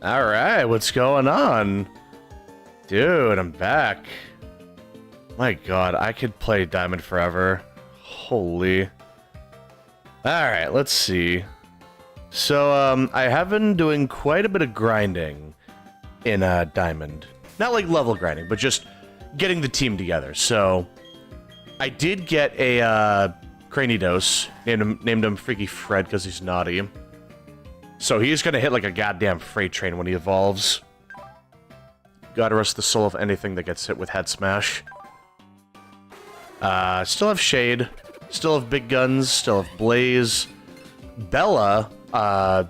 Alright, what's going on? Dude, I'm back. My god, I could play Diamond forever. Holy. Alright, let's see. So, I have been doing quite a bit of grinding in Diamond. Not like level grinding, but just getting the team together. So, I did get a Cranidos, named him Freaky Fred because he's naughty. So he's gonna hit like a goddamn freight train when he evolves. Gotta rest the soul of anything that gets hit with Head Smash. Still have Shade. Still have Big Guns. Still have Blaze. Bella,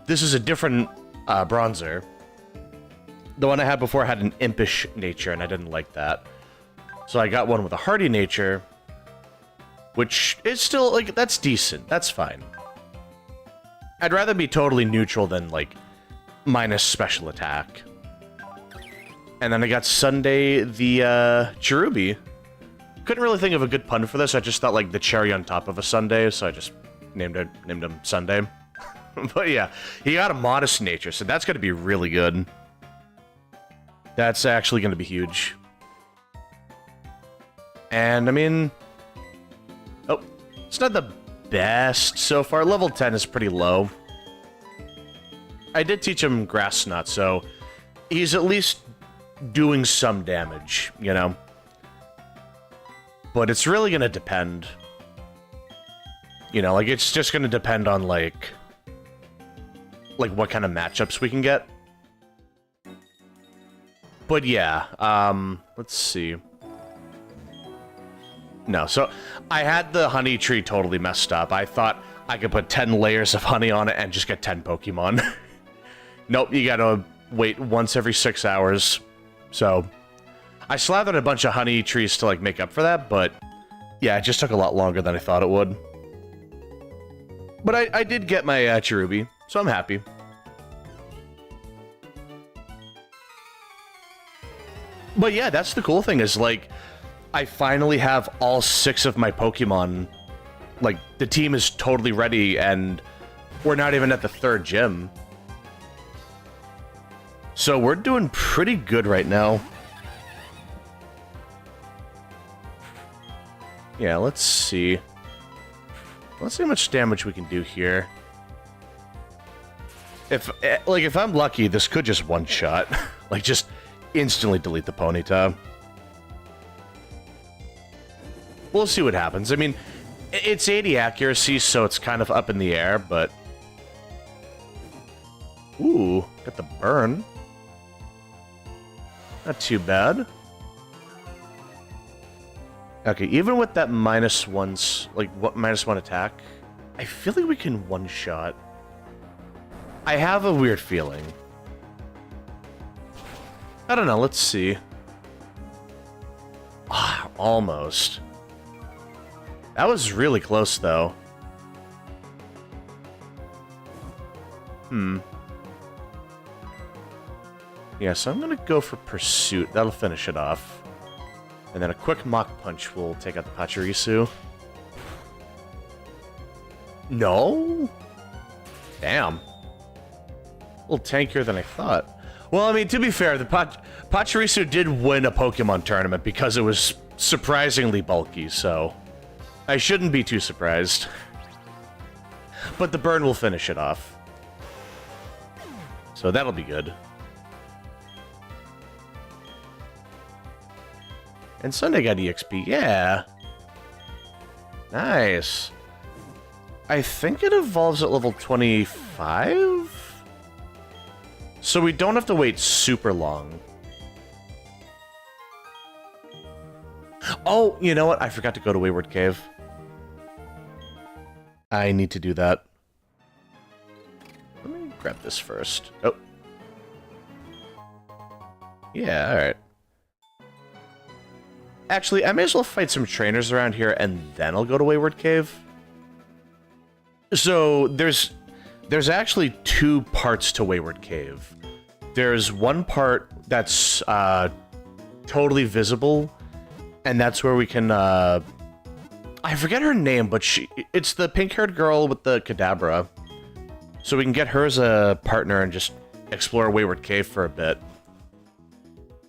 this is a different bronzer. The one I had before had an impish nature, and I didn't like that. So I got one with a hardy nature, which is still, like, that's decent. That's fine. I'd rather be totally neutral than, like, minus special attack. And then I got Sunday the Cherubi. Couldn't really think of a good pun for this. I just thought, like, the cherry on top of a sundae, so I just named him Sunday. But yeah, he got a modest nature, so that's going to be really good. That's actually going to be huge. And, I mean... Oh, it's not the best so far. Level 10 is pretty low. I did teach him Grass Knot, so he's at least doing some damage, you know? But it's really gonna depend. You know, like, it's just gonna depend on, like what kind of matchups we can get. But yeah, let's see. No, so I had the honey tree totally messed up. I thought I could put 10 layers of honey on it and just get 10 Pokemon. Nope, you gotta wait once every 6 hours. So, I slathered a bunch of honey trees to, like, make up for that, but yeah, it just took a lot longer than I thought it would. But I did get my Cherubi, so I'm happy. But yeah, that's the cool thing is, like, I finally have all 6 of my Pokemon. Like, the team is totally ready, and we're not even at the 3rd gym. So we're doing pretty good right now. Yeah, let's see. Let's see how much damage we can do here. If I'm lucky, this could just one-shot. Like, just instantly delete the Ponyta. We'll see what happens. I mean, it's 80 accuracy, so it's kind of up in the air, but... Ooh, got the burn. Not too bad. Okay, even with that -1 attack, I feel like we can one-shot. I have a weird feeling. I don't know, let's see. Ah, almost. That was really close, though. Yeah, so I'm gonna go for Pursuit. That'll finish it off. And then a quick Mach Punch will take out the Pachirisu. No? Damn. A little tankier than I thought. Well, I mean, to be fair, the Pachirisu did win a Pokemon tournament because it was surprisingly bulky, so... I shouldn't be too surprised. But the burn will finish it off. So that'll be good. And Sunday got EXP, yeah. Nice. I think it evolves at level 25? So we don't have to wait super long. Oh, you know what? I forgot to go to Wayward Cave. I need to do that. Let me grab this first. Oh. Yeah, alright. Actually, I may as well fight some trainers around here, and then I'll go to Wayward Cave. So, there's actually 2 parts to Wayward Cave. There's one part that's totally visible, and that's where we can, I forget her name, but it's the pink-haired girl with the Kadabra. So we can get her as a partner and just explore Wayward Cave for a bit.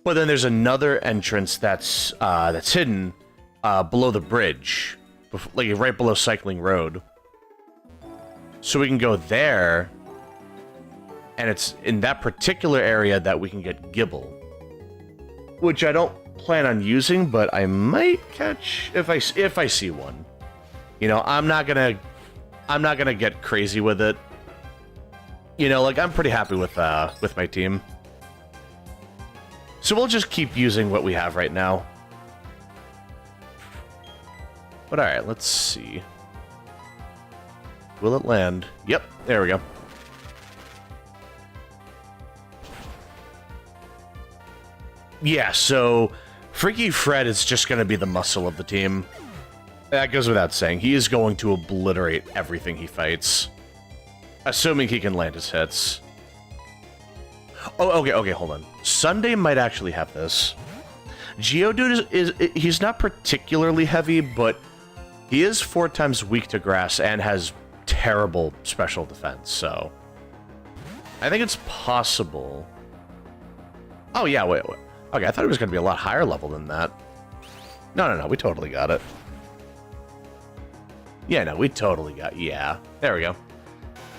But then there's another entrance that's hidden below the bridge, like right below Cycling Road. So we can go there, and it's in that particular area that we can get Gible, which I don't plan on using, but I might catch if I see one. You know, I'm not gonna get crazy with it. You know, like I'm pretty happy with my team. So we'll just keep using what we have right now. But alright, let's see. Will it land? Yep, there we go. Yeah, so Freaky Fred is just going to be the muscle of the team. That goes without saying. He is going to obliterate everything he fights. Assuming he can land his hits. Oh, okay, hold on. Sunday might actually have this. Geodude he's not particularly heavy, but he is 4 times weak to grass and has terrible special defense, so I think it's possible. Oh yeah, wait. Okay, I thought it was going to be a lot higher level than that. No, we totally got it. Yeah, no, we totally got... Yeah, there we go.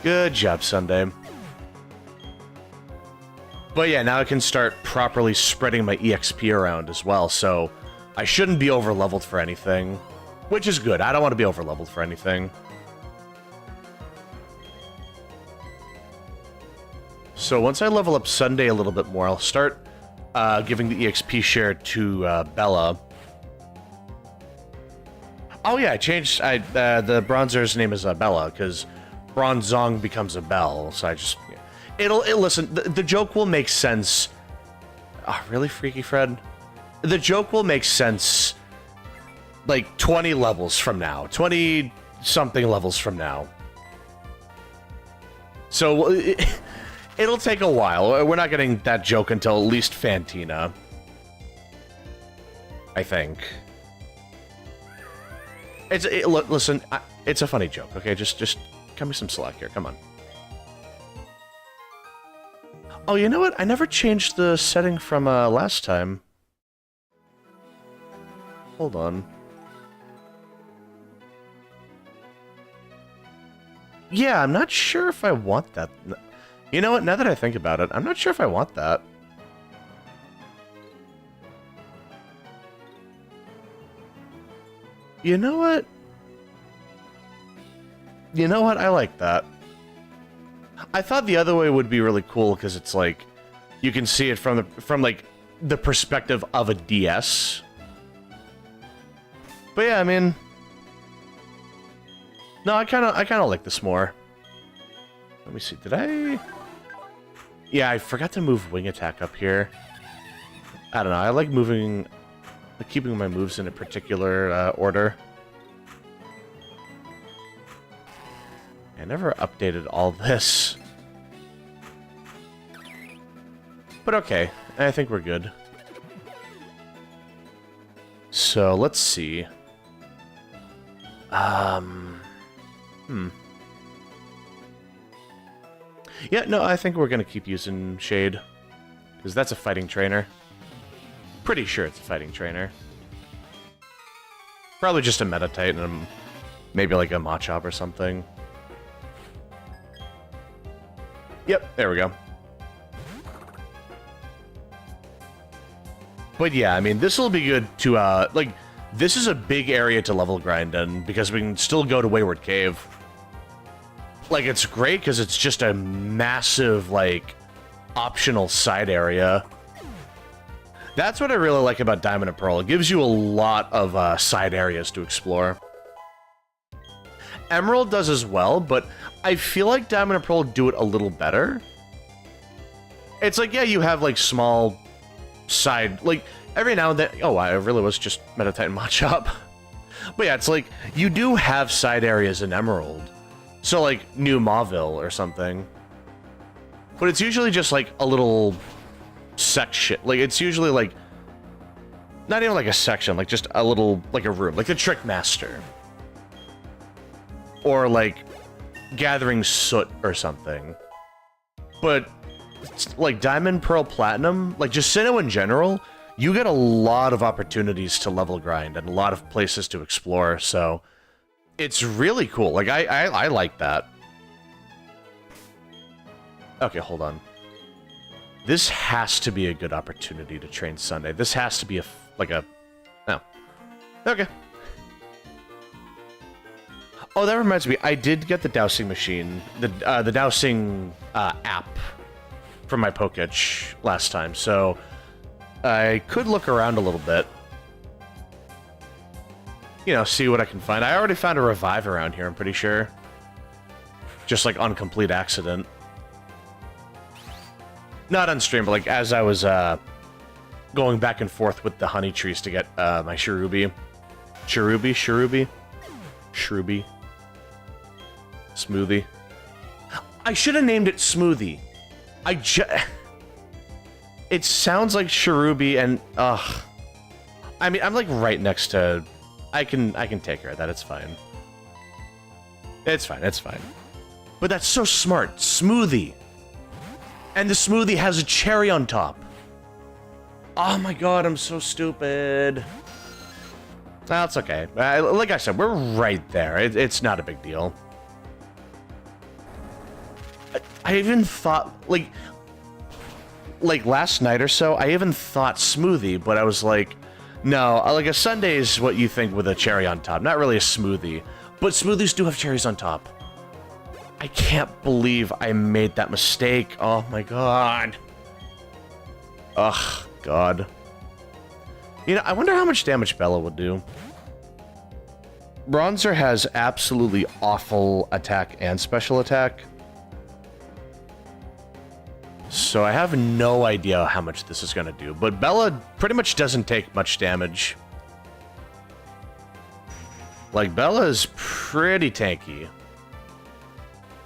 Good job, Sunday. But yeah, now I can start properly spreading my EXP around as well, so I shouldn't be over-leveled for anything. Which is good. I don't want to be over-leveled for anything. So once I level up Sunday a little bit more, I'll start giving the EXP share to Bella. Oh yeah, I changed... the Bronzer's name is Bella, because Bronzong becomes a Bell, so I just... Listen, the joke will make sense... Oh, really, Freaky Fred? The joke will make sense, like, 20 levels from now. 20-something levels from now. So, it'll take a while. We're not getting that joke until at least Fantina. I think. Listen, it's a funny joke, okay? Just cut me some slack here, come on. Oh, you know what? I never changed the setting from last time. Hold on. Yeah, I'm not sure if I want that. You know what? Now that I think about it, I'm not sure if I want that. You know what? You know what? I like that. I thought the other way would be really cool because it's like you can see it from like the perspective of a DS. But yeah, I mean, no, I kind of like this more. Let me see. Did I? Yeah, I forgot to move Wing Attack up here. I don't know. I like moving, like keeping my moves in a particular order. I never updated all this. But okay, I think we're good. So, let's see. Yeah, no, I think we're gonna keep using Shade. Because that's a fighting trainer. Pretty sure it's a fighting trainer. Probably just a Meditite and maybe like a Machop or something. Yep, there we go. But yeah, I mean, this will be good to, like, this is a big area to level grind in, because we can still go to Wayward Cave. Like, it's great, because it's just a massive, like, optional side area. That's what I really like about Diamond and Pearl. It gives you a lot of side areas to explore. Emerald does as well, but I feel like Diamond and Pearl do it a little better. It's like, yeah, you have, like, small side... Like, every now and then... Oh, I really was just Meditite and Machop. But yeah, it's like, you do have side areas in Emerald. So, like, New Mauville or something. But it's usually just, like, a little section. Like, it's usually, like... Not even, like, a section. Like, just a little... Like, a room. Like, the Trick Master. Or, like, Gathering Soot or something. But like Diamond, Pearl, Platinum, like just Sinnoh in general, you get a lot of opportunities to level grind and a lot of places to explore, so it's really cool. Like, I like that. Okay, hold on. This has to be a good opportunity to train Sunday. This has to be no. Okay. Oh, that reminds me. I did get the dowsing machine, the dowsing app from my Poketch last time, so I could look around a little bit. You know, see what I can find. I already found a revive around here, I'm pretty sure. Just like on complete accident. Not on stream, but like as I was going back and forth with the honey trees to get my Cherubi. Cherubi? Smoothie. I should have named it Smoothie. It sounds like Cherubi and I mean, I'm like right next to. I can take care of that. It's fine. It's fine. But that's so smart. Smoothie. And the smoothie has a cherry on top. Oh my god, I'm so stupid. That's okay. Like I said, we're right there. It's not a big deal. I even thought, like last night or so, I even thought smoothie, but I was like, no, like a sundae is what you think with a cherry on top, not really a smoothie. But smoothies do have cherries on top. I can't believe I made that mistake. Oh my god. Ugh, god. You know, I wonder how much damage Bella would do. Bronzer has absolutely awful attack and special attack. So I have no idea how much this is going to do, but Bella pretty much doesn't take much damage. Like, Bella is pretty tanky.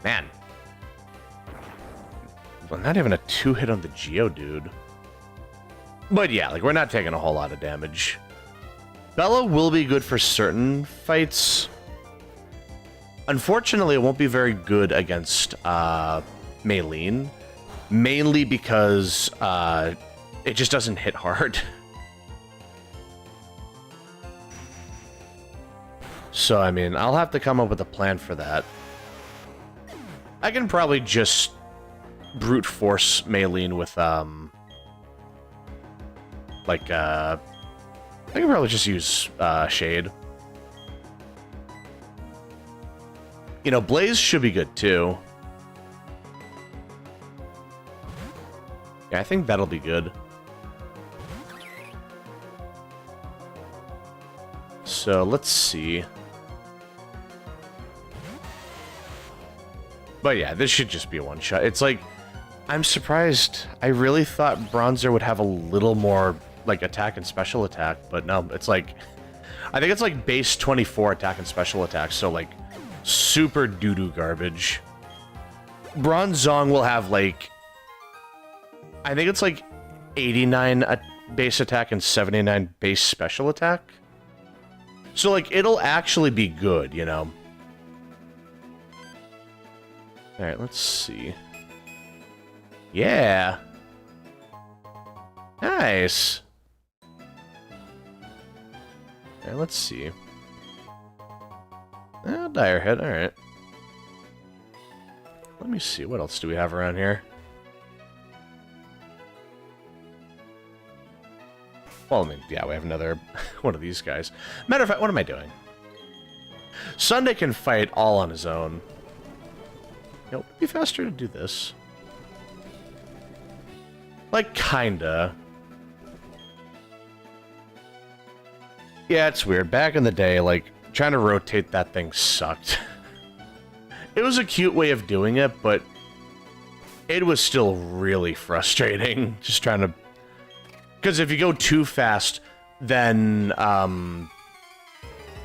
Man. Well, not even a 2-hit on the Geodude. But yeah, like, we're not taking a whole lot of damage. Bella will be good for certain fights. Unfortunately, it won't be very good against Maylene. Mainly because it just doesn't hit hard. So, I mean, I'll have to come up with a plan for that. I can probably just brute force Maylene with, I can probably just use Shade. You know, Blaze should be good, too. Yeah, I think that'll be good. So, let's see. But yeah, this should just be a one-shot. It's like, I'm surprised. I really thought Bronzer would have a little more, like, attack and special attack, but no, it's like... I think it's like base 24 attack and special attack, so like, super doo-doo garbage. Bronzong will have, like... I think it's like 89 base attack and 79 base special attack. So, like, it'll actually be good, you know? Alright, let's see. Yeah! Nice! Alright, let's see. Dire Head, alright. Let me see, what else do we have around here? Well, I mean, yeah, we have another one of these guys. Matter of fact, what am I doing? Sunday can fight all on his own. You know, it'd be faster to do this. Like, kinda. Yeah, it's weird. Back in the day, like, trying to rotate that thing sucked. It was a cute way of doing it, but it was still really frustrating. Just trying to... Because if you go too fast, then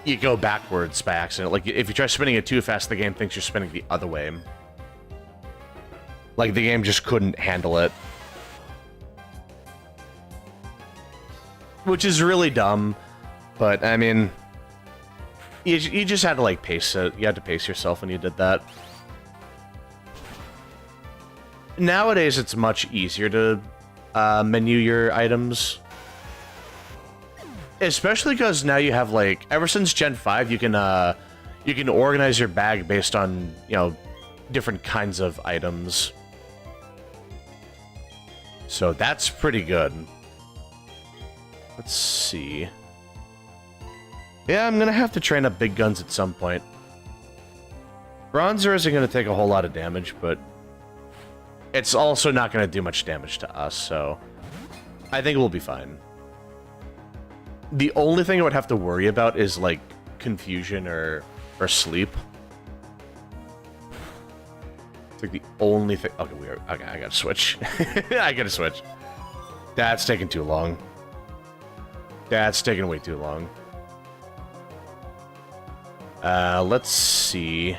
you go backwards by accident. Like, if you try spinning it too fast, the game thinks you're spinning the other way. Like, the game just couldn't handle it. Which is really dumb, but, I mean... You just had to, like, pace it. You had to pace yourself when you did that. nowadays it's much easier to menu your items. Especially because now you have, like, ever since Gen 5, you can organize your bag based on, you know, different kinds of items. So that's pretty good. Let's see. Yeah, I'm gonna have to train up big guns at some point. Bronzer isn't gonna take a whole lot of damage, but it's also not gonna do much damage to us, so I think we'll be fine. The only thing I would have to worry about is, like, confusion or sleep. It's like the only thing. Okay, okay, I gotta switch. I gotta switch. That's taking too long. That's taking way too long. Let's see.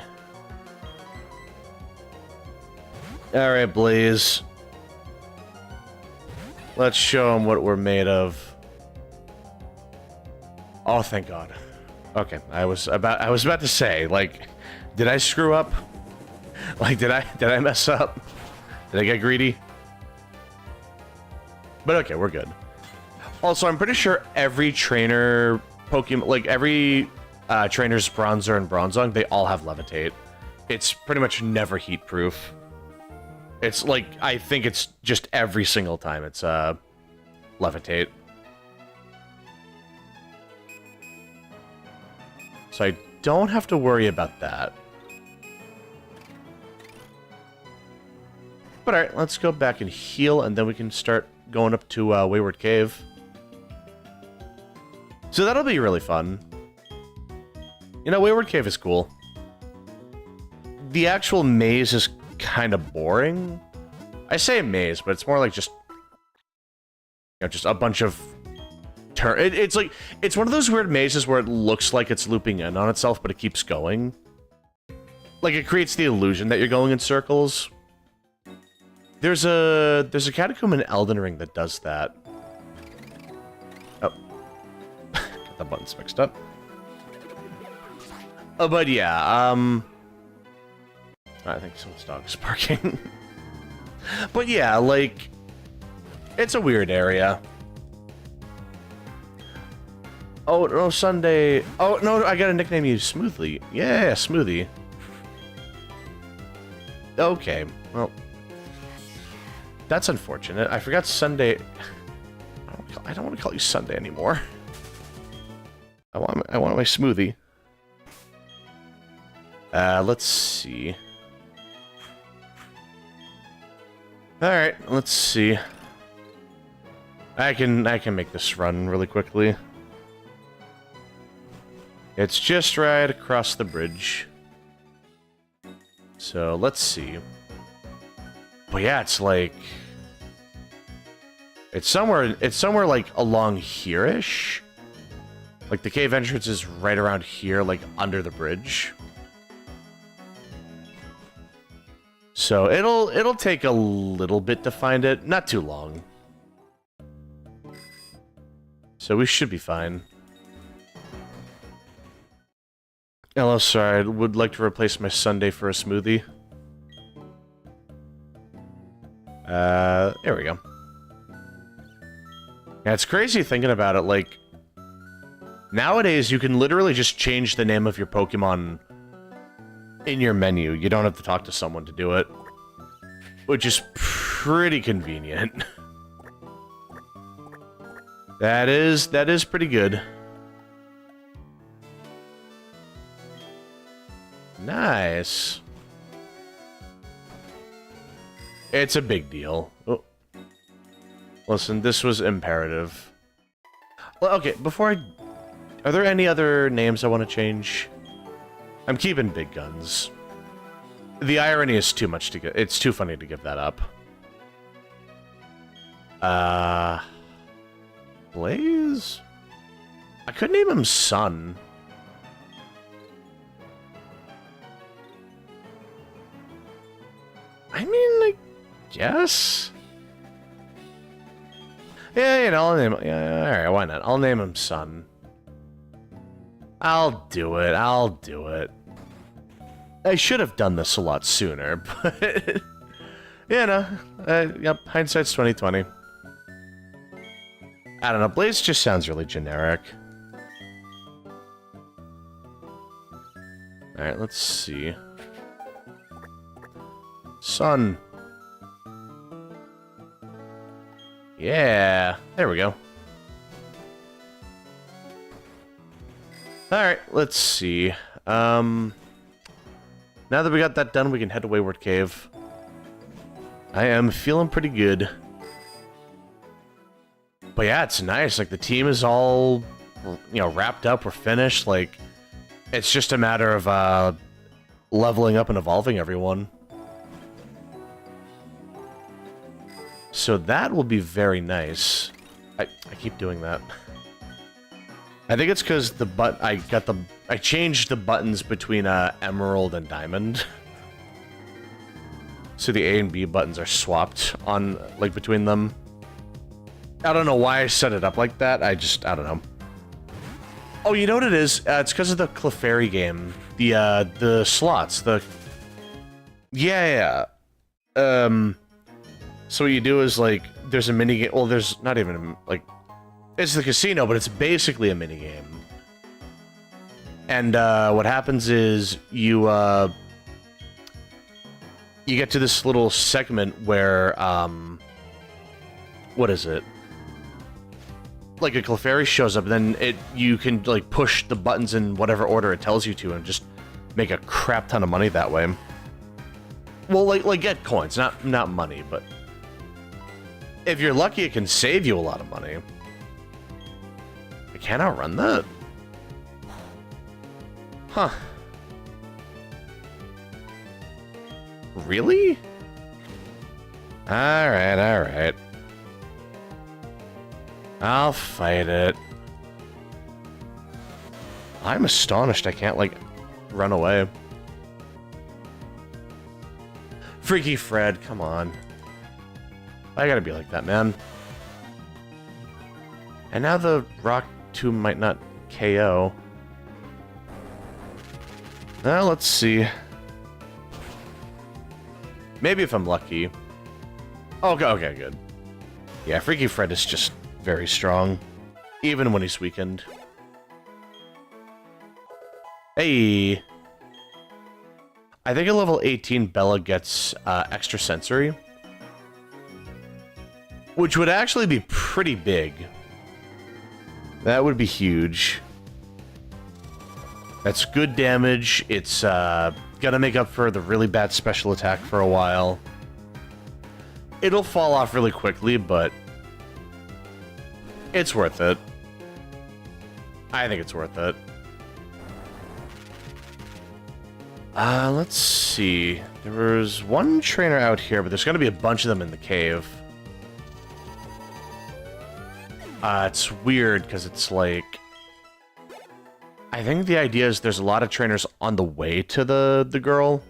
Alright, Blaze. Let's show them what we're made of. Oh, thank God. Okay, I was about to say, like, did I screw up? Like, did I mess up? Did I get greedy? But okay, we're good. Also, I'm pretty sure every trainer Pokemon, like every trainer's Bronzer and Bronzong, they all have Levitate. It's pretty much never heat proof. It's like, I think it's just every single time it's Levitate. So I don't have to worry about that. But alright, let's go back and heal, and then we can start going up to Wayward Cave. So that'll be really fun. You know, Wayward Cave is cool. The actual maze is kind of boring. I say maze, but it's more like just, you know, just a bunch of it's like, it's one of those weird mazes where it looks like it's looping in on itself, but it keeps going. Like, it creates the illusion that you're going in circles. There's a catacomb in Elden Ring that does that. Oh. Got the buttons mixed up. Oh, but yeah, I think someone's dog is barking. But yeah, like, it's a weird area. Oh, no, Sunday. Oh, no, I gotta nickname you Smoothly. Yeah, Smoothie. Okay, well, that's unfortunate. I forgot Sunday. I don't want to call you Sunday anymore. I want my Smoothie. Let's see. Alright, let's see. I can make this run really quickly. It's just right across the bridge. So, let's see. But yeah, it's like... It's somewhere like along here-ish. Like the cave entrance is right around here, like under the bridge. So it'll take a little bit to find it, not too long. So we should be fine. Hello, sorry, I would like to replace my sundae for a smoothie. There we go. Yeah, it's crazy thinking about it, like... Nowadays, you can literally just change the name of your Pokemon in your menu. You don't have to talk to someone to do it. Which is pretty convenient. That is pretty good. Nice. It's a big deal. Oh. Listen, this was imperative. Well, okay, before I... Are there any other names I want to change? I'm keeping Big Guns. The irony is too much to get... It's too funny to give that up. Blaze? I could name him Sun. I mean, I guess... Yeah, you know, I'll name... Yeah, alright, why not? I'll name him Sun. I'll do it. I'll do it. I should have done this a lot sooner, but... Yeah, no. Yep, hindsight's 2020. I don't know, Blaze just sounds really generic. Alright, let's see. Sun. Yeah, there we go. Alright, let's see. Now that we got that done, we can head to Wayward Cave. I am feeling pretty good. But yeah, it's nice. Like, the team is all, you know, wrapped up. We're finished. Like, it's just a matter of leveling up and evolving everyone. So that will be very nice. I keep doing that. I think it's because I changed the buttons between Emerald and Diamond. So the A and B buttons are swapped on, like, between them. I don't know why I set it up like that. I don't know. Oh, you know what it is? It's because of the Clefairy game. The slots. Yeah. So what you do is, like, there's a mini game. Well, there's not even, like, it's the casino, but it's basically a mini game. And what happens is you get to this little segment where what is it? Like, a Clefairy shows up, and then you can, like, push the buttons in whatever order it tells you to, and just make a crap ton of money that way. Well, like get coins, not money, but if you're lucky, it can save you a lot of money. I can't outrun that. Huh. Really? Alright. I'll fight it. I'm astonished I can't, like, run away. Freaky Fred, come on. I gotta be like that, man. And now the Rock Tomb might not KO. Well, let's see. Maybe if I'm lucky. Okay, good. Yeah, Freaky Fred is just very strong, even when he's weakened. Hey! I think at level 18, Bella gets extra sensory, which would actually be pretty big. That would be huge. That's good damage. It's gonna make up for the really bad special attack for a while. It'll fall off really quickly, but it's worth it. I think it's worth it. Let's see. There was one trainer out here, but there's gonna be a bunch of them in the cave. It's weird, because it's like... I think the idea is there's a lot of trainers on the way to the girl.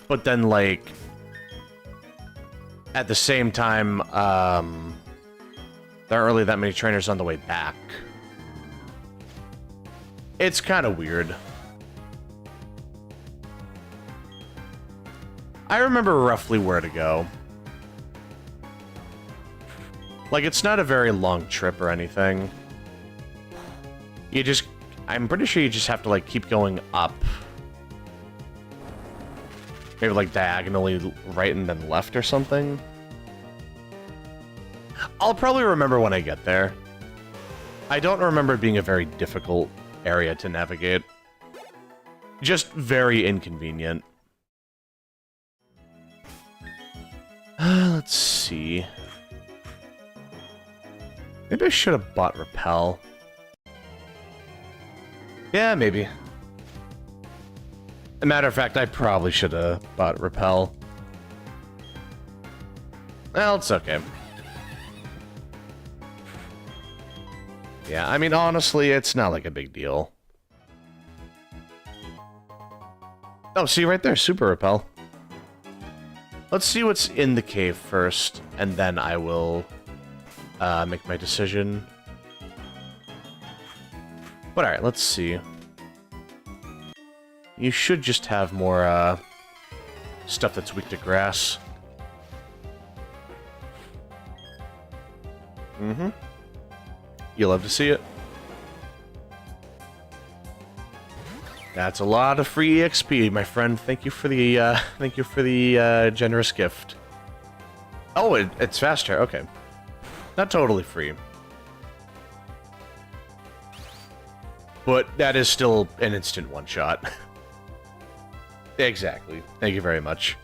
But then, like... at the same time, there aren't really that many trainers on the way back. It's kind of weird. I remember roughly where to go. Like, it's not a very long trip or anything. You just... I'm pretty sure you just have to, like, keep going up. Maybe, like, diagonally right and then left or something. I'll probably remember when I get there. I don't remember it being a very difficult area to navigate. Just very inconvenient. Let's see. Maybe I should have bought Repel. Yeah, maybe. As a matter of fact, I probably should have bought Repel. Well, it's okay. Yeah, I mean, honestly, it's not like a big deal. Oh, see right there, Super Repel. Let's see what's in the cave first, and then I will make my decision. But alright, let's see. You should just have more stuff that's weak to grass. Mm-hmm. You love to see it. That's a lot of free EXP, my friend. Thank you for the generous gift. Oh, it's faster. Okay, not totally free, but that is still an instant one-shot. Exactly. Thank you very much.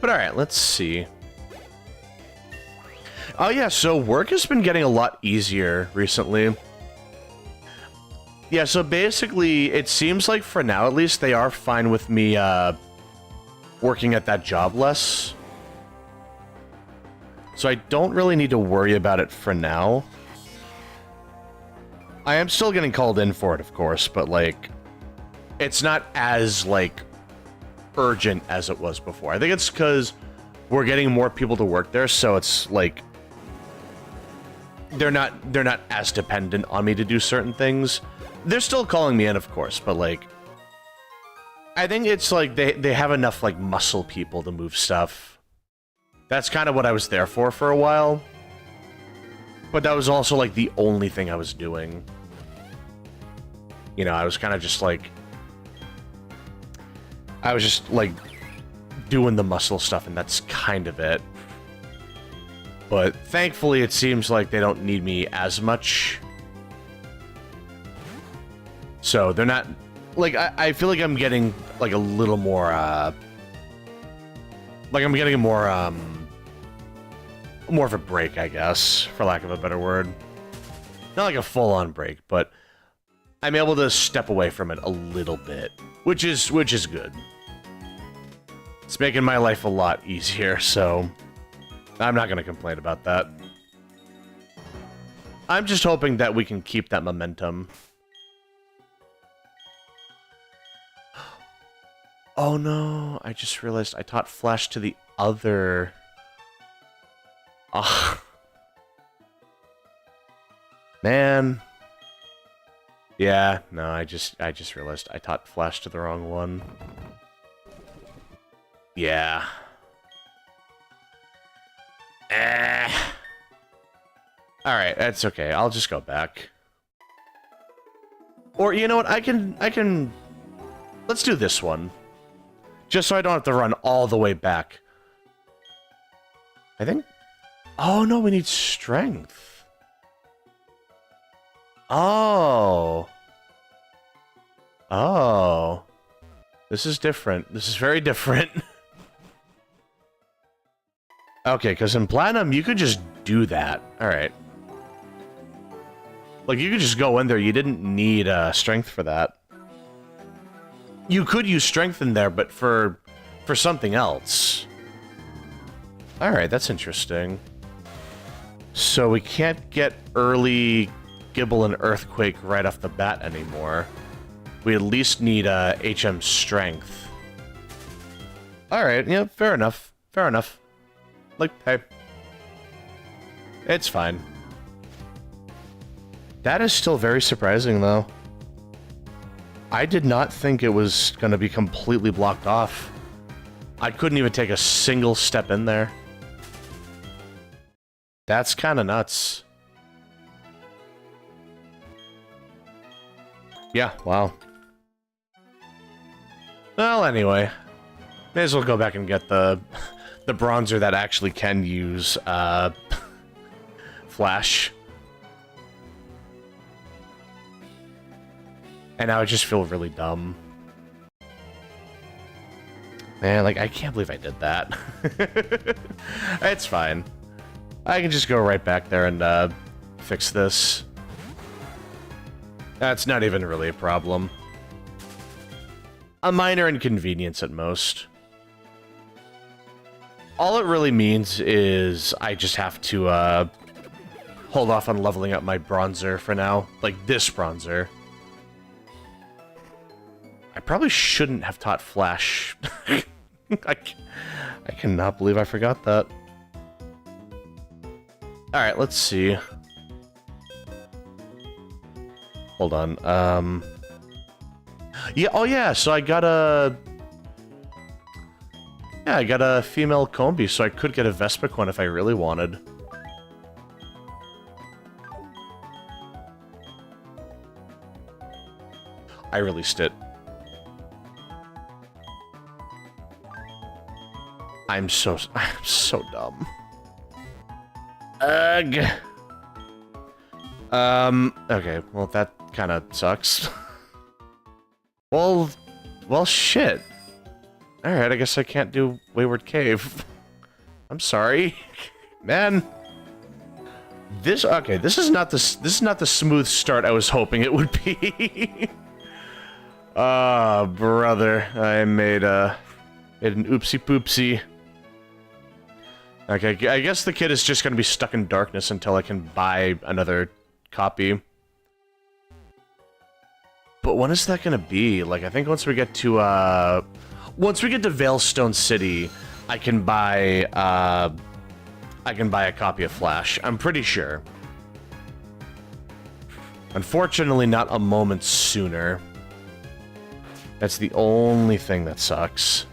But alright, let's see. Oh yeah, so work has been getting a lot easier recently. Yeah, so basically, it seems like for now at least, they are fine with me working at that job less. So I don't really need to worry about it for now. I am still getting called in for it, of course, but like, it's not as like urgent as it was before. I think it's because we're getting more people to work there, so it's like they're not as dependent on me to do certain things. They're still calling me in, of course, but like I think it's like they have enough like muscle people to move stuff. That's kind of what I was there for a while. But that was also like the only thing I was doing. You know, I was kind of just like doing the muscle stuff, and that's kind of it. But thankfully, it seems like they don't need me as much. So they're not... Like, I feel like I'm getting, like, a little more, like, I'm getting more of a break, I guess, for lack of a better word. Not like a full-on break, but I'm able to step away from it a little bit, which is good. It's making my life a lot easier, so I'm not going to complain about that. I'm just hoping that we can keep that momentum. Oh no, I just realized I taught Flash to the other... Ah. Man. Yeah, no, I just realized I taught Flash to the wrong one. Yeah. Alright, that's okay. I'll just go back. Or, you know what, I can... Let's do this one. Just so I don't have to run all the way back. I think... Oh, no, we need strength. Oh. Oh. This is different. This is very different. Okay, because in Platinum, you could just do that. Alright. Like, you could just go in there. You didn't need strength for that. You could use strength in there, but for something else. Alright, that's interesting. So we can't get early Gible and Earthquake right off the bat anymore. We at least need HM Strength. Alright, yeah, fair enough. Fair enough. Like, hey. It's fine. That is still very surprising, though. I did not think it was going to be completely blocked off. I couldn't even take a single step in there. That's kind of nuts. Yeah, wow. Well, anyway. May as well go back and get the bronzer that actually can use Flash. And now I just feel really dumb. Man, like, I can't believe I did that. It's fine. I can just go right back there and fix this. That's not even really a problem. A minor inconvenience at most. All it really means is I just have to hold off on leveling up my bronzer for now. Like this bronzer. I probably shouldn't have taught Flash. I cannot believe I forgot that. Alright, let's see. Hold on, Yeah, oh yeah, so I got a... Yeah, I got a female Combi, so I could get a Vespiquen if I really wanted. I released it. I'm so dumb. Ugh. Okay, well that kind of sucks. well, shit. Alright, I guess I can't do Wayward Cave. I'm sorry. Man. This is not the smooth start I was hoping it would be. Ah, brother. I made an oopsie poopsie. Okay, I guess the kid is just gonna be stuck in darkness until I can buy another copy. But when is that gonna be? Like, I think once we get to Veilstone City, I can buy a copy of Flash. I'm pretty sure. Unfortunately, not a moment sooner. That's the only thing that sucks.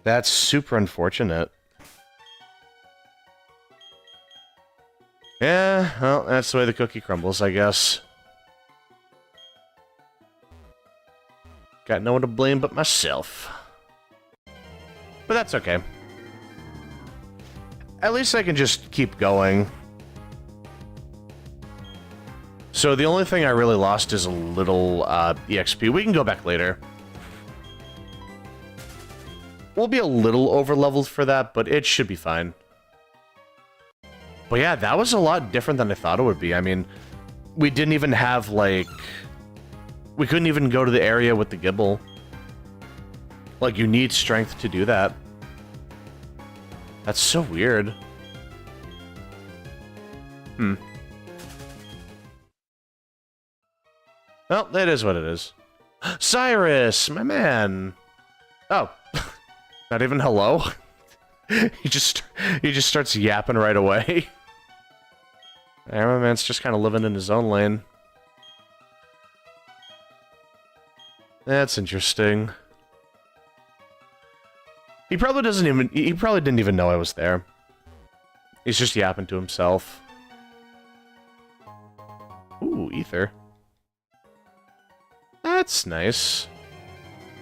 That's super unfortunate. Yeah, well, that's the way the cookie crumbles, I guess. Got no one to blame but myself. But that's okay. At least I can just keep going. So the only thing I really lost is a little EXP. We can go back later. We'll be a little over-leveled for that, but it should be fine. But yeah, that was a lot different than I thought it would be. I mean, we didn't even have, like... We couldn't even go to the area with the Gible. Like, you need strength to do that. That's so weird. Well, that is what it is. Cyrus, my man! Oh. Not even hello? he just starts yapping right away. My man's just kind of living in his own lane. That's interesting. He probably didn't even know I was there. He's just yapping to himself. Ooh, ether. That's nice.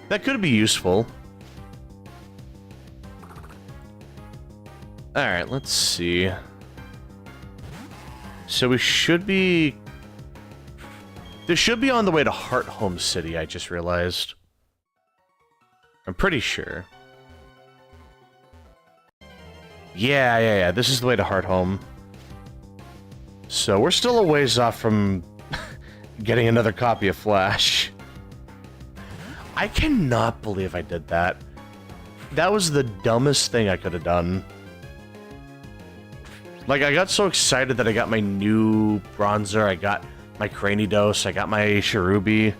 That could be useful. Alright, let's see. So we should be... This should be on the way to Hearthome City, I just realized. I'm pretty sure. Yeah. This is the way to Hearthome. So we're still a ways off from getting another copy of Flash. I cannot believe I did that. That was the dumbest thing I could have done. Like, I got so excited that I got my new bronzer, I got my Cranidos, I got my Cherubi.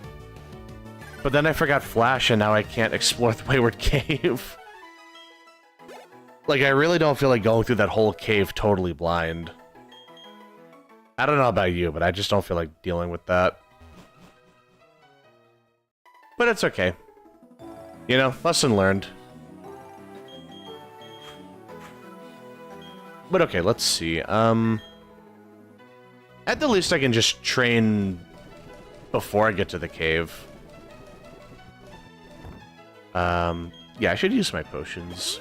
But then I forgot Flash, and now I can't explore the Wayward Cave. Like, I really don't feel like going through that whole cave totally blind. I don't know about you, but I just don't feel like dealing with that. But it's okay. You know, lesson learned. But okay, let's see. At the least I can just train before I get to the cave. Yeah, I should use my potions.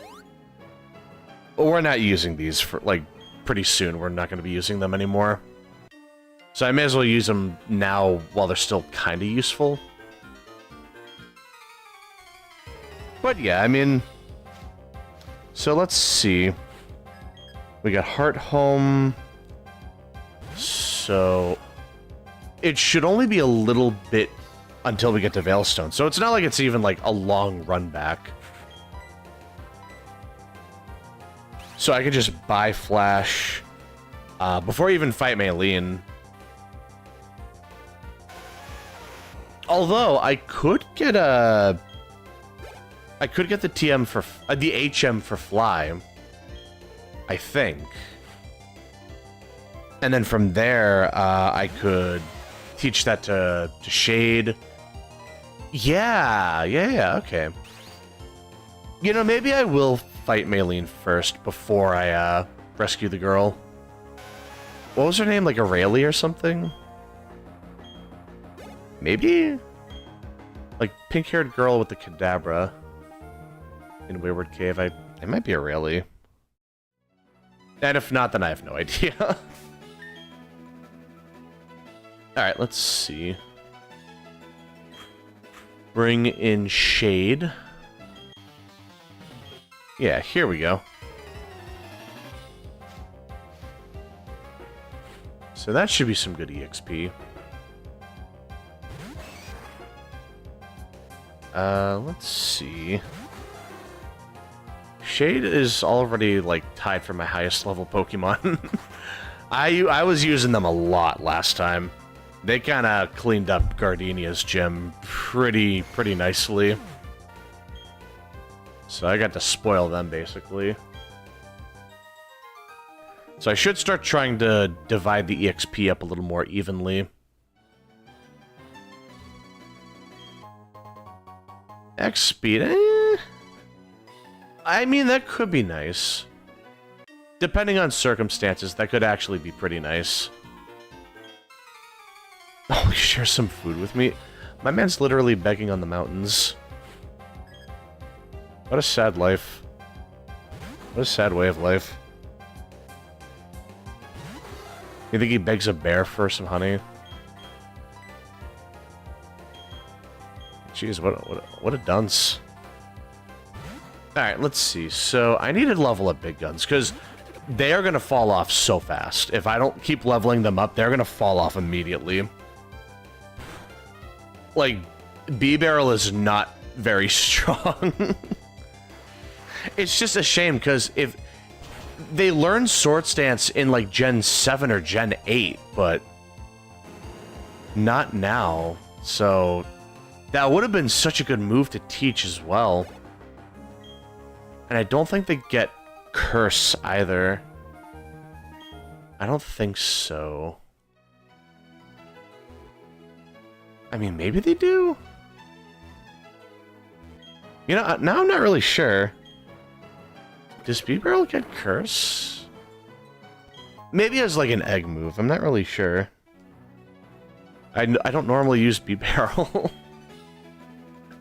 But we're not using these for, like, pretty soon. We're not going to be using them anymore. So I may as well use them now while they're still kind of useful. But yeah, I mean... So let's see. We got Hearthome. So... It should only be a little bit until we get to Veilstone. So it's not like it's even like a long run back. So I could just buy Flash before I even fight Maylene. Although I could get the TM for the HM for Fly, I think. And then from there, I could teach that to Shade. Yeah, okay. You know, maybe I will fight Maylene first before I rescue the girl. What was her name? Like Aurelie or something? Maybe? Like pink-haired girl with the Kadabra in Wayward Cave. It might be Aurelie. And if not, then I have no idea. Alright, let's see. Bring in Shade. Yeah, here we go. So that should be some good EXP. Let's see. Shade is already, like, tied for my highest level Pokemon. I was using them a lot last time. They kind of cleaned up Gardenia's gym pretty nicely. So I got to spoil them, basically. So I should start trying to divide the EXP up a little more evenly. X speed, I mean, that could be nice. Depending on circumstances, that could actually be pretty nice. Oh, share some food with me? My man's literally begging on the mountains. What a sad life. What a sad way of life. You think he begs a bear for some honey? Jeez, what a dunce. Alright, let's see. So, I need to level up Big Guns, because they are going to fall off so fast. If I don't keep leveling them up, they're going to fall off immediately. Like, B-Barrel is not very strong. It's just a shame, because if they learned Swords Dance in, like, Gen 7 or Gen 8, but not now. So, that would have been such a good move to teach as well. And I don't think they get Curse either. I don't think so. I mean, maybe they do? You know, now I'm not really sure. Does B-Barrel get Curse? Maybe as like an egg move. I'm not really sure. I don't normally use B-Barrel.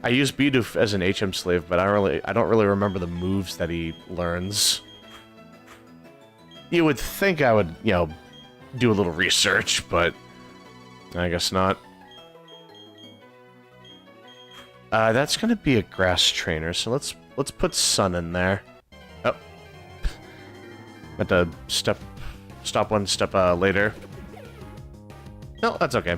I use Bidoof as an HM slave, but I don't really remember the moves that he learns. You would think I would, you know, do a little research, but I guess not. That's gonna be a grass trainer, so let's put Sun in there. Oh, had to stop one step later. No, that's okay.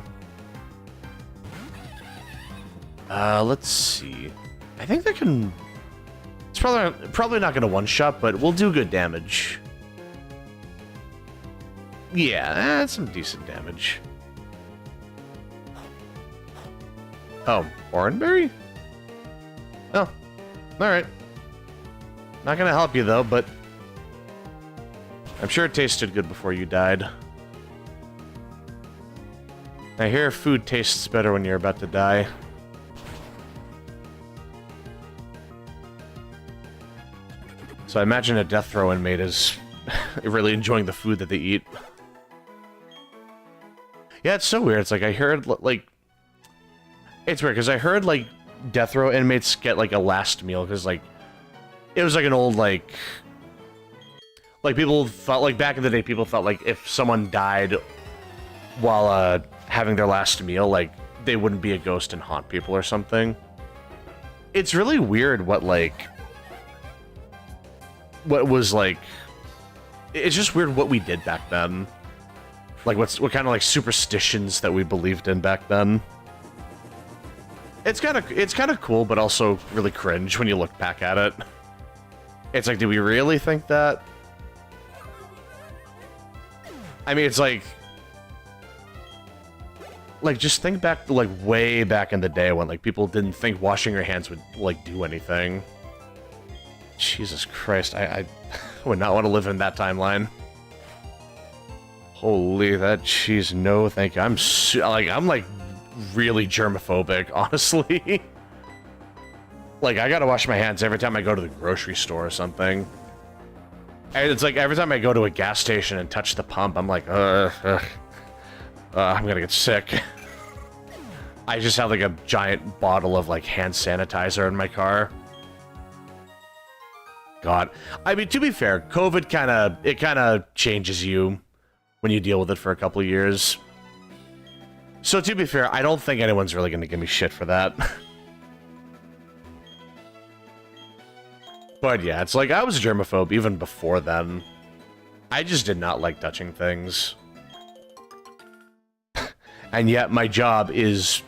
Let's see. I think that can... It's probably not gonna one-shot, but we'll do good damage. Yeah, that's some decent damage. Oh, Oranberry? Oh, alright. Not gonna help you, though, but... I'm sure it tasted good before you died. I hear food tastes better when you're about to die. So I imagine a Death Throw inmate is really enjoying the food that they eat. Yeah, it's so weird. It's like, I heard, like... It's weird, because I heard, like, Death Row inmates get, like, a last meal, because, like... It was, like, an old, like... Like, people thought, like, back in the day, people thought, like, if someone died while, having their last meal, like, they wouldn't be a ghost and haunt people or something. It's really weird what, like... What was, like... It's just weird what we did back then. Like, what kind of, like, superstitions that we believed in back then. It's kind of cool, but also really cringe when you look back at it. It's like, do we really think that? I mean, it's like... Like, just think back to, like, way back in the day when, like, people didn't think washing your hands would, like, do anything. Jesus Christ, I would not want to live in that timeline. Holy, that cheese, no thank you. I'm like really germophobic, honestly. Like, I gotta wash my hands every time I go to the grocery store or something. And it's like every time I go to a gas station and touch the pump, I'm like, I'm gonna get sick. I just have like a giant bottle of like hand sanitizer in my car. God. I mean, to be fair, COVID kind of changes you when you deal with it for a couple of years. So to be fair, I don't think anyone's really gonna give me shit for that. But yeah, it's like I was a germaphobe even before then. I just did not like touching things. And yet my job is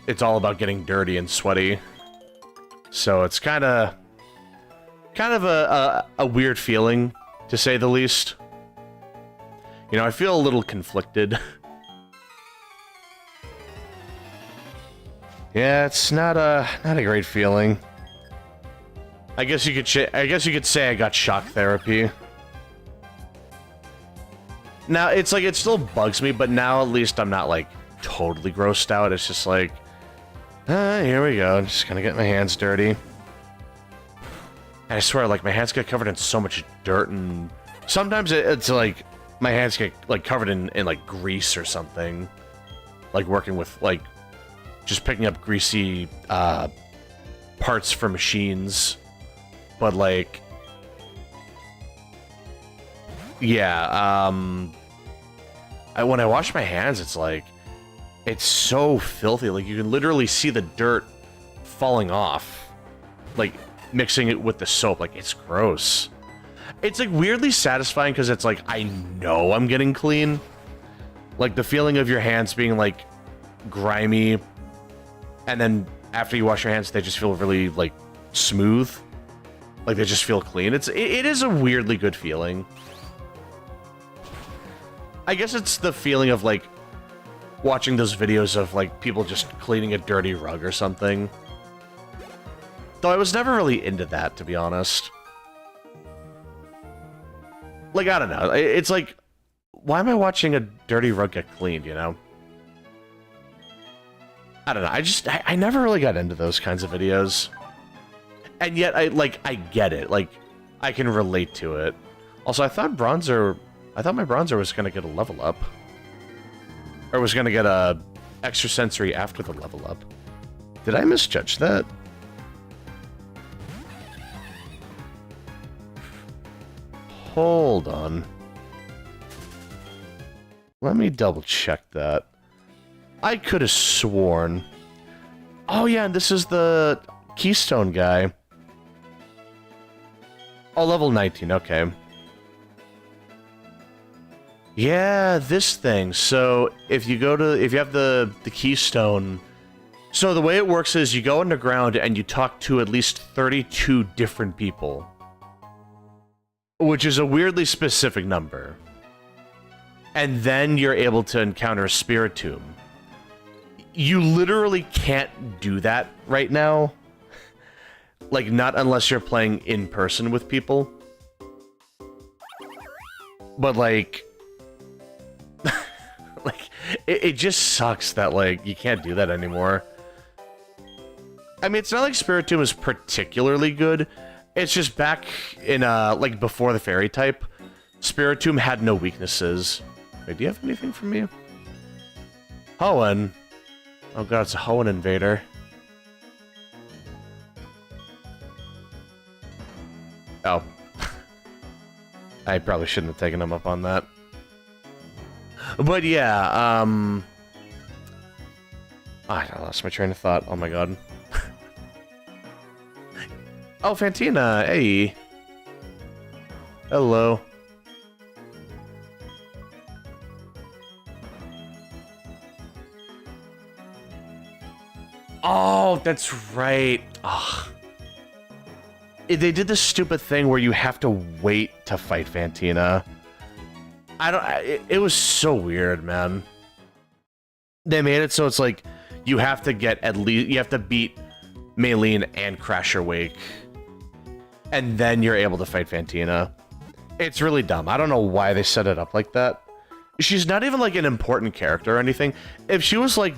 it's all about getting dirty and sweaty. So it's kind of a weird feeling, to say the least. You know, I feel a little conflicted. Yeah, it's not a great feeling. I guess you could say I got shock therapy. Now, it's like, it still bugs me, but now at least I'm not, like, totally grossed out. It's just like, here we go. I'm just gonna get my hands dirty. And I swear, like, my hands get covered in so much dirt, and sometimes it's like, my hands get, like, covered in like, grease or something. Like, working with, like, just picking up greasy, parts for machines. But, like, yeah, when I wash my hands, it's like, it's so filthy. Like, you can literally see the dirt falling off, like, mixing it with the soap. Like, it's gross. It's, like, weirdly satisfying because it's like, I know I'm getting clean. Like, the feeling of your hands being, like, grimy, and then after you wash your hands, they just feel really, like, smooth. Like, they just feel clean. It is a weirdly good feeling. I guess it's the feeling of, like, watching those videos of, like, people just cleaning a dirty rug or something. Though I was never really into that, to be honest. Like, I don't know. It's like, why am I watching a dirty rug get cleaned, you know? I don't know. I never really got into those kinds of videos. And yet, I get it. Like, I can relate to it. Also, I thought my bronzer was gonna get a level up. Or was gonna get a extra sensory after the level up. Did I misjudge that? Hold on. Let me double check that. I could have sworn. Oh yeah, and this is the Keystone guy. Oh, level 19, okay. Yeah, this thing. So, if you have the Keystone... So, the way it works is you go underground and you talk to at least 32 different people. Which is a weirdly specific number. And then you're able to encounter a Spiritomb. You literally can't do that right now. Like, not unless you're playing in person with people. But, like... like, it just sucks that, like, you can't do that anymore. I mean, it's not like Spiritomb is particularly good. It's just back in, like, before the fairy type, Spiritomb had no weaknesses. Wait, do you have anything for me? Hoenn. Oh god, it's a Hoenn invader. Oh. I probably shouldn't have taken him up on that. But yeah, I lost my train of thought. Oh my god. Oh, Fantina, hey. Hello. Oh, that's right. Ugh. They did this stupid thing where you have to wait to fight Fantina. It was so weird, man. They made it so it's like, you have to get you have to beat Maylene and Crasher Wake. And then you're able to fight Fantina. It's really dumb. I don't know why they set it up like that. She's not even like an important character or anything. If she was like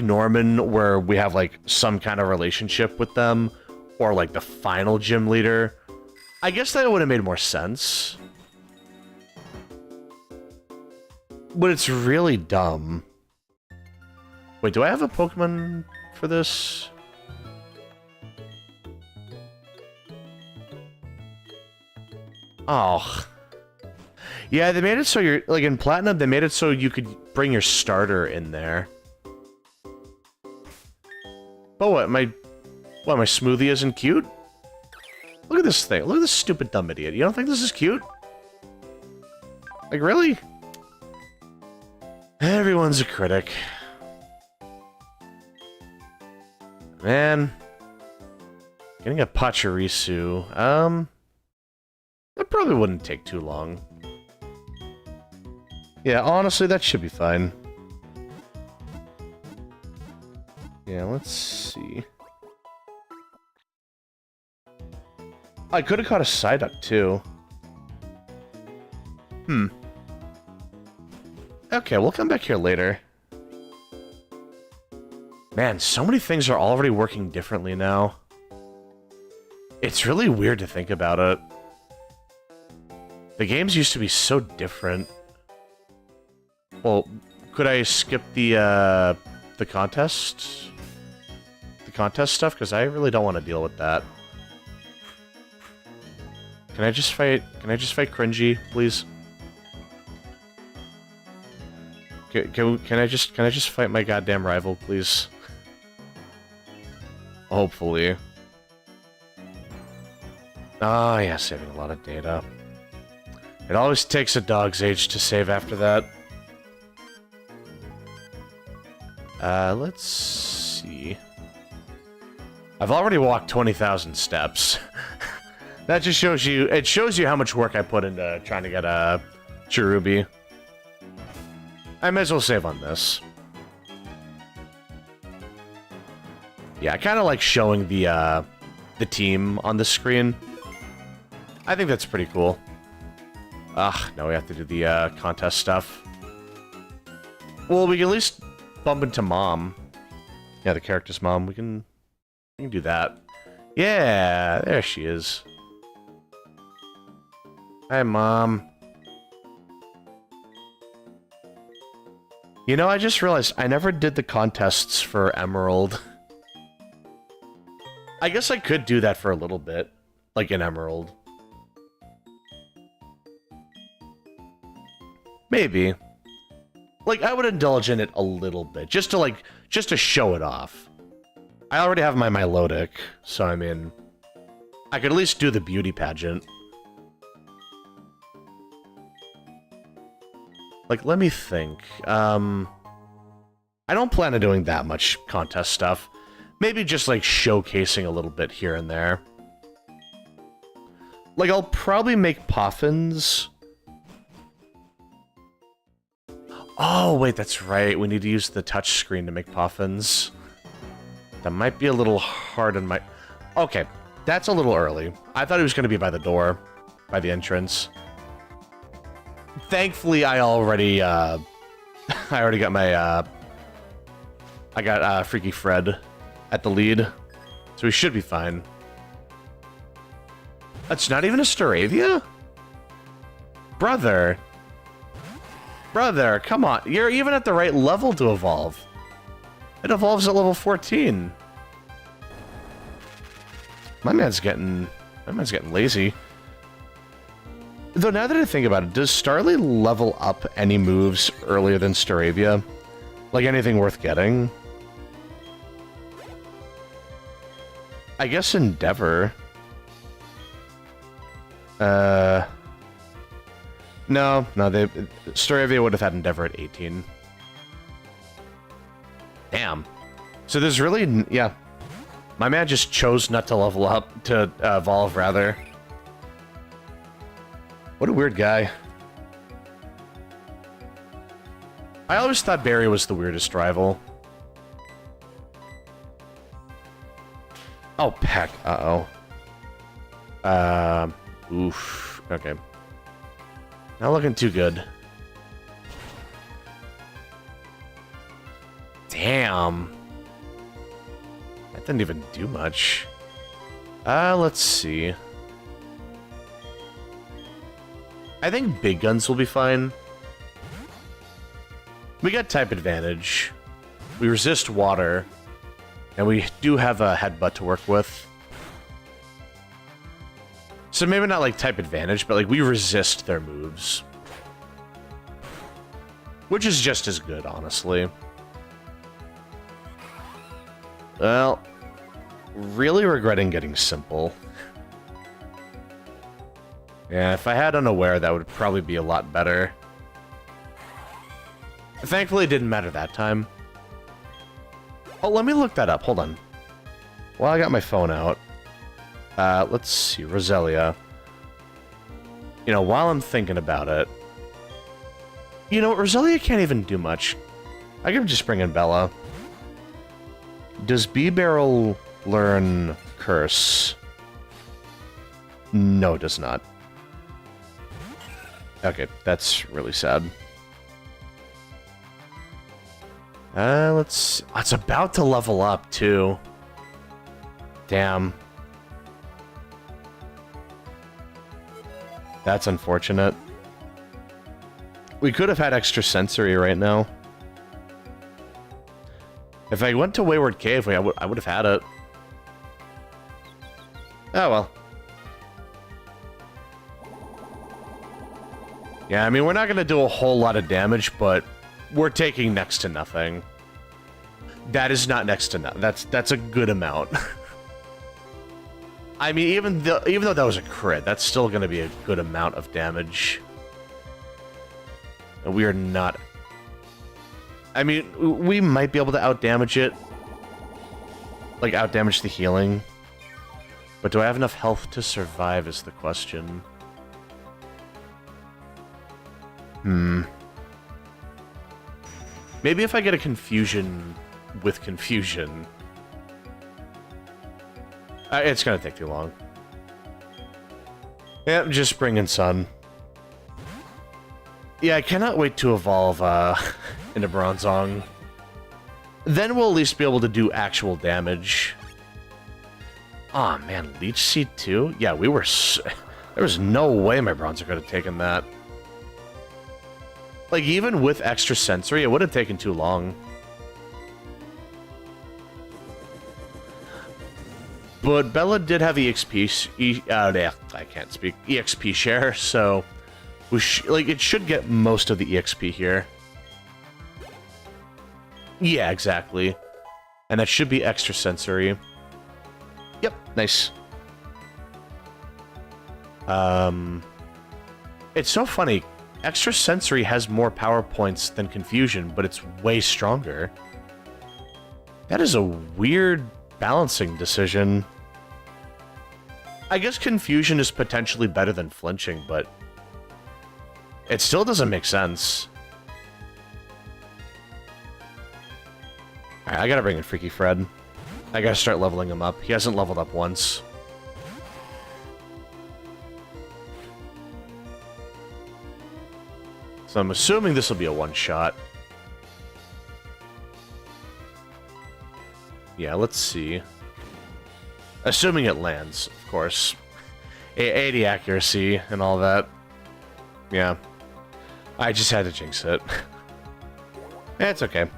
Norman, where we have like some kind of relationship with them, or like the final gym leader, I guess that would have made more sense. But it's really dumb. Wait, do I have a Pokemon for this? Oh. Yeah, they made it so you're, like in Platinum, they made it so you could bring your starter in there. But what, my smoothie isn't cute? Look at this thing. Look at this stupid dumb idiot. You don't think this is cute? Like, really? Everyone's a critic. Man. Getting a Pachirisu. That probably wouldn't take too long. Yeah, honestly, that should be fine. Yeah, let's see. I could have caught a Psyduck, too. Okay, we'll come back here later. Man, so many things are already working differently now. It's really weird to think about it. The games used to be so different. Well, could I skip the contest? The contest stuff? Because I really don't want to deal with that. Can I just fight Cringy, please? Can I just fight my goddamn rival, please? Hopefully. Oh, yeah, saving a lot of data. It always takes a dog's age to save after that. Let's see. I've already walked 20,000 steps. That just shows you, it shows you how much work I put into trying to get a Cherubi. I may as well save on this. Yeah, I kind of like showing the team on the screen. I think that's pretty cool. Ugh, now we have to do the contest stuff. Well, we can at least bump into Mom. Yeah, the character's mom. We can do that. Yeah, there she is. Hi, Mom. You know, I just realized I never did the contests for Emerald. I guess I could do that for a little bit, like in Emerald. Maybe. Like, I would indulge in it a little bit, just to show it off. I already have my Milotic, so I mean, I could at least do the beauty pageant. Like, let me think. I don't plan on doing that much contest stuff. Maybe just, like, showcasing a little bit here and there. Like, I'll probably make Poffins. Oh, wait, that's right. We need to use the touch screen to make Poffins. That might be a little hard on my... Okay, that's a little early. I thought he was going to be by the door, by the entrance. Thankfully, I already got my, I got, Freaky Fred at the lead, so we should be fine. That's not even a Staravia? Brother. Brother, come on. You're even at the right level to evolve. It evolves at level 14. My man's getting lazy. Though now that I think about it, does Starly level up any moves earlier than Staravia? Like anything worth getting? I guess Endeavor. No, Staravia would have had Endeavor at 18. Damn. So there's really, yeah. My man just chose not to level up, to evolve, rather. What a weird guy. I always thought Barry was the weirdest rival. Oh, Peck. Uh-oh. Oof. Okay. Not looking too good. Damn. That didn't even do much. Let's see. I think big guns will be fine. We got type advantage. We resist water. And we do have a headbutt to work with. So maybe not like type advantage, but like we resist their moves. Which is just as good, honestly. Well, really regretting getting simple. Yeah, if I had unaware, that would probably be a lot better. Thankfully, it didn't matter that time. Oh, let me look that up. Hold on. Well, I got my phone out. Let's see. Roselia. You know, while I'm thinking about it... You know, Roselia can't even do much. I could just bring in Bella. Does B-Barrel learn Curse? No, it does not. Okay, that's really sad. Let's see. Oh, it's about to level up, too. Damn. That's unfortunate. We could have had extra sensory right now. If I went to Wayward Cave, I would have had it. Oh, well. Yeah, I mean, we're not going to do a whole lot of damage, but we're taking next to nothing. That is not next to nothing. That's a good amount. I mean, even though that was a crit, that's still going to be a good amount of damage. And we are not... I mean, we might be able to outdamage it. Like, outdamage the healing. But do I have enough health to survive is the question. Maybe if I get a confusion with confusion. It's gonna take too long. Yep, just bring in Sun. Yeah, I cannot wait to evolve into Bronzong. Then we'll at least be able to do actual damage. Aw, oh, man, Leech Seed too? Yeah, we were... There was no way my Bronzor could have taken that. Like, even with extra sensory, it would have taken too long. But Bella did have I can't speak. EXP share, so it should get most of the EXP here. Yeah, exactly. And that should be extra sensory. Yep, nice. It's so funny. Extra sensory has more power points than confusion, but it's way stronger. That is a weird balancing decision. I guess confusion is potentially better than flinching, but it still doesn't make sense. Alright, I gotta bring in Freaky Fred. I gotta start leveling him up. He hasn't leveled up once. So I'm assuming this will be a one-shot. Yeah, let's see. Assuming it lands, of course. 80 accuracy and all that. Yeah. I just had to jinx it. It's okay.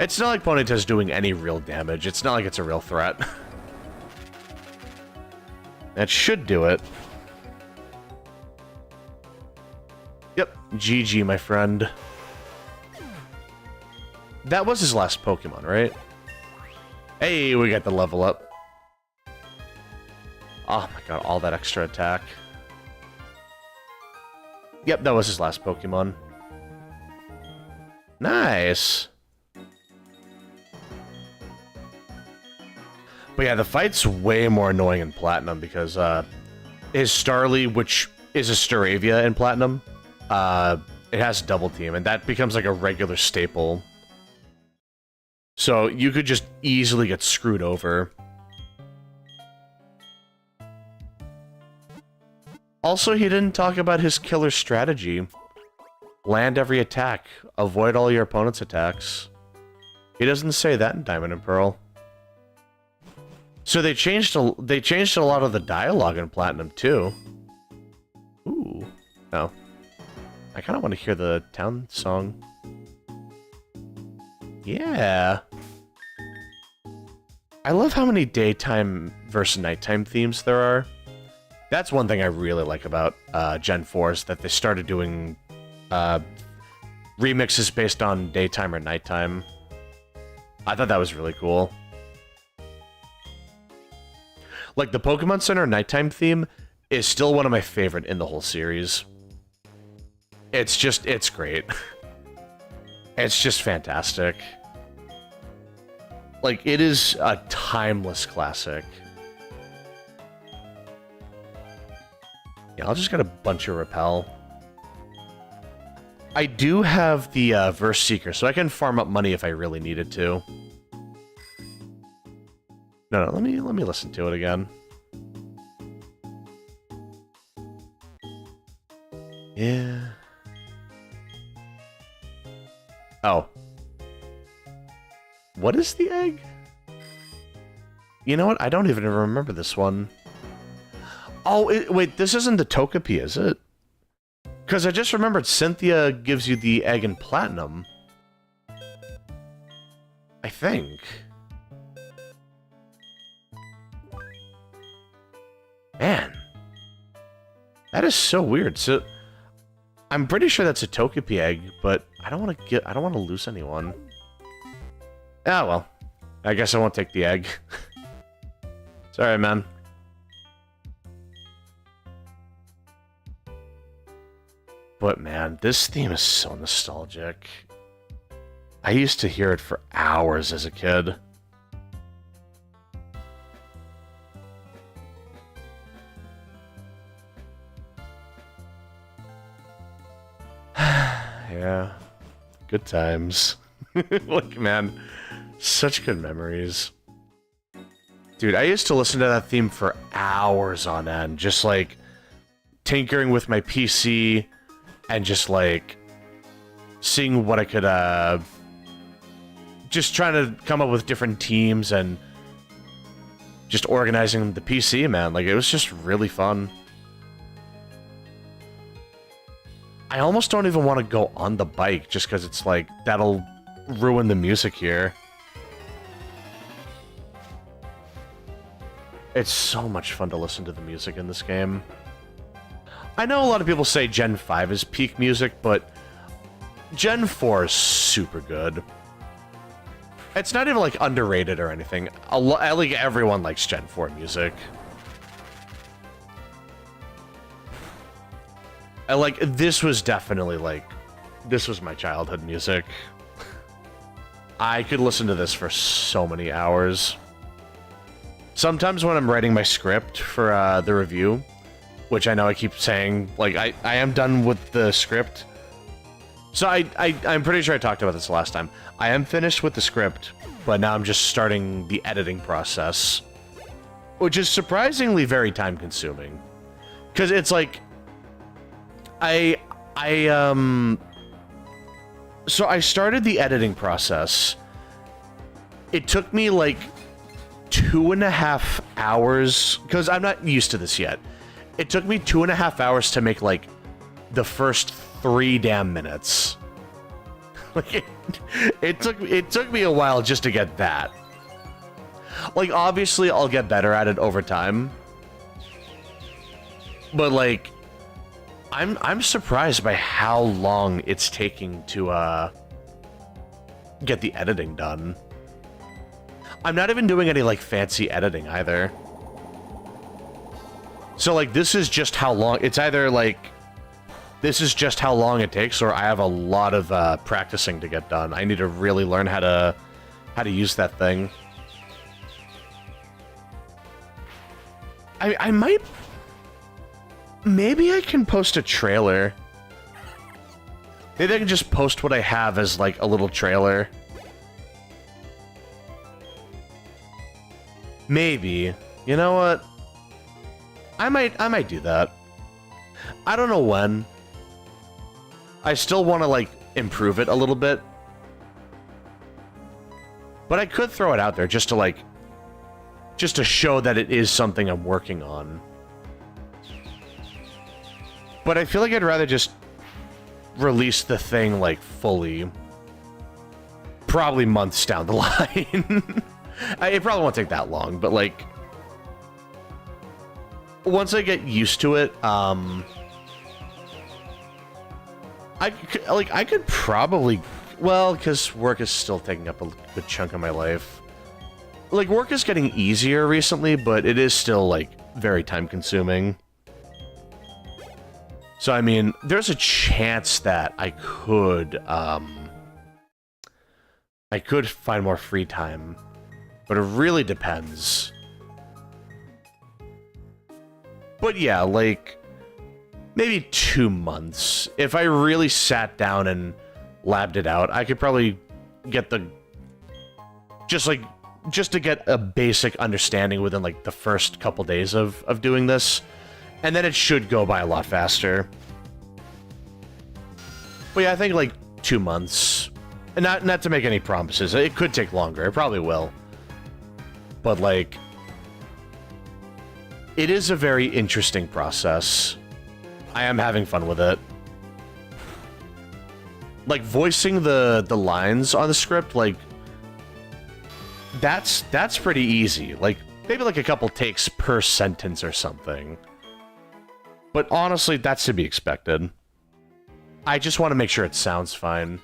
It's not like Ponyta's doing any real damage. It's not like it's a real threat. That should do it. Yep, GG, my friend. That was his last Pokemon, right? Hey, we got the level up. Oh my god, all that extra attack. Yep, that was his last Pokemon. Nice. But yeah, the fight's way more annoying in Platinum because his Starly, which is a Staravia in Platinum, it has Double Team, and that becomes like a regular staple. So you could just easily get screwed over. Also, he didn't talk about his killer strategy. Land every attack. Avoid all your opponent's attacks. He doesn't say that in Diamond and Pearl. So they changed a lot of the dialogue in Platinum too. Ooh. No. I kind of want to hear the town song. Yeah. I love how many daytime versus nighttime themes there are. That's one thing I really like about Gen 4 is that they started doing remixes based on daytime or nighttime. I thought that was really cool. Like, the Pokemon Center nighttime theme is still one of my favorite in the whole series. It's great. It's just fantastic. Like, it is a timeless classic. Yeah, I'll just get a bunch of Repel. I do have the Verse Seeker, so I can farm up money if I really needed to. No, let me listen to it again. Yeah. Oh. What is the egg? You know what? I don't even remember this one. Oh, wait, this isn't the Togepi, is it? Because I just remembered Cynthia gives you the egg in Platinum. I think. Man. That is so weird. So, I'm pretty sure that's a Togepi egg, but I don't want to lose anyone. Ah, well. I guess I won't take the egg. Sorry, man. But man, this theme is so nostalgic. I used to hear it for hours as a kid. Yeah, good times. Look, man, such good memories. Dude, I used to listen to that theme for hours on end, just like tinkering with my PC and just like seeing what I could, just trying to come up with different teams and just organizing the PC, man. Like, it was just really fun. I almost don't even want to go on the bike just because it's like, that'll ruin the music here. It's so much fun to listen to the music in this game. I know a lot of people say Gen 5 is peak music, but Gen 4 is super good. It's not even, like, underrated or anything. I think everyone likes Gen 4 music. This was definitely, like, this was my childhood music. I could listen to this for so many hours. Sometimes when I'm writing my script for the review, which I know I keep saying, like, I am done with the script. So I'm pretty sure I talked about this last time. I am finished with the script, but now I'm just starting the editing process, which is surprisingly very time-consuming. Because it's like, so I started the editing process. It took me, like, 2.5 hours, because I'm not used to this yet. It took me 2.5 hours to make, like, the first 3 damn minutes. Like, it took me a while just to get that. Like, obviously, I'll get better at it over time. But, like, I'm surprised by how long it's taking to, get the editing done. I'm not even doing any, like, fancy editing either. So, like, this is just how long... It's either, like... This is just how long it takes, or I have a lot of, practicing to get done. I need to really learn how to use that thing. I might... Maybe I can post a trailer. Maybe I can just post what I have as, like, a little trailer. Maybe. You know what? I might do that. I don't know when. I still want to, like, improve it a little bit. But I could throw it out there just to, like, just to show that it is something I'm working on. But I feel like I'd rather just release the thing, like, fully. Probably months down the line. It probably won't take that long, but, like, once I get used to it, I could probably, well, because work is still taking up a good chunk of my life. Like, work is getting easier recently, but it is still, like, very time-consuming. So, I mean, there's a chance that I could find more free time, but it really depends. But yeah, like, maybe 2 months. If I really sat down and labbed it out, I could probably get the... Just to get a basic understanding within, like, the first couple days of doing this. And then it should go by a lot faster. But yeah, I think, like, 2 months. And not to make any promises. It could take longer. It probably will. But, like... It is a very interesting process. I am having fun with it. Like, voicing the lines on the script, like... That's pretty easy. Like, maybe like a couple takes per sentence or something. But honestly, that's to be expected. I just want to make sure it sounds fine.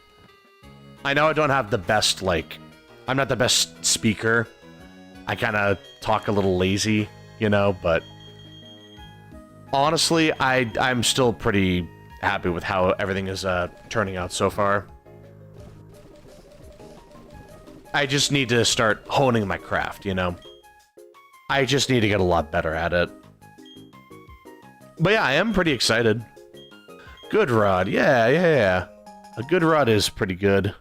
I know I don't have the best, like... I'm not the best speaker. I kind of talk a little lazy, you know, but... Honestly, I'm still pretty happy with how everything is turning out so far. I just need to start honing my craft, you know? I just need to get a lot better at it. But yeah, I am pretty excited. Good Rod, yeah. A good Rod is pretty good.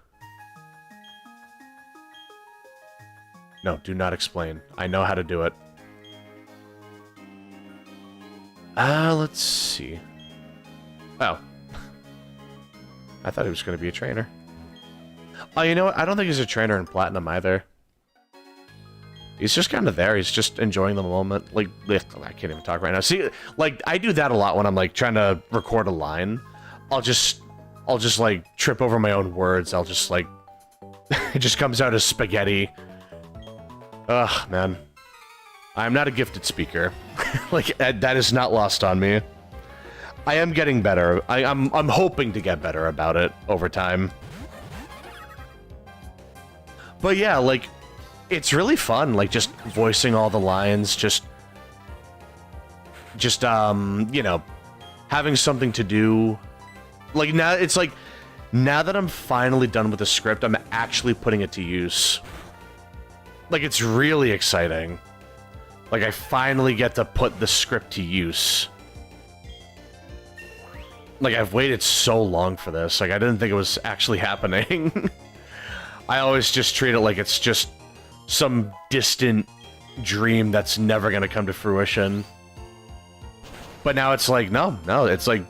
No, do not explain. I know how to do it. Let's see. Oh. I thought he was going to be a trainer. Oh, you know what? I don't think he's a trainer in Platinum either. He's just kind of there. He's just enjoying the moment. Like, I can't even talk right now. See, like, I do that a lot when I'm, like, trying to record a line. I'll just, like, trip over my own words. I'll just, like... it just comes out as spaghetti. Ugh, man. I'm not a gifted speaker. Like, that is not lost on me. I am getting better. I'm hoping to get better about it over time. But yeah, like, it's really fun, like, just voicing all the lines, just, you know, having something to do. Like, now, it's like, now that I'm finally done with the script, I'm actually putting it to use. Like, it's really exciting. Like, I finally get to put the script to use. Like, I've waited so long for this. Like, I didn't think it was actually happening. I always just treat it like it's just some distant dream that's never gonna come to fruition. But now it's like, no, it's like...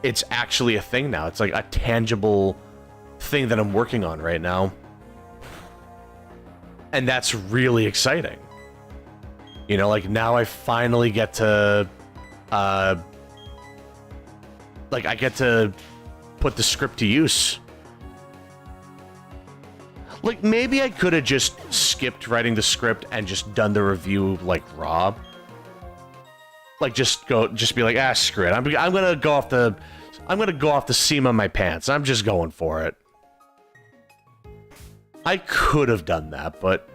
It's actually a thing now. It's like a tangible thing that I'm working on right now. And that's really exciting. You know, like, now I finally get to... like, I get to put the script to use. Like, maybe I could have just skipped writing the script and just done the review, like, raw. Like, just be like, ah, screw it. I'm gonna go off the seam of my pants. I'm just going for it. I could have done that, but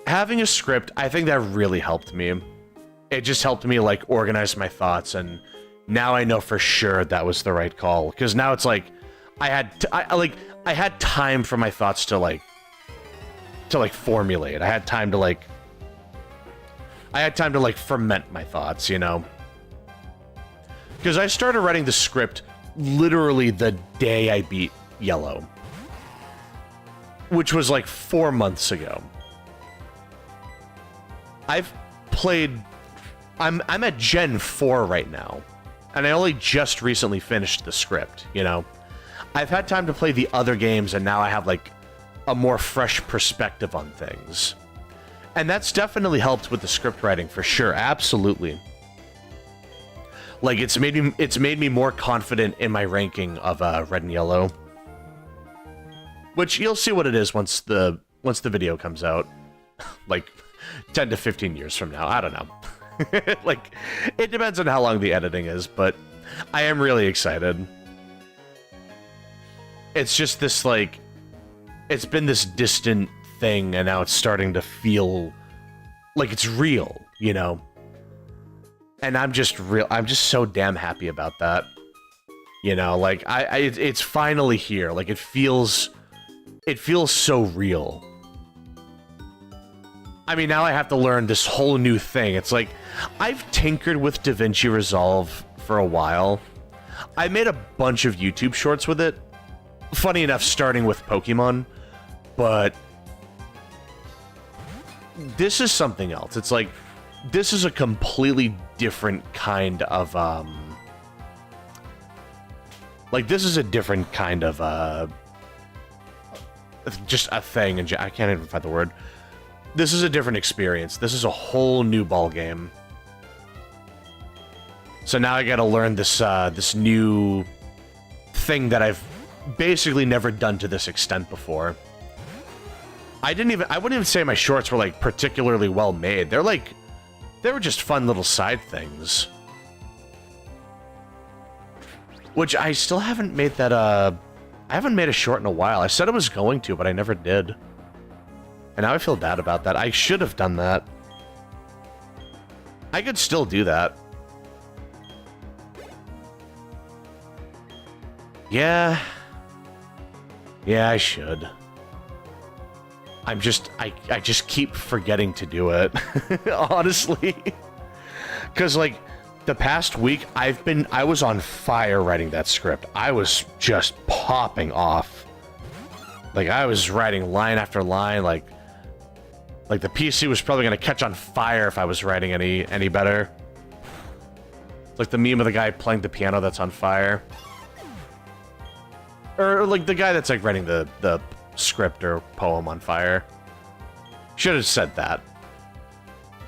having a script, I think that really helped me. It just helped me, like, organize my thoughts, and now I know for sure that was the right call. Because now it's like, I had time for my thoughts to formulate. I had time to ferment my thoughts, you know? Because I started writing the script literally the day I beat Yellow. Which was like 4 months ago. I've played I'm at Gen 4 right now, and I only just recently finished the script, you know? I've had time to play the other games, and now I have, like, a more fresh perspective on things. And that's definitely helped with the script writing, for sure, absolutely. Like, it's made me more confident in my ranking of Red and Yellow. Which, you'll see what it is once the video comes out. Like, 10 to 15 years from now, I don't know. Like, it depends on how long the editing is, but I am really excited. It's just this, like, it's been this distant thing, and now it's starting to feel like it's real, you know? And I'm just so damn happy about that. You know, like, it's finally here. Like, it feels so real. I mean, now I have to learn this whole new thing. It's like, I've tinkered with DaVinci Resolve for a while. I made a bunch of YouTube shorts with it. Funny enough, starting with Pokemon. But this is something else. It's like, this is a completely different kind of, like, this is a different kind of, just a thing, and I can't even find the word. This is a different experience. This is a whole new ball game. So now I gotta learn this, this new thing that I've basically never done to this extent before. I wouldn't even say my shorts were, like, particularly well made. They were just fun little side things. Which I still haven't made that, I haven't made a short in a while. I said I was going to, but I never did. And now I feel bad about that. I should have done that. I could still do that. Yeah. Yeah, I should. I just keep forgetting to do it. Honestly. Because, like, the past week, I was on fire writing that script. I was just popping off. Like, I was writing line after line, like the PC was probably gonna catch on fire if I was writing any better. Like the meme of the guy playing the piano that's on fire. Or, like, the guy that's, like, writing the script or poem on fire. Should have said that.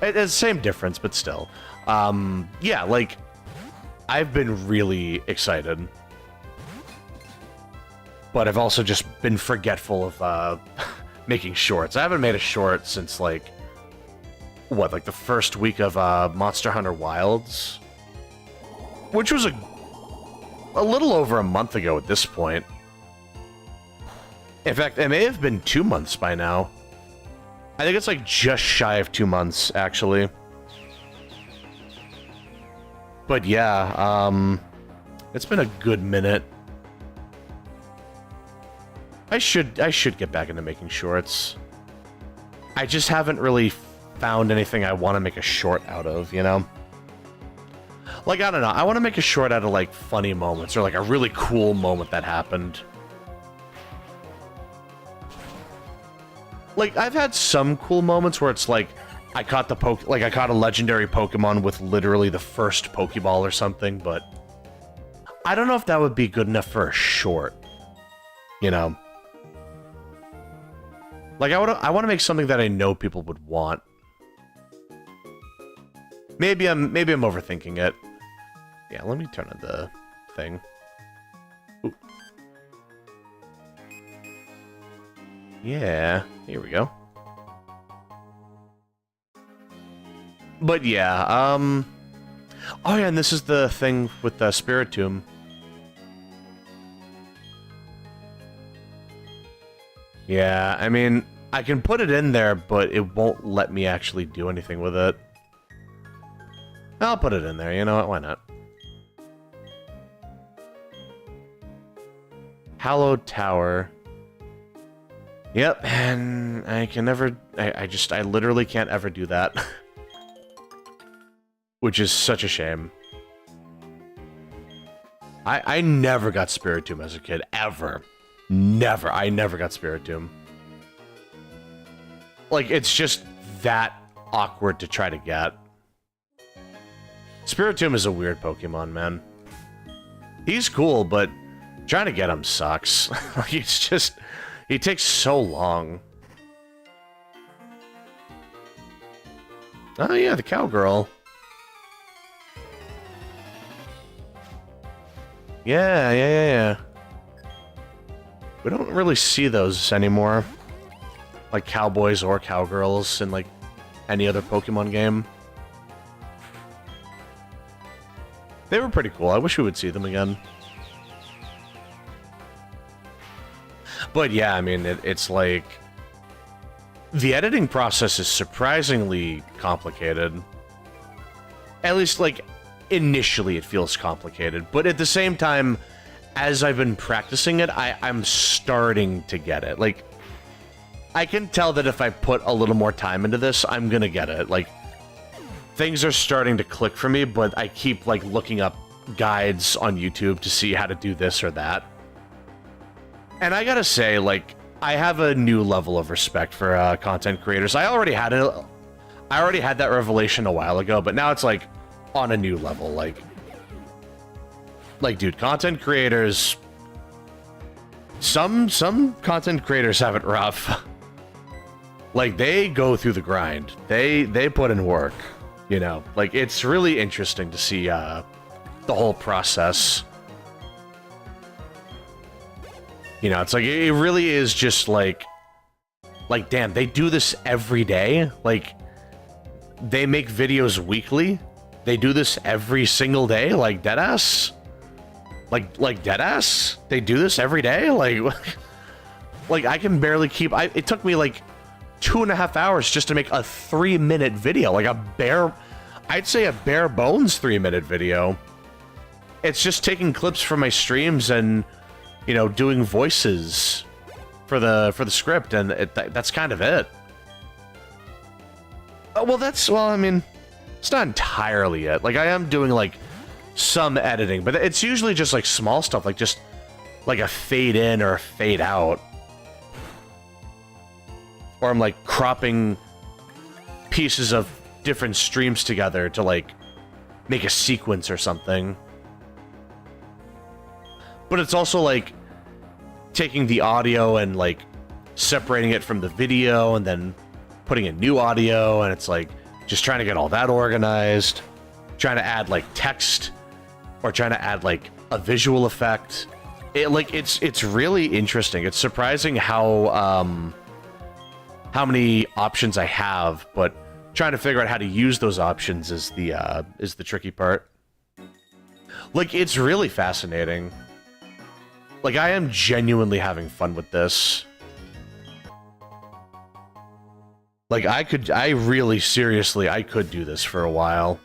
It's the same difference, but still. Yeah, like, I've been really excited. But I've also just been forgetful of, making shorts. I haven't made a short since, like, what, like the first week of, Monster Hunter Wilds? Which was a little over a month ago at this point. In fact, it may have been 2 months by now. I think it's, like, just shy of 2 months, actually. But yeah, it's been a good minute. I should get back into making shorts. I just haven't really found anything I want to make a short out of, you know? Like, I don't know, I want to make a short out of, like, funny moments, or, like, a really cool moment that happened. Like, I've had some cool moments where it's like, I caught a legendary Pokemon with literally the first Pokeball or something, but I don't know if that would be good enough for a short, you know? Like, I want to make something that I know people would want. Maybe I'm overthinking it. Yeah, let me turn on the thing. Ooh. Yeah, here we go. But yeah, oh yeah, and this is the thing with the Spiritomb. Yeah, I mean, I can put it in there, but it won't let me actually do anything with it. I'll put it in there, you know what, why not? Hallowed Tower. Yep, and I can never... I literally can't ever do that. Which is such a shame. I never got Spiritomb as a kid, ever. Never. I never got Spiritomb. Like, it's just that awkward to try to get. Spiritomb is a weird Pokemon, man. He's cool, but trying to get him sucks. Like, it's just... He takes so long. Oh yeah, the cowgirl. Yeah. We don't really see those anymore. Like cowboys or cowgirls in like any other Pokemon game. They were pretty cool. I wish we would see them again. But yeah, I mean, it's like... The editing process is surprisingly complicated. At least, like, initially it feels complicated. But at the same time, as I've been practicing it, I'm starting to get it. Like, I can tell that if I put a little more time into this, I'm gonna get it. Like, things are starting to click for me, but I keep, like, looking up guides on YouTube to see how to do this or that. And I gotta say, like, I have a new level of respect for content creators. I already had that revelation a while ago, but now it's like on a new level. Like, dude, content creators. Some content creators have it rough. Like, they go through the grind. They put in work. You know, like, it's really interesting to see the whole process. You know, it's like, it really is just like, damn, they do this every day. Like, they make videos weekly. They do this every single day, like deadass. Like deadass. They do this every day. Like I can barely keep. It took me like 2.5 hours just to make a 3-minute video, like I'd say a bare bones 3-minute video. It's just taking clips from my streams and, you know, doing voices for the script, and that's kind of it. Well, I mean, it's not entirely it. Like, I am doing, like, some editing, but it's usually just, like, small stuff, like, just, like, a fade in or a fade out. Or I'm, like, cropping pieces of different streams together to, like, make a sequence or something. But it's also, like, taking the audio and, like, separating it from the video and then putting in new audio, and it's, like, just trying to get all that organized, trying to add, like, text, or trying to add, like, a visual effect. It's really interesting. It's surprising how many options I have, but trying to figure out how to use those options is the tricky part. Like, it's really fascinating. Like, I am genuinely having fun with this. Like, I could do this for a while.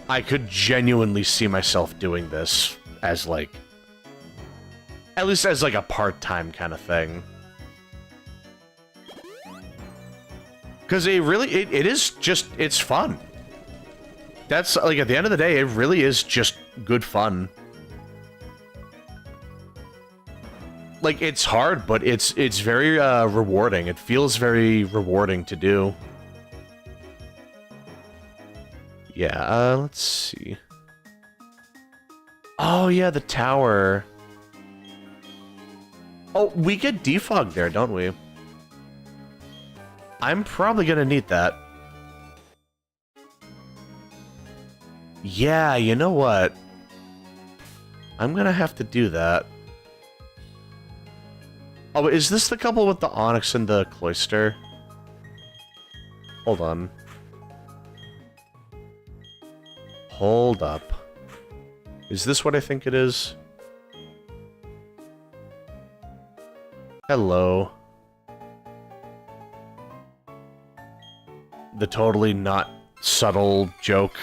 I could genuinely see myself doing this as, like, at least as, like, a part-time kind of thing. Because it is just, it's fun. That's, like, at the end of the day, it really is just good fun. Like, it's hard, but it's very rewarding. It feels very rewarding to do. Yeah, let's see. Oh, yeah, the tower. Oh, we get defog there, don't we? I'm probably gonna need that. Yeah, you know what? I'm gonna have to do that. Oh, is this the couple with the Onyx and the Cloyster? Hold on. Hold up. Is this what I think it is? Hello. The totally not subtle joke.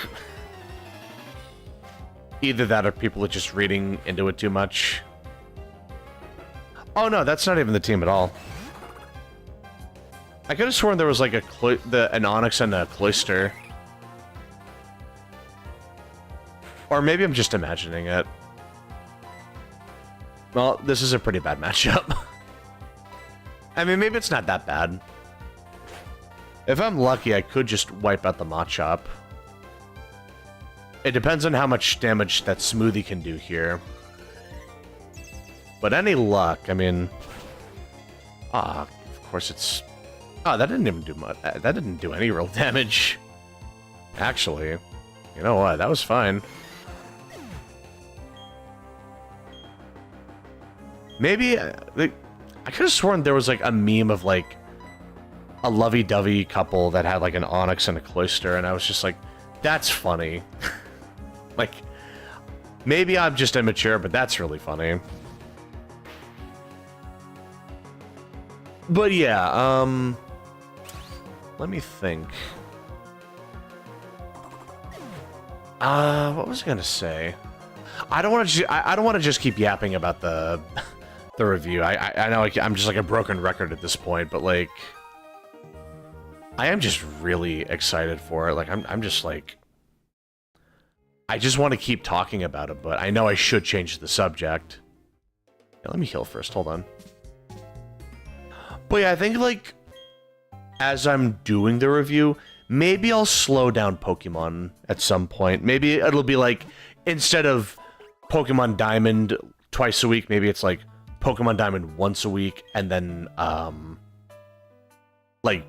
Either that or people are just reading into it too much. Oh no, that's not even the team at all. I could have sworn there was like an Onyx and a Cloyster. Or maybe I'm just imagining it. Well, this is a pretty bad matchup. I mean, maybe it's not that bad. If I'm lucky, I could just wipe out the Machop It depends on how much damage that smoothie can do here. But any luck, I mean... of course it's... Oh, that didn't even do much. That didn't do any real damage. Actually, you know what? That was fine. Maybe... I could have sworn there was, like, a meme of, like, a lovey-dovey couple that had, like, an onyx and a cloister, and I was just like, that's funny. Like, maybe I'm just immature, but that's really funny. But yeah, let me think. What was I gonna say? I don't want to. I don't want to just keep yapping about the the review. I know I'm just like a broken record at this point, but like, I am just really excited for it. Like, I'm just like, I just want to keep talking about it, but I know I should change the subject. Yeah, let me heal first. Hold on. But yeah, I think, like, as I'm doing the review, maybe I'll slow down Pokemon at some point. Maybe it'll be, like, instead of Pokemon Diamond twice a week, maybe it's, like, Pokemon Diamond once a week, and then, like,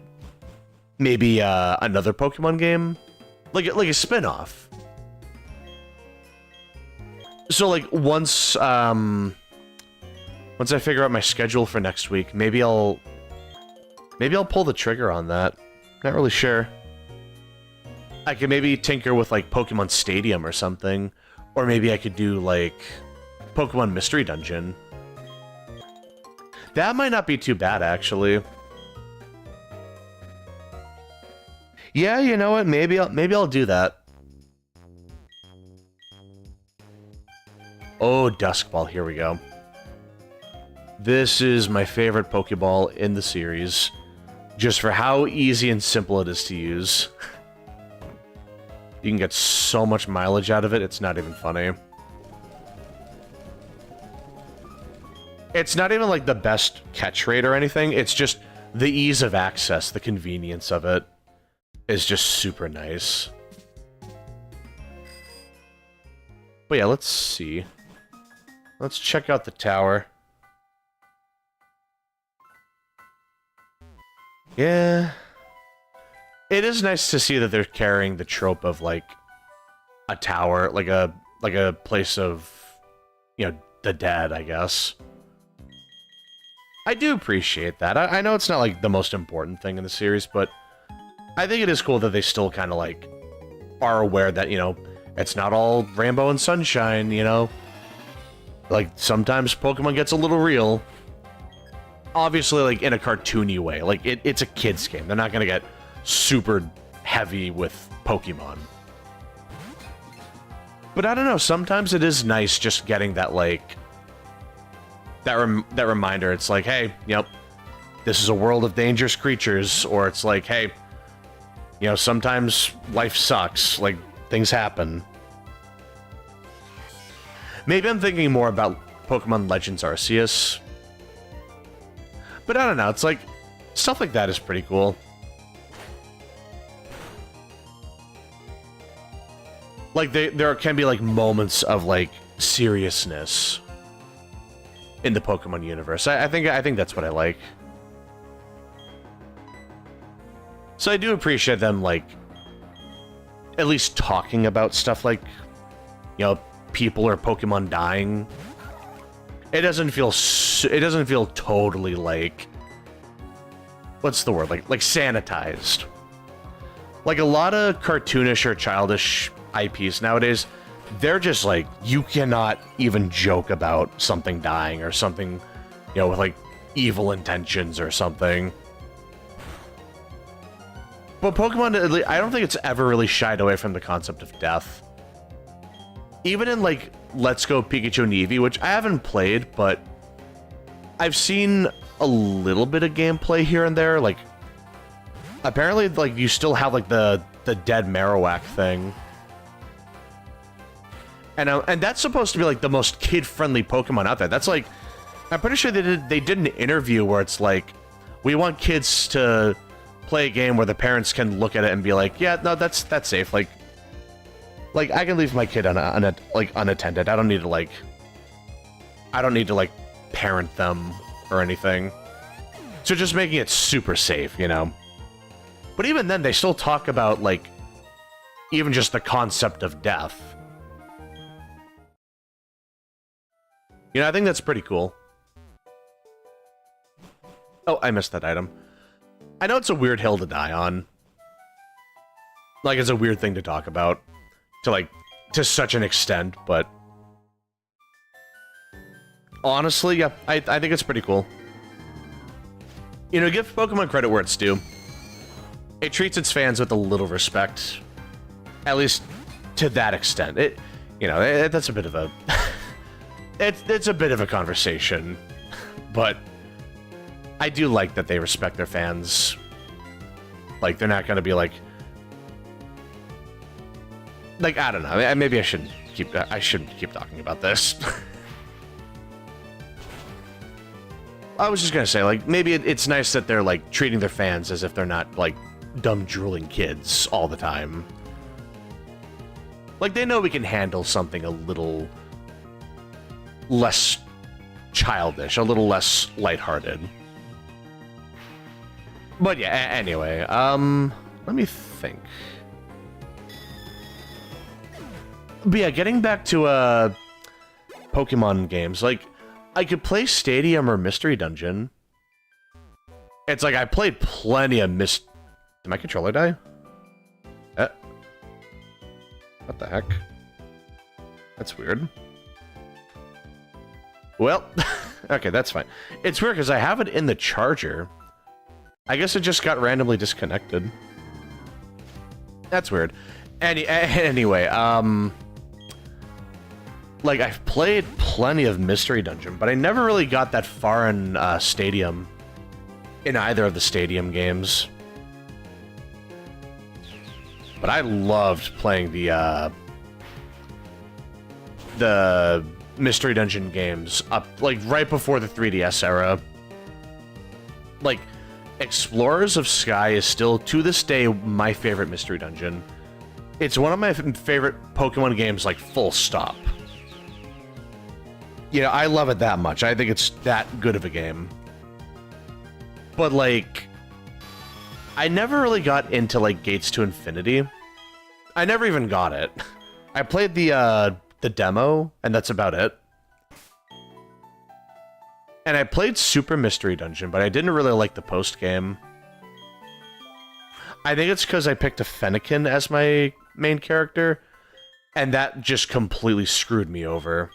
maybe, another Pokemon game? Like a spin-off. So, like, once I figure out my schedule for next week, maybe I'll pull the trigger on that. Not really sure. I could maybe tinker with, like, Pokemon Stadium or something. Or maybe I could do, like, Pokemon Mystery Dungeon. That might not be too bad, actually. Yeah, you know what? Maybe I'll do that. Oh, Duskball, here we go. This is my favorite Pokeball in the series, just for how easy and simple it is to use. You can get so much mileage out of it, it's not even funny. It's not even like the best catch rate or anything, it's just the ease of access, the convenience of it is just super nice. But yeah, let's see. Let's check out the tower. Yeah. It is nice to see that they're carrying the trope of, like, a tower, like a place of, you know, the dead, I guess. I do appreciate that. I know it's not, like, the most important thing in the series, but I think it is cool that they still kind of, like, are aware that, you know, it's not all rainbow and sunshine, you know? Like, sometimes Pokemon gets a little real. Obviously, like, in a cartoony way. Like, it's a kid's game. They're not gonna get super heavy with Pokemon. But I don't know, sometimes it is nice just getting that, like, that reminder. It's like, hey, yep, this is a world of dangerous creatures. Or it's like, hey, you know, sometimes life sucks. Like, things happen. Maybe I'm thinking more about Pokemon Legends Arceus. But I don't know, it's like, stuff like that is pretty cool. Like, there can be, like, moments of, like, seriousness in the Pokemon universe. I think that's what I like. So I do appreciate them, like, at least talking about stuff like, you know, people or Pokemon dying. It doesn't feel totally, like, what's the word, like sanitized. Like, a lot of cartoonish or childish IPs nowadays, they're just like, you cannot even joke about something dying or something, you know, with, like, evil intentions or something. But Pokemon, I don't think it's ever really shied away from the concept of death. Even in, like, Let's Go Pikachu and Eevee, which I haven't played, but I've seen a little bit of gameplay here and there. Like, apparently, like, you still have, like, the dead Marowak thing. And that's supposed to be, like, the most kid-friendly Pokemon out there. That's, like, I'm pretty sure they did an interview where it's like, we want kids to play a game where the parents can look at it and be like, yeah, no, that's safe. Like, Like, I can leave my kid unattended. I don't need to, like, parent them or anything. So just making it super safe, you know? But even then, they still talk about, like, even just the concept of death. You know, I think that's pretty cool. Oh, I missed that item. I know it's a weird hill to die on. Like, it's a weird thing to talk about. To such an extent, but... honestly, yeah, I think it's pretty cool. You know, give Pokemon credit where it's due. It treats its fans with a little respect. At least, to that extent. That's a bit of a... it's a bit of a conversation. But... I do like that they respect their fans. Like, they're not gonna be like... Like, I don't know. Maybe I shouldn't keep talking about this. I was just gonna say, like, maybe it's nice that they're, like, treating their fans as if they're not, like, dumb, drooling kids all the time. Like, they know we can handle something a little less childish, a little less lighthearted. But yeah, anyway, let me think. But yeah, getting back to, Pokemon games, like, I could play Stadium or Mystery Dungeon. It's like, I played plenty of Did my controller die? What the heck? That's weird. Well, okay, that's fine. It's weird because I have it in the charger. I guess it just got randomly disconnected. That's weird. Anyway, like, I've played plenty of Mystery Dungeon, but I never really got that far in Stadium. In either of the Stadium games. But I loved playing the Mystery Dungeon games up, like, right before the 3DS era. Like, Explorers of Sky is still, to this day, my favorite Mystery Dungeon. It's one of my favorite Pokemon games, like, full stop. You know, I love it that much. I think it's that good of a game. But, like, I never really got into, like, Gates to Infinity. I never even got it. I played the demo, and that's about it. And I played Super Mystery Dungeon, but I didn't really like the post-game. I think it's because I picked a Fennekin as my main character, and that just completely screwed me over.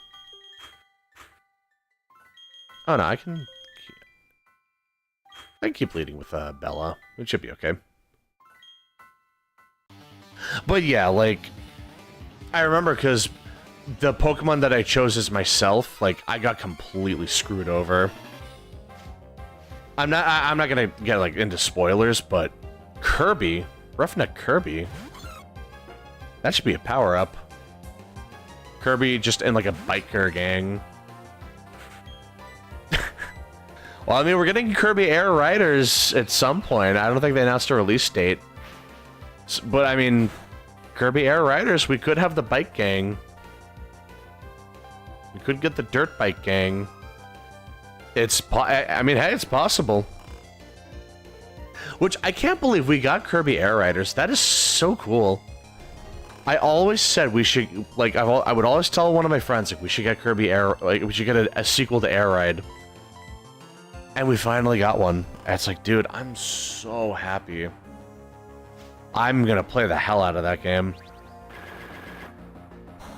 Oh no, I can keep leading with Bella. It should be okay. But yeah, like, I remember because the Pokemon that I chose as myself, like, I got completely screwed over. I'm not gonna get, like, into spoilers, but Kirby, Roughneck Kirby, that should be a power-up. Kirby just in, like, a biker gang. Well, I mean, we're getting Kirby Air Riders at some point. I don't think they announced a release date. But, I mean, Kirby Air Riders, we could have the bike gang. We could get the dirt bike gang. I mean, hey, it's possible. Which, I can't believe we got Kirby Air Riders. That is so cool. I always said we should, like, I would always tell one of my friends, like, we should get Kirby Air, like, we should get a sequel to Air Ride. And we finally got one. And it's like, dude, I'm so happy. I'm gonna play the hell out of that game.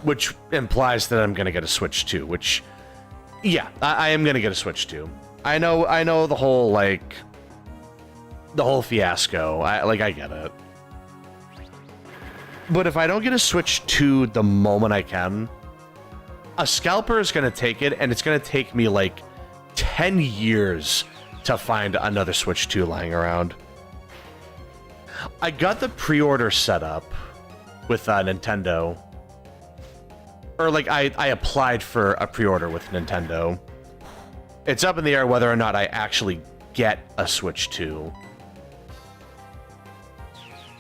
Which implies that I'm gonna get a Switch 2, which... yeah, I am gonna get a Switch 2. I know the whole, like... the whole fiasco. I get it. But if I don't get a Switch 2 the moment I can, a scalper is gonna take it, and it's gonna take me, like, 10 years to find another Switch 2 lying around. I got the pre-order set up with Nintendo. Or, like, I applied for a pre-order with Nintendo. It's up in the air whether or not I actually get a Switch 2.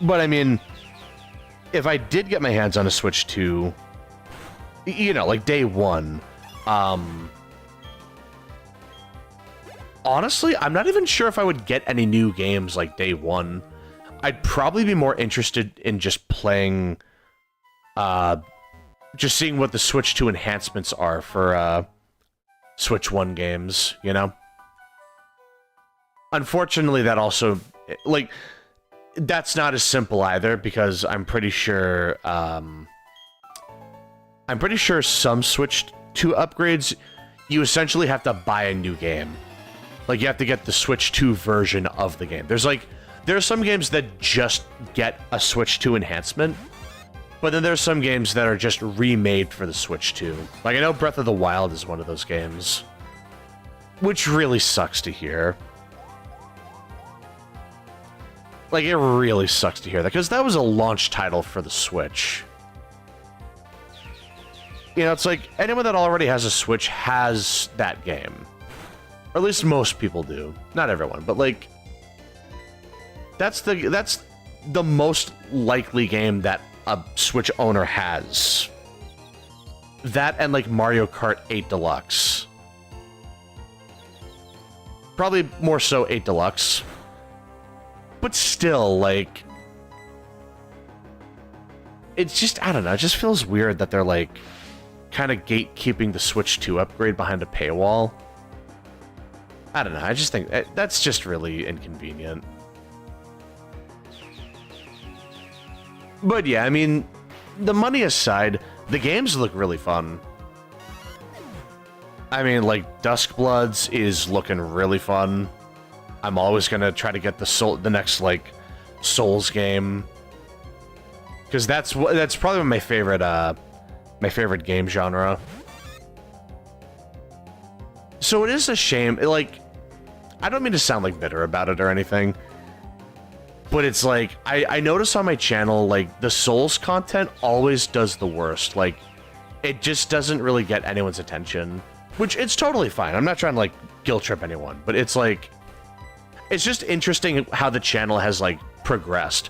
But, I mean, if I did get my hands on a Switch 2, you know, like day one, honestly, I'm not even sure if I would get any new games like day one. I'd probably be more interested in just playing, just seeing what the Switch 2 enhancements are for, Switch 1 games, you know? Unfortunately, that also, like, that's not as simple either, because I'm pretty sure some Switch 2 upgrades, you essentially have to buy a new game. Like, you have to get the Switch 2 version of the game. There are some games that just get a Switch 2 enhancement, but then there's some games that are just remade for the Switch 2. Like, I know Breath of the Wild is one of those games, which really sucks to hear. Like, it really sucks to hear that, because that was a launch title for the Switch. You know, it's like, anyone that already has a Switch has that game. Or at least most people do. Not everyone, but, like, that's the most likely game that a Switch owner has. That and, like, Mario Kart 8 Deluxe. Probably more so 8 Deluxe. But still, like, it's just, I don't know, it just feels weird that they're, like, kind of gatekeeping the Switch 2 upgrade behind a paywall. I don't know, I just think that's just really inconvenient. But yeah, I mean, the money aside, the games look really fun. I mean, like, Duskbloods is looking really fun. I'm always gonna try to get the next, like, Souls game, because that's probably my favorite game genre. So it is a shame. Like, I don't mean to sound like bitter about it or anything, but it's like I notice on my channel, like, the Souls content always does the worst. Like, it just doesn't really get anyone's attention, which it's totally fine. I'm not trying to, like, guilt trip anyone, but it's like, it's just interesting how the channel has, like, progressed.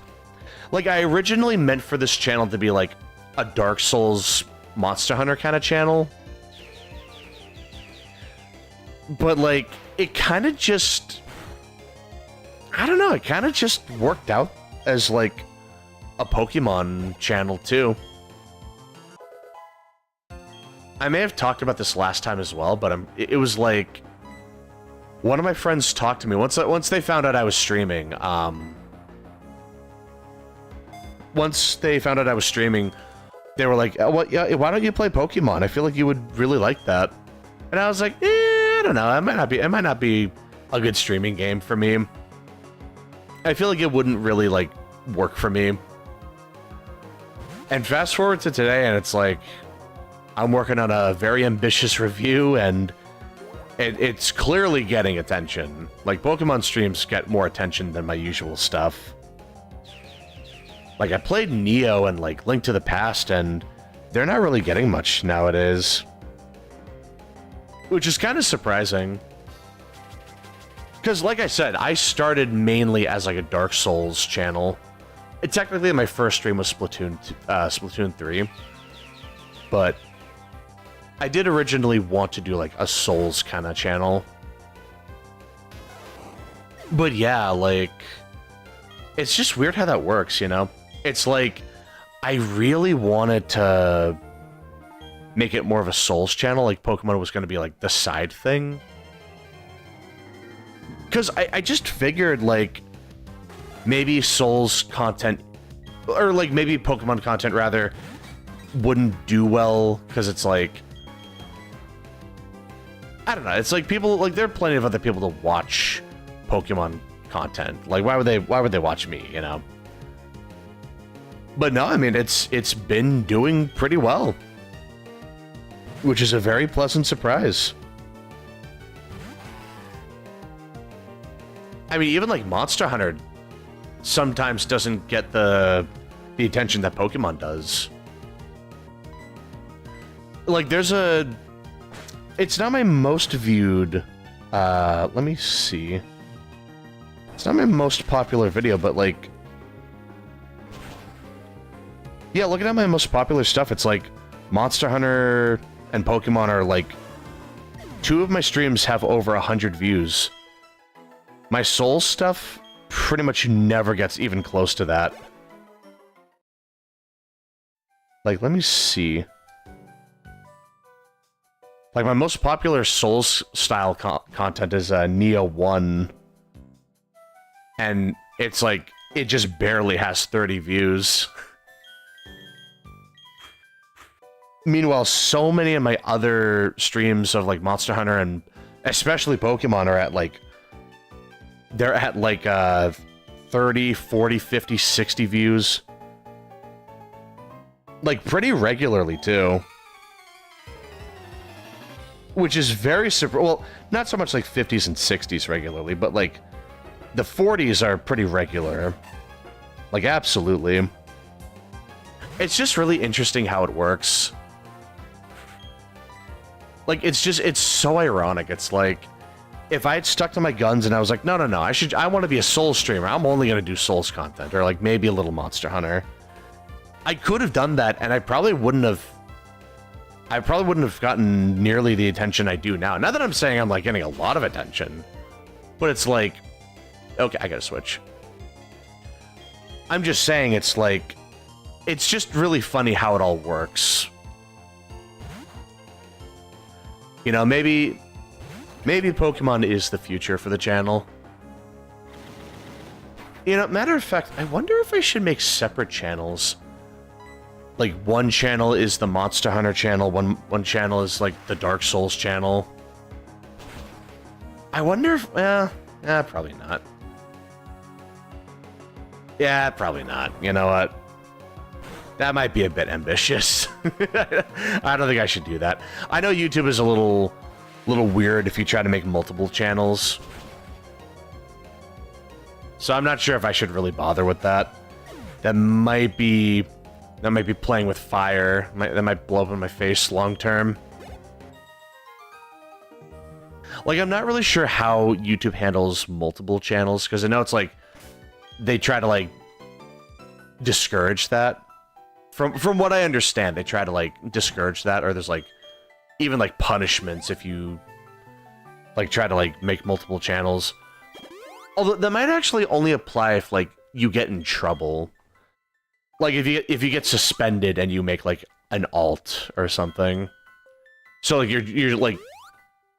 Like, I originally meant for this channel to be, like, a Dark Souls Monster Hunter kind of channel. But, like, it kind of just, I don't know, it kind of just worked out as, like, a Pokemon channel, too. I may have talked about this last time as well, but it was, like, one of my friends talked to me once they found out I was streaming. Once they found out I was streaming, they were like, "Well, yeah, why don't you play Pokemon? I feel like you would really like that." And I was like, I don't know. It might not be a good streaming game for me. I feel like it wouldn't really, like, work for me. And fast forward to today, and it's like, I'm working on a very ambitious review, and it's clearly getting attention. Like, Pokemon streams get more attention than my usual stuff. Like, I played Neo and, like, Link to the Past, and they're not really getting much nowadays. Which is kind of surprising. Because, like I said, I started mainly as, like, a Dark Souls channel. Technically, my first stream was Splatoon 3. But I did originally want to do, like, a Souls kind of channel. But yeah, like, it's just weird how that works, you know? It's like, I really wanted to make it more of a Souls channel, like Pokemon was going to be, like, the side thing. Because I just figured, like, maybe Souls content, or, like, maybe Pokemon content, rather, wouldn't do well, because it's like, I don't know, it's like people, like, there are plenty of other people to watch Pokemon content. Like, why would they watch me, you know? But no, I mean, it's been doing pretty well, which is a very pleasant surprise. I mean, even, like, Monster Hunter sometimes doesn't get the attention that Pokemon does. Like, it's not my most viewed, let me see. It's not my most popular video, but, like, Yeah, looking at my most popular stuff, it's like Monster Hunter and Pokemon are like... 2 of my streams have over 100 views. My Souls stuff pretty much never gets even close to that. Like, let me see. Like, my most popular Souls-style content is Neo 1. And it's like, it just barely has 30 views. Meanwhile, so many of my other streams of, like, Monster Hunter and especially Pokemon are at, like... They're at, like, 30, 40, 50, 60 views. Like, pretty regularly, too. Which is very... Well, not so much, like, 50s and 60s regularly, but, like, the 40s are pretty regular. Like, absolutely. It's just really interesting how it works. Like, it's so ironic. It's like, if I had stuck to my guns and I was like, no, I want to be a Souls streamer. I'm only going to do Souls content, or like maybe a little Monster Hunter. I could have done that, and I probably wouldn't have gotten nearly the attention I do now. Not that I'm saying I'm like getting a lot of attention, but it's like, okay, I gotta switch. I'm just saying it's like, it's just really funny how it all works. You know, maybe Pokemon is the future for the channel. You know, matter of fact, I wonder if I should make separate channels. Like, one channel is the Monster Hunter channel, one channel is, like, the Dark Souls channel. I wonder if... probably not. Yeah, probably not. You know what? That might be a bit ambitious. I don't think I should do that. I know YouTube is a little weird if you try to make multiple channels. So I'm not sure if I should really bother with that. That might be playing with fire. That might blow up in my face long term. Like, I'm not really sure how YouTube handles multiple channels, because I know it's like they try to like discourage that. From what I understand, they try to like discourage that, or there's like even like punishments if you like try to like make multiple channels. Although that might actually only apply if like you get in trouble. Like if you get suspended and you make like an alt or something. So like you're like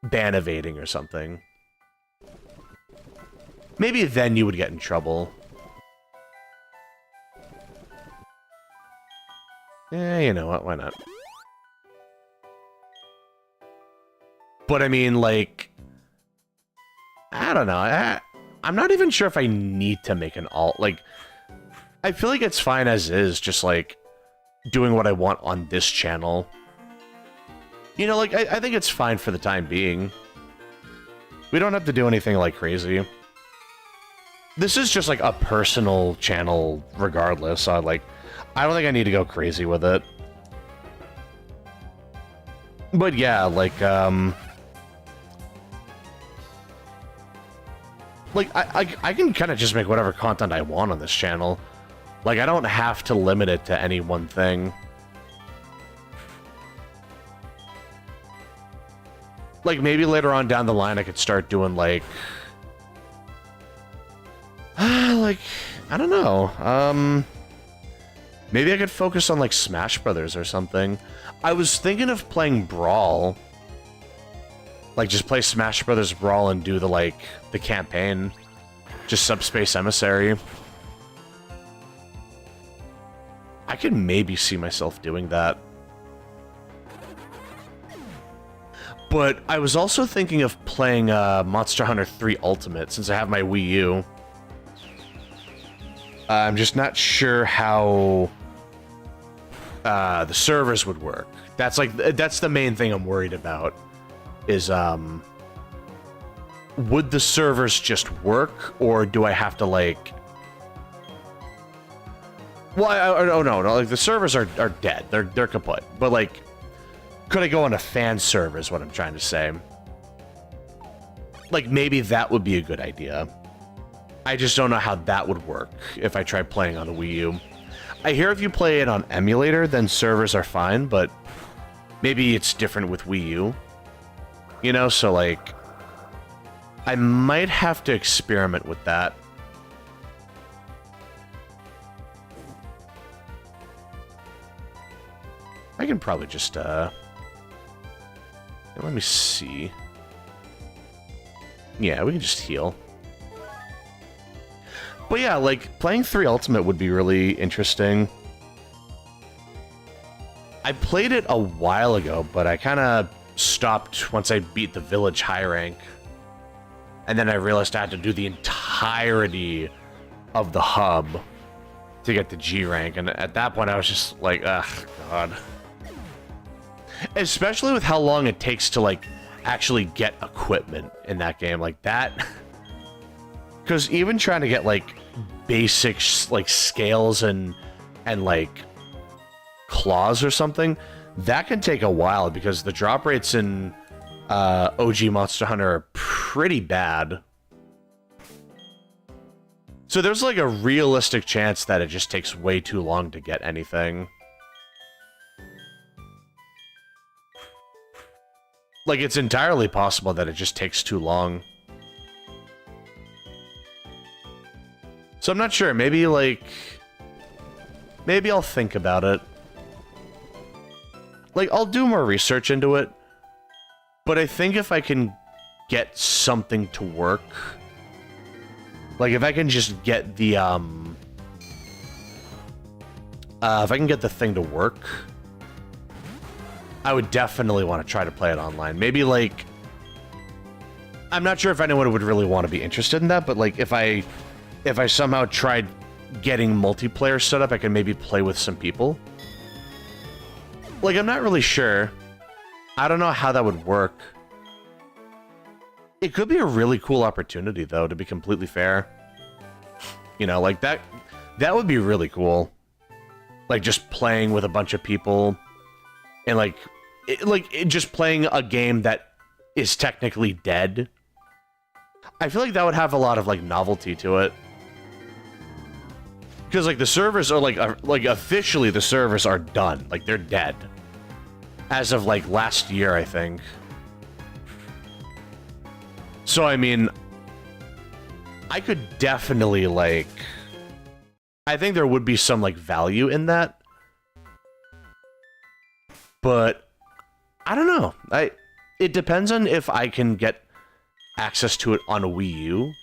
ban evading or something. Maybe then you would get in trouble. Yeah, you know what? Why not? But I mean, like, I don't know. I'm not even sure if I need to make an alt. Like, I feel like it's fine as is, just like doing what I want on this channel. You know, like, I think it's fine for the time being. We don't have to do anything like crazy. This is just like a personal channel regardless. So like, I don't think I need to go crazy with it. But yeah, like, I can kind of just make whatever content I want on this channel. Like, I don't have to limit it to any one thing. Like, maybe later on down the line I could start doing, like... like, I don't know. Maybe I could focus on, like, Smash Brothers or something. I was thinking of playing Brawl. Like, just play Smash Brothers Brawl and do the, like, the campaign. Just Subspace Emissary. I could maybe see myself doing that. But I was also thinking of playing Monster Hunter 3 Ultimate, since I have my Wii U. I'm just not sure how the servers would work. That's the main thing I'm worried about. Is would the servers just work, or do I have to like? Well, no. Like the servers are dead. They're kaput. But like, could I go on a fan server? Is what I'm trying to say. Like maybe that would be a good idea. I just don't know how that would work if I tried playing on the Wii U. I hear if you play it on emulator, then servers are fine, but maybe it's different with Wii U. You know, so like, I might have to experiment with that. I can probably just, let me see. Yeah, we can just heal. But yeah, like, playing 3 Ultimate would be really interesting. I played it a while ago, but I kind of stopped once I beat the Village high rank. And then I realized I had to do the entirety of the hub to get the G rank. And at that point, I was just like, ugh, God. Especially with how long it takes to, like, actually get equipment in that game. Like, that... Because even trying to get, like, basic, like, scales and like, claws or something, that can take a while because the drop rates in OG Monster Hunter are pretty bad. So there's, like, a realistic chance that it just takes way too long to get anything. Like, it's entirely possible that it just takes too long. So I'm not sure. Maybe, like... Maybe I'll think about it. Like, I'll do more research into it. But I think if I can get something to work... Like, if I can just get the, if I can get the thing to work... I would definitely want to try to play it online. Maybe, like... I'm not sure if anyone would really want to be interested in that, but, like, if I somehow tried getting multiplayer set up, I could maybe play with some people. Like, I'm not really sure. I don't know how that would work. It could be a really cool opportunity, though, to be completely fair. You know, like, that would be really cool. Like, just playing with a bunch of people. And, like, just playing a game that is technically dead. I feel like that would have a lot of, like, novelty to it. Because, like, the servers are, like, officially the servers are done. Like, they're dead. As of, like, last year, I think. So, I mean, I could definitely, like... I think there would be some, like, value in that. But, I don't know. It depends on if I can get access to it on a Wii U.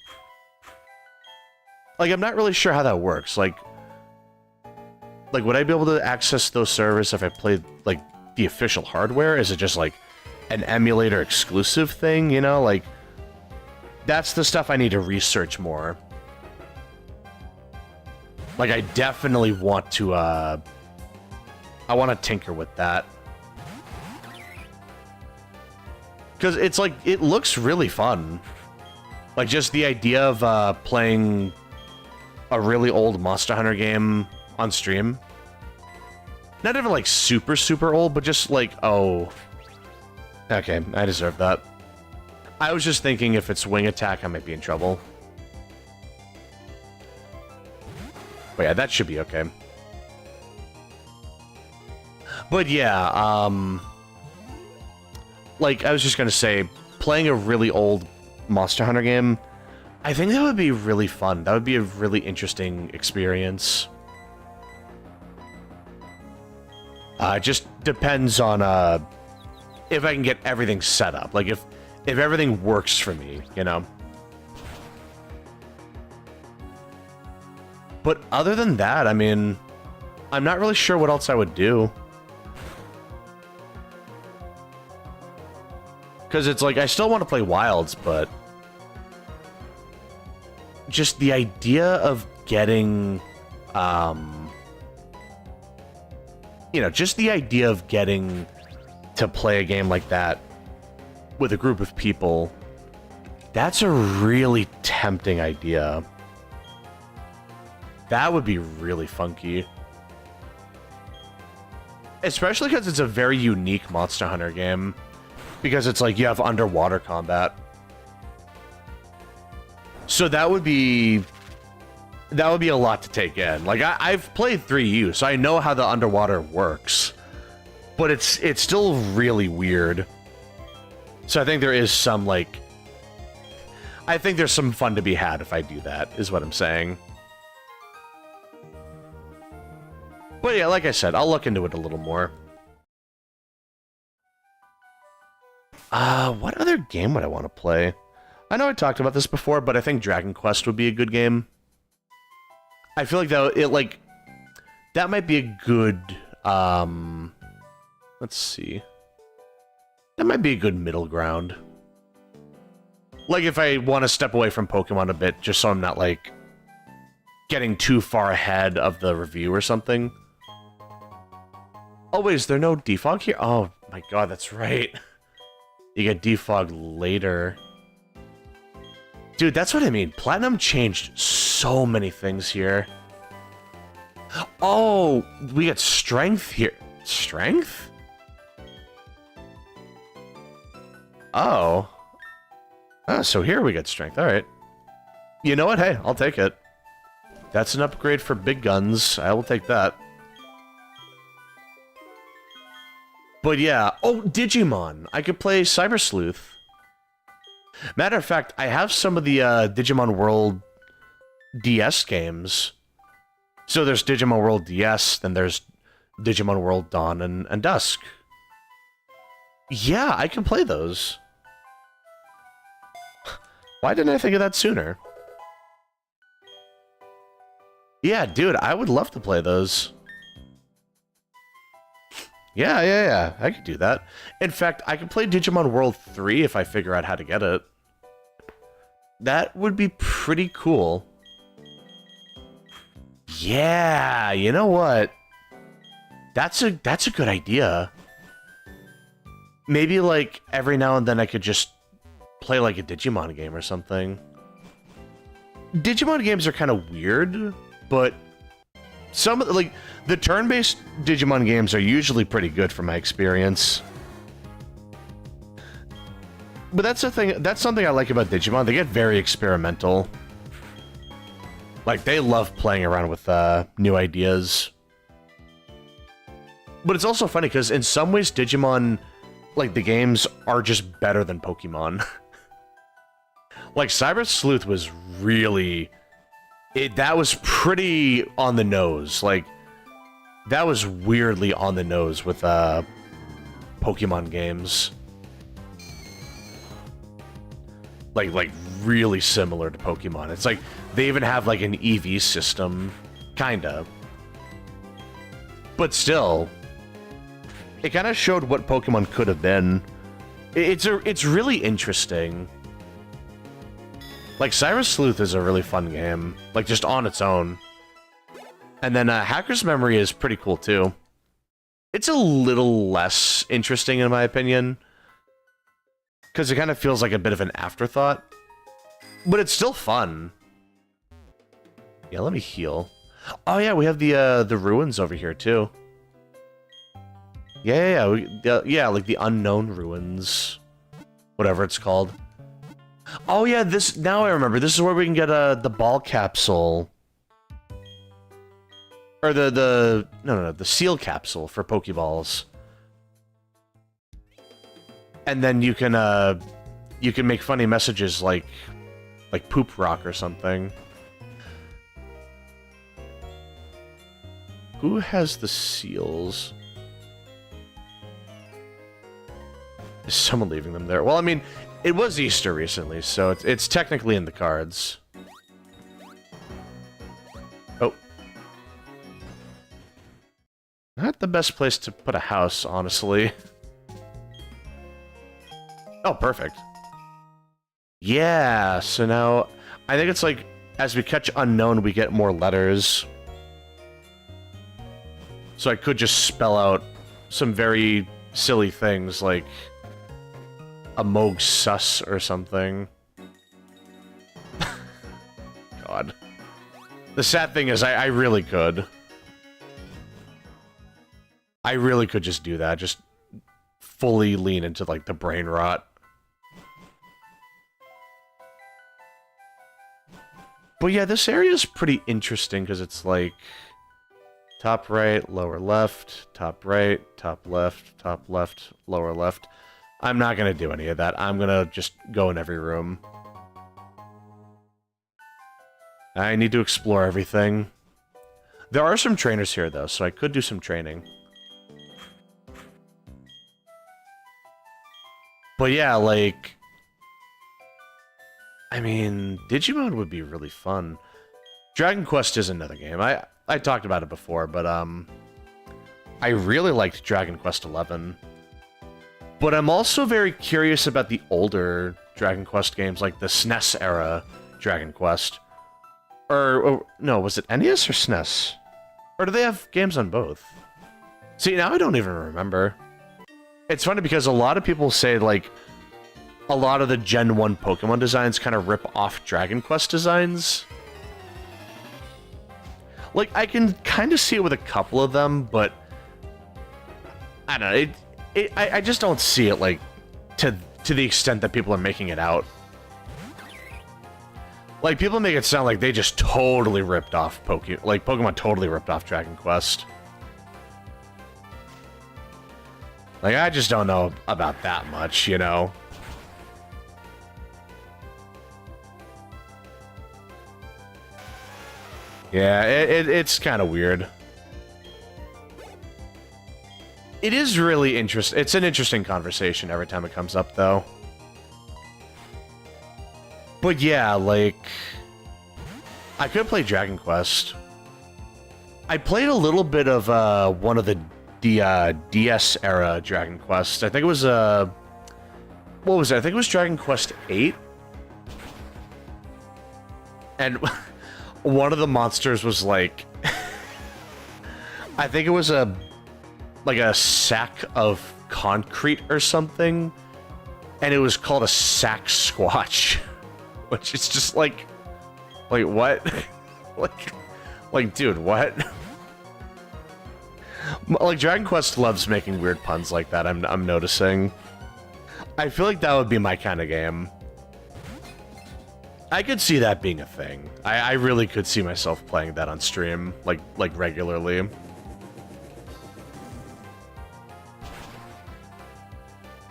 Like, I'm not really sure how that works. Like, would I be able to access those servers if I played, like, the official hardware? Is it just, like, an emulator exclusive thing, you know? Like, that's the stuff I need to research more. Like, I definitely want to, I want to tinker with that. Because it's, like, it looks really fun. Like, just the idea of, playing a really old Monster Hunter game on stream. Not even, like, super, super old, but just, like, oh... Okay, I deserve that. I was just thinking if it's Wing Attack, I might be in trouble. But yeah, that should be okay. But yeah, like, I was just gonna say, playing a really old Monster Hunter game, I think that would be really fun. That would be a really interesting experience. It just depends on, if I can get everything set up. Like, if everything works for me, you know? But other than that, I mean, I'm not really sure what else I would do. Because it's like, I still want to play Wilds, but... just the idea of getting, you know, just the idea of getting to play a game like that with a group of people, that's a really tempting idea. That would be really funky. Especially because it's a very unique Monster Hunter game. Because it's like you have underwater combat. So that would be that would be a lot to take in. Like, I've played 3U, so I know how the underwater works. But it's still really weird. So I think there is some, like... I think there's some fun to be had if I do that, is what I'm saying. But yeah, like I said, I'll look into it a little more. What other game would I want to play? I know I talked about this before, but I think Dragon Quest would be a good game. I feel like that might be a good, let's see. That might be a good middle ground. Like, if I want to step away from Pokemon a bit, just so I'm not, like, getting too far ahead of the review or something. Oh, wait, is there no defog here? Oh, my god, that's right. You get defog later. Dude, that's what I mean. Platinum changed so many things here. Oh, we get strength here. Strength? Oh. Oh, so here we get strength. Alright. You know what? Hey, I'll take it. That's an upgrade for big guns. I will take that. But yeah. Oh, Digimon. I could play Cyber Sleuth. Matter of fact, I have some of the Digimon World DS games. So there's Digimon World DS, then there's Digimon World Dawn and Dusk. Yeah, I can play those. Why didn't I think of that sooner? Yeah, dude, I would love to play those. Yeah, I could do that. In fact, I could play Digimon World 3 if I figure out how to get it. That would be pretty cool. Yeah, you know what? That's a good idea. Maybe, like, every now and then I could just play, like, a Digimon game or something. Digimon games are kind of weird, but some of the, like, the turn-based Digimon games are usually pretty good from my experience. But that's the thing, that's something I like about Digimon. They get very experimental. Like, they love playing around with new ideas. But it's also funny, because in some ways, Digimon, like, the games are just better than Pokemon. Like, Cyber Sleuth was really... that was pretty on the nose. Like, that was weirdly on the nose with Pokemon games. Like really similar to Pokemon. It's like, they even have, like, an EV system. Kinda. But still, it kind of showed what Pokemon could have been. It's really interesting. Like, Cyber Sleuth is a really fun game. Like, just on its own. And then Hacker's Memory is pretty cool, too. It's a little less interesting, in my opinion. Because it kind of feels like a bit of an afterthought. But it's still fun. Yeah, let me heal. Oh, yeah, we have the ruins over here, too. Yeah, like the Unknown Ruins. Whatever it's called. Oh, yeah, this... Now I remember. This is where we can get the ball capsule. Or the... No, the seal capsule for Pokeballs. And then you can make funny messages like Poop Rock or something. Who has the seals? Is someone leaving them there? Well, I mean, it was Easter recently, so it's technically in the cards. Oh. Not the best place to put a house, honestly. Oh, perfect. Yeah, so now, I think it's like, as we catch Unknown, we get more letters. So I could just spell out some very silly things, like a Moog Sus or something. God. The sad thing is, I really could. I really could just do that, just fully lean into, like, the brain rot. But yeah, this area is pretty interesting because it's like top right, lower left, top right, top left, lower left. I'm not going to do any of that. I'm going to just go in every room. I need to explore everything. There are some trainers here, though, so I could do some training. But yeah, like... I mean, Digimon would be really fun. Dragon Quest is another game. I talked about it before, but I really liked Dragon Quest XI. But I'm also very curious about the older Dragon Quest games, like the SNES era Dragon Quest. Or no, was it NES or SNES? Or do they have games on both? See, now I don't even remember. It's funny because a lot of people say, like, a lot of the Gen 1 Pokemon designs kind of rip off Dragon Quest designs. Like, I can kind of see it with a couple of them, but I don't know. I just don't see it, like, to the extent that people are making it out. Like, people make it sound like they just totally ripped off Pokemon totally ripped off Dragon Quest. Like, I just don't know about that much, you know? Yeah, it's kind of weird. It is really interesting. It's an interesting conversation every time it comes up, though. But yeah, like... I could play Dragon Quest. I played a little bit of one of the DS-era Dragon Quest. I think it was... what was it? I think it was Dragon Quest VIII? And one of the monsters was like... I think it was like a sack of concrete or something. And it was called a sack squatch. Which is just like what? like, dude, what? Like, Dragon Quest loves making weird puns like that, I'm noticing. I feel like that would be my kind of game. I could see that being a thing. I really could see myself playing that on stream, like regularly.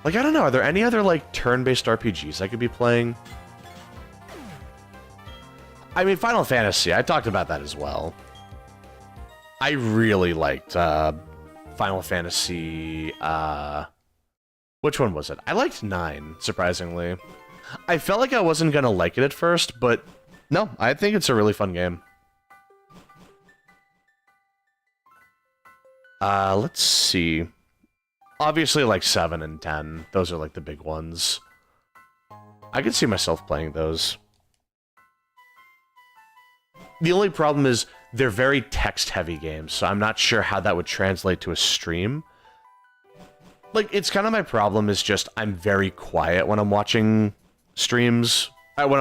Like, I don't know, are there any other, like, turn-based RPGs I could be playing? I mean, Final Fantasy, I talked about that as well. I really liked Final Fantasy, which one was it? I liked 9, surprisingly. I felt like I wasn't gonna like it at first, but no, I think it's a really fun game. Let's see. Obviously, like 7 and 10, those are like the big ones. I could see myself playing those. The only problem is they're very text-heavy games, so I'm not sure how that would translate to a stream. Like, it's kind of my problem is just I'm very quiet when I'm watching streams. When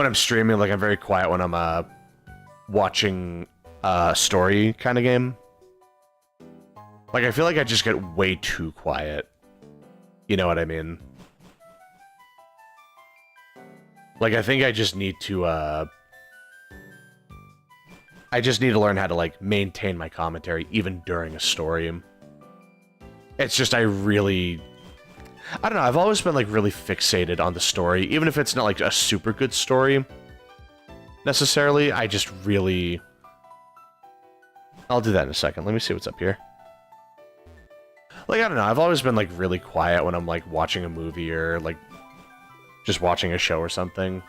I'm streaming, like, I'm very quiet when I'm watching a story kind of game. Like, I feel like I just get way too quiet. You know what I mean? Like, I think I just need to, I just need to learn how to, like, maintain my commentary even during a story. It's just, I don't know, I've always been, like, really fixated on the story, even if it's not, like, a super good story, necessarily. I just really... I'll do that in a second. Let me see what's up here. Like, I don't know, I've always been, like, really quiet when I'm, like, watching a movie or, like, just watching a show or something.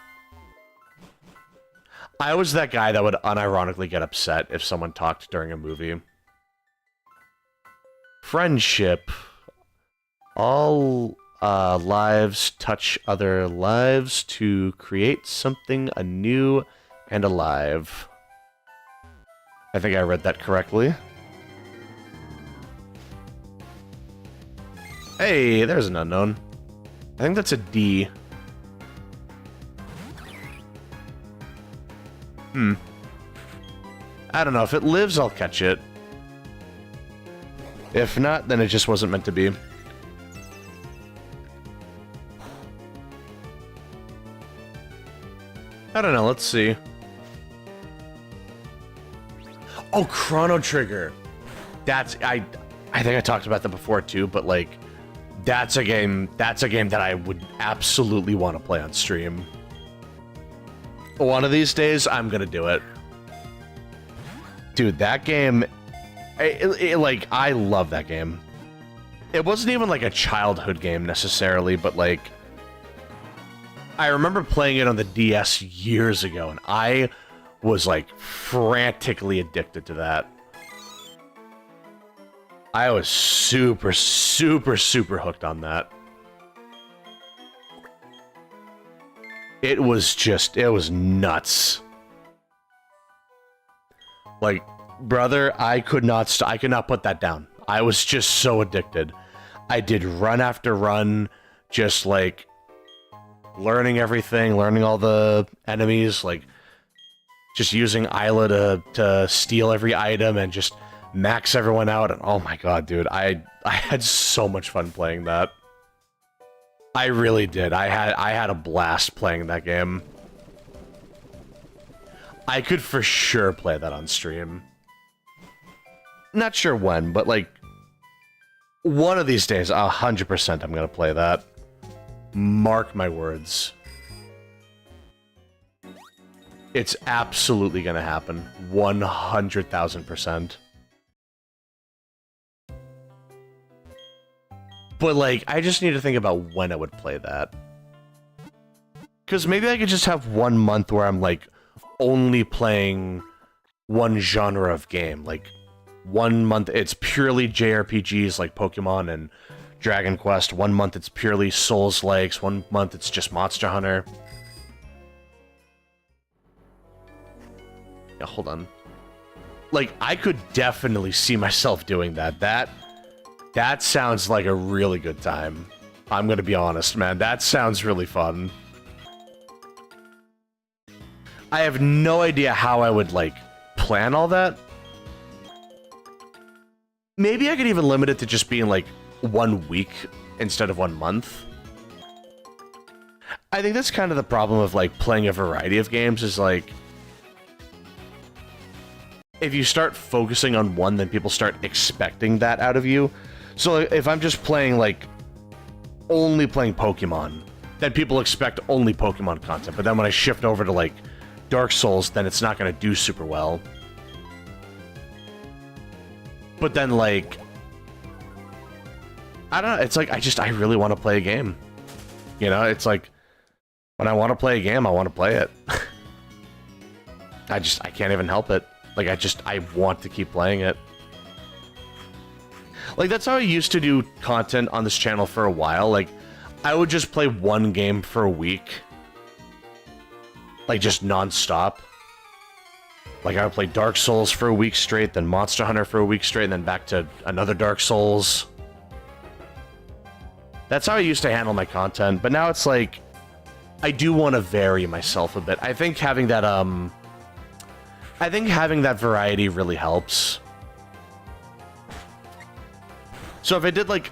I was that guy that would unironically get upset if someone talked during a movie. Friendship. All lives touch other lives to create something anew and alive. I think I read that correctly. Hey, there's an unknown. I think that's a D. I don't know. If it lives, I'll catch it. If not, then it just wasn't meant to be. I don't know, let's see. Oh, Chrono Trigger. That's I think I talked about that before too, but like that's a game that I would absolutely want to play on stream. One of these days I'm going to do it. Dude, that game like I love that game. It wasn't even like a childhood game necessarily, but like I remember playing it on the DS years ago, and I was like frantically addicted to that. I was super, super, super hooked on that. It was nuts. Like, brother, I could not put that down. I was just so addicted. I did run after run, just like learning everything, learning all the enemies, like just using Isla to steal every item and just max everyone out. And oh my god, dude, I had so much fun playing that. I really did. I had a blast playing that game. I could for sure play that on stream. Not sure when, but like one of these days, 100% I'm gonna play that. Mark my words. It's absolutely gonna happen. 100,000%. But like, I just need to think about when I would play that. Because maybe I could just have 1 month where I'm like only playing one genre of game. Like 1 month it's purely JRPGs like Pokemon and Dragon Quest. 1 month it's purely Souls-likes. 1 month it's just Monster Hunter. Yeah, hold on. Like, I could definitely see myself doing that. That sounds like a really good time. I'm gonna be honest, man. That sounds really fun. I have no idea how I would, like, plan all that. Maybe I could even limit it to just being, like, 1 week instead of 1 month. I think that's kind of the problem of, like, playing a variety of games is, like, if you start focusing on one, then people start expecting that out of you. So if I'm just playing, like, only playing Pokemon, then people expect only Pokemon content. But then when I shift over to, like, Dark Souls, then it's not going to do super well. But then, like, I don't know, it's like, I really want to play a game. You know, it's like, when I want to play a game, I want to play it. I can't even help it. Like, I want to keep playing it. Like, that's how I used to do content on this channel for a while. Like, I would just play one game for a week. Like, just non-stop. Like, I would play Dark Souls for a week straight, then Monster Hunter for a week straight, and then back to another Dark Souls. That's how I used to handle my content, but now it's like, I do want to vary myself a bit. I think having that variety really helps. So if I did like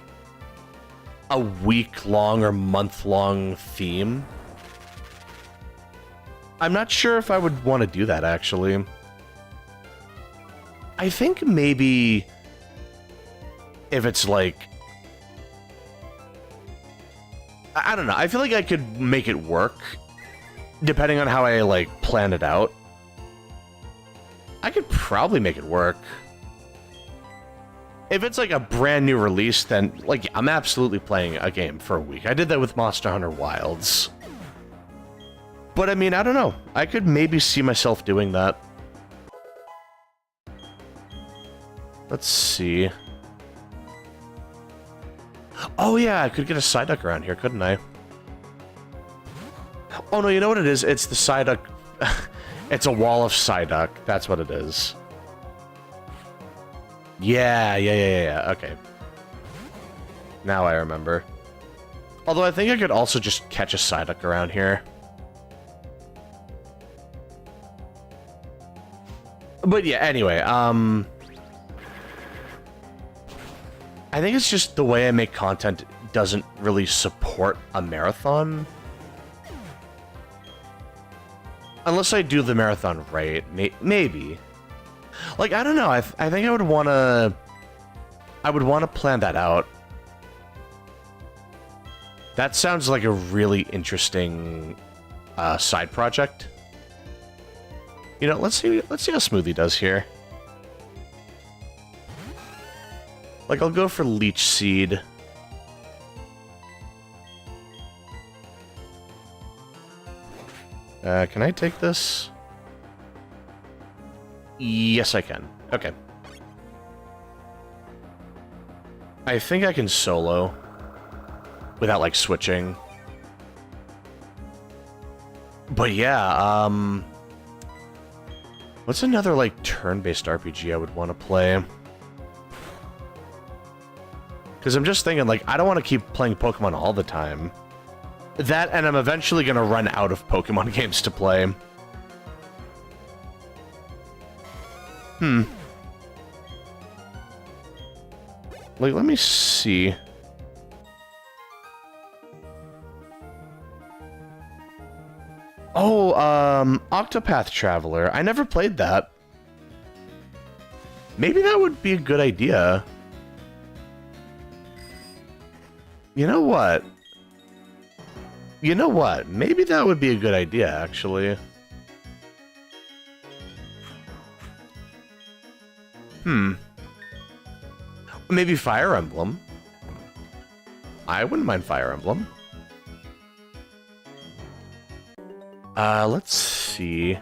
a week-long or month-long theme, I'm not sure if I would want to do that, actually. I think maybe if it's like, I don't know, I feel like I could make it work depending on how I like plan it out. I could probably make it work. If it's like a brand new release, then like I'm absolutely playing a game for a week. I did that with Monster Hunter Wilds. But I mean, I don't know. I could maybe see myself doing that. Let's see. Oh yeah, I could get a Psyduck around here, couldn't I? Oh no, you know what it is? It's the Psyduck. It's a wall of Psyduck. That's what it is. Yeah. Okay. Now I remember. Although I think I could also just catch a Psyduck around here. But yeah, anyway, I think it's just the way I make content doesn't really support a marathon. Unless I do the marathon right, maybe. Like, I don't know. I think I would want to... I would want to plan that out. That sounds like a really interesting side project. You know, let's see how Smoothie does here. Like, I'll go for Leech Seed. Can I take this? Yes, I can. Okay. I think I can solo without, like, switching. But yeah, what's another, like, turn-based RPG I would want to play? Because I'm just thinking, like, I don't want to keep playing Pokemon all the time. That, and I'm eventually going to run out of Pokemon games to play. Like, let me see. Oh, Octopath Traveler. I never played that. Maybe that would be a good idea. You know what? You know what? Maybe that would be a good idea, actually. Maybe Fire Emblem. I wouldn't mind Fire Emblem. Let's see.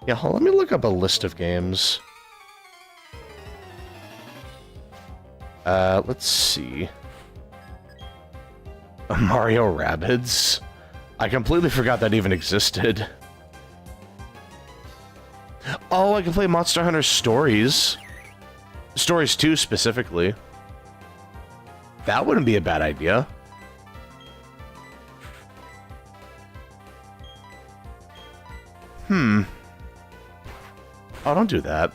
Yeah, let me look up a list of games. Let's see. Mario Rabbids. I completely forgot that even existed. Oh, I can play Monster Hunter Stories. Stories 2 specifically. That wouldn't be a bad idea. Oh, don't do that.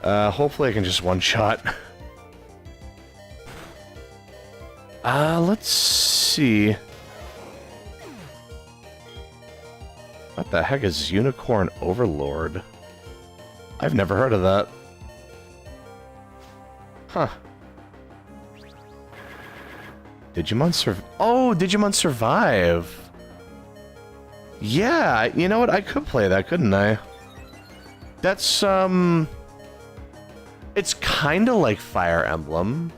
Hopefully I can just one-shot. Let's see. What the heck is Unicorn Overlord? I've never heard of that. Huh. Digimon Survive. Oh, Digimon Survive. Yeah, you know what? I could play that, couldn't I? That's, it's kind of like Fire Emblem,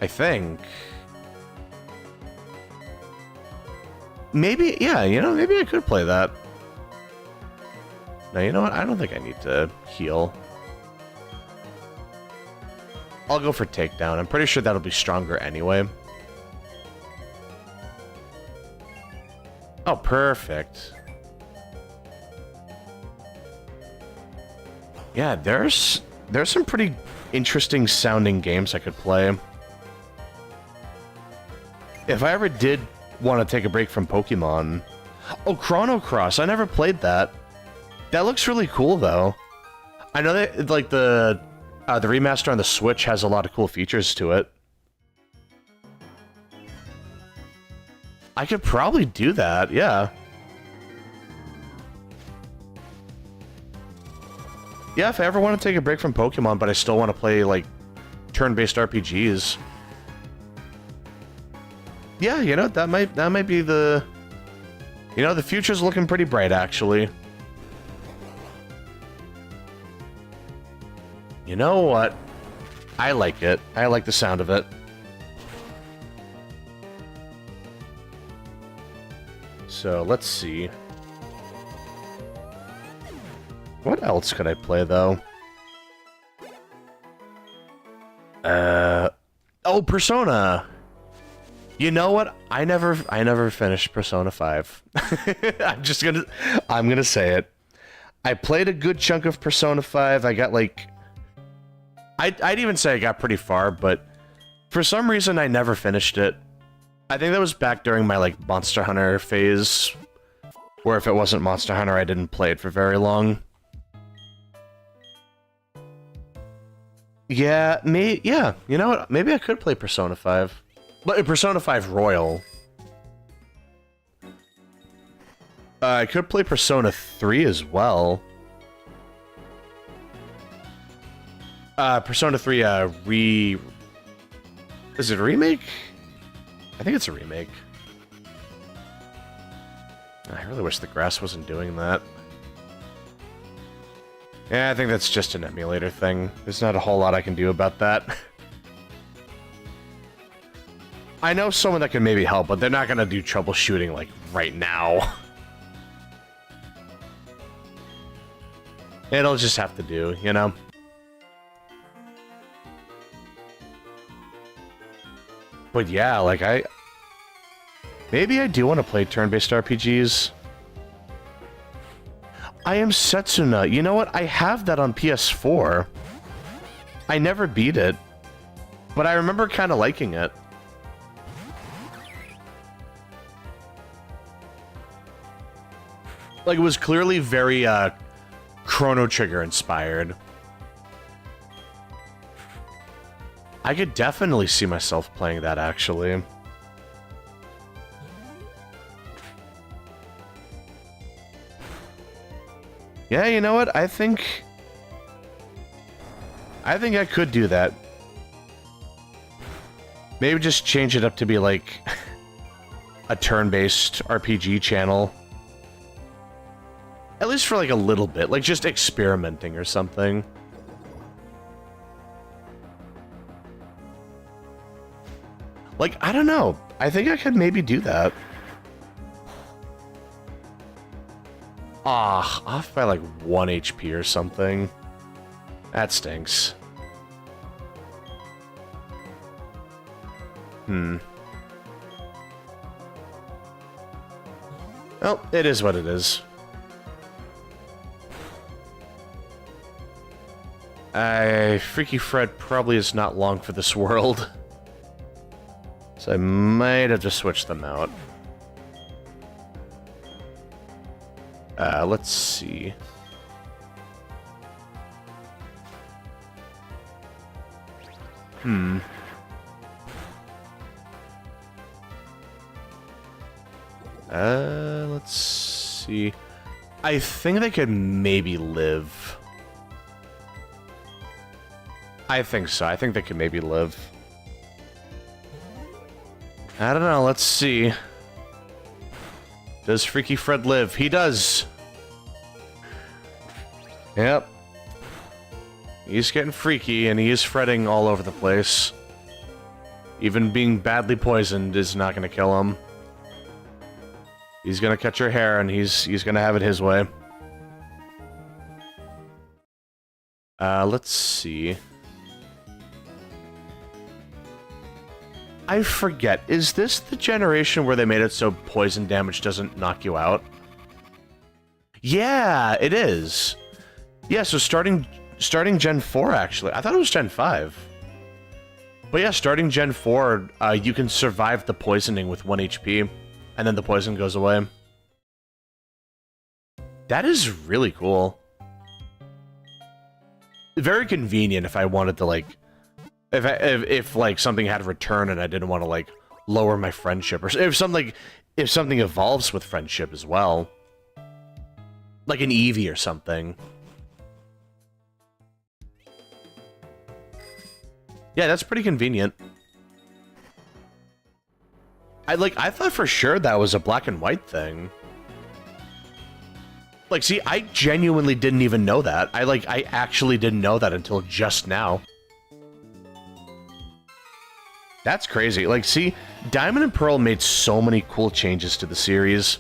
I think. Maybe, yeah, you know, maybe I could play that. No, you know what? I don't think I need to heal. I'll go for Takedown. I'm pretty sure that'll be stronger anyway. Oh, perfect. Yeah, there's some pretty interesting sounding games I could play. If I ever did want to take a break from Pokemon... Oh, Chrono Cross. I never played that. That looks really cool, though. I know that, like, the remaster on the Switch has a lot of cool features to it. I could probably do that, yeah. Yeah, if I ever want to take a break from Pokemon, but I still want to play, like, turn-based RPGs. Yeah, you know, that might be the... You know, the future's looking pretty bright, actually. You know what? I like it. I like the sound of it. So, let's see. What else could I play, though? Oh, Persona! You know what? I never finished Persona 5. I'm gonna say it. I played a good chunk of Persona 5. I got, like... I'd even say I got pretty far, but for some reason I never finished it. I think that was back during my, like, Monster Hunter phase, where if it wasn't Monster Hunter, I didn't play it for very long. Yeah, you know what? Maybe I could play Persona 5. But Persona 5 Royal. I could play Persona 3 as well. Persona 3, is it a remake? I think it's a remake. I really wish the grass wasn't doing that. Yeah, I think that's just an emulator thing. There's not a whole lot I can do about that. I know someone that can maybe help, but they're not gonna do troubleshooting, like, right now. It'll just have to do, you know? But yeah, like, maybe I do want to play turn-based RPGs. I Am Setsuna. You know what? I have that on PS4. I never beat it. But I remember kind of liking it. Like, it was clearly very, Chrono Trigger inspired. I could definitely see myself playing that, actually. Yeah, you know what? I think I could do that. Maybe just change it up to be like a turn-based RPG channel. At least for like a little bit, like just experimenting or something. Like, I don't know. I think I could maybe do that. Ah, off by like 1 HP or something. That stinks. Well, it is what it is. Freaky Fred probably is not long for this world. So I might have to switch them out. Let's see. Let's see. I think they could maybe live. I think so. I think they could maybe live. I don't know. Let's see. Does Freaky Fred live? He does. Yep. He's getting freaky, and he is fretting all over the place. Even being badly poisoned is not going to kill him. He's going to catch your hair, and he's going to have it his way. Let's see. I forget. Is this the generation where they made it so poison damage doesn't knock you out? Yeah, it is. Yeah, so starting Gen 4, actually. I thought it was Gen 5. But yeah, starting Gen 4, you can survive the poisoning with 1 HP, and then the poison goes away. That is really cool. Very convenient if I wanted to, like... If like something had a return and I didn't want to like lower my friendship, or if something evolves with friendship as well, like an Eevee or something. Yeah, that's pretty convenient. I thought for sure that was a black and white thing. Like, see, I genuinely didn't even know that. I actually didn't know that until just now. That's crazy. Like, see, Diamond and Pearl made so many cool changes to the series.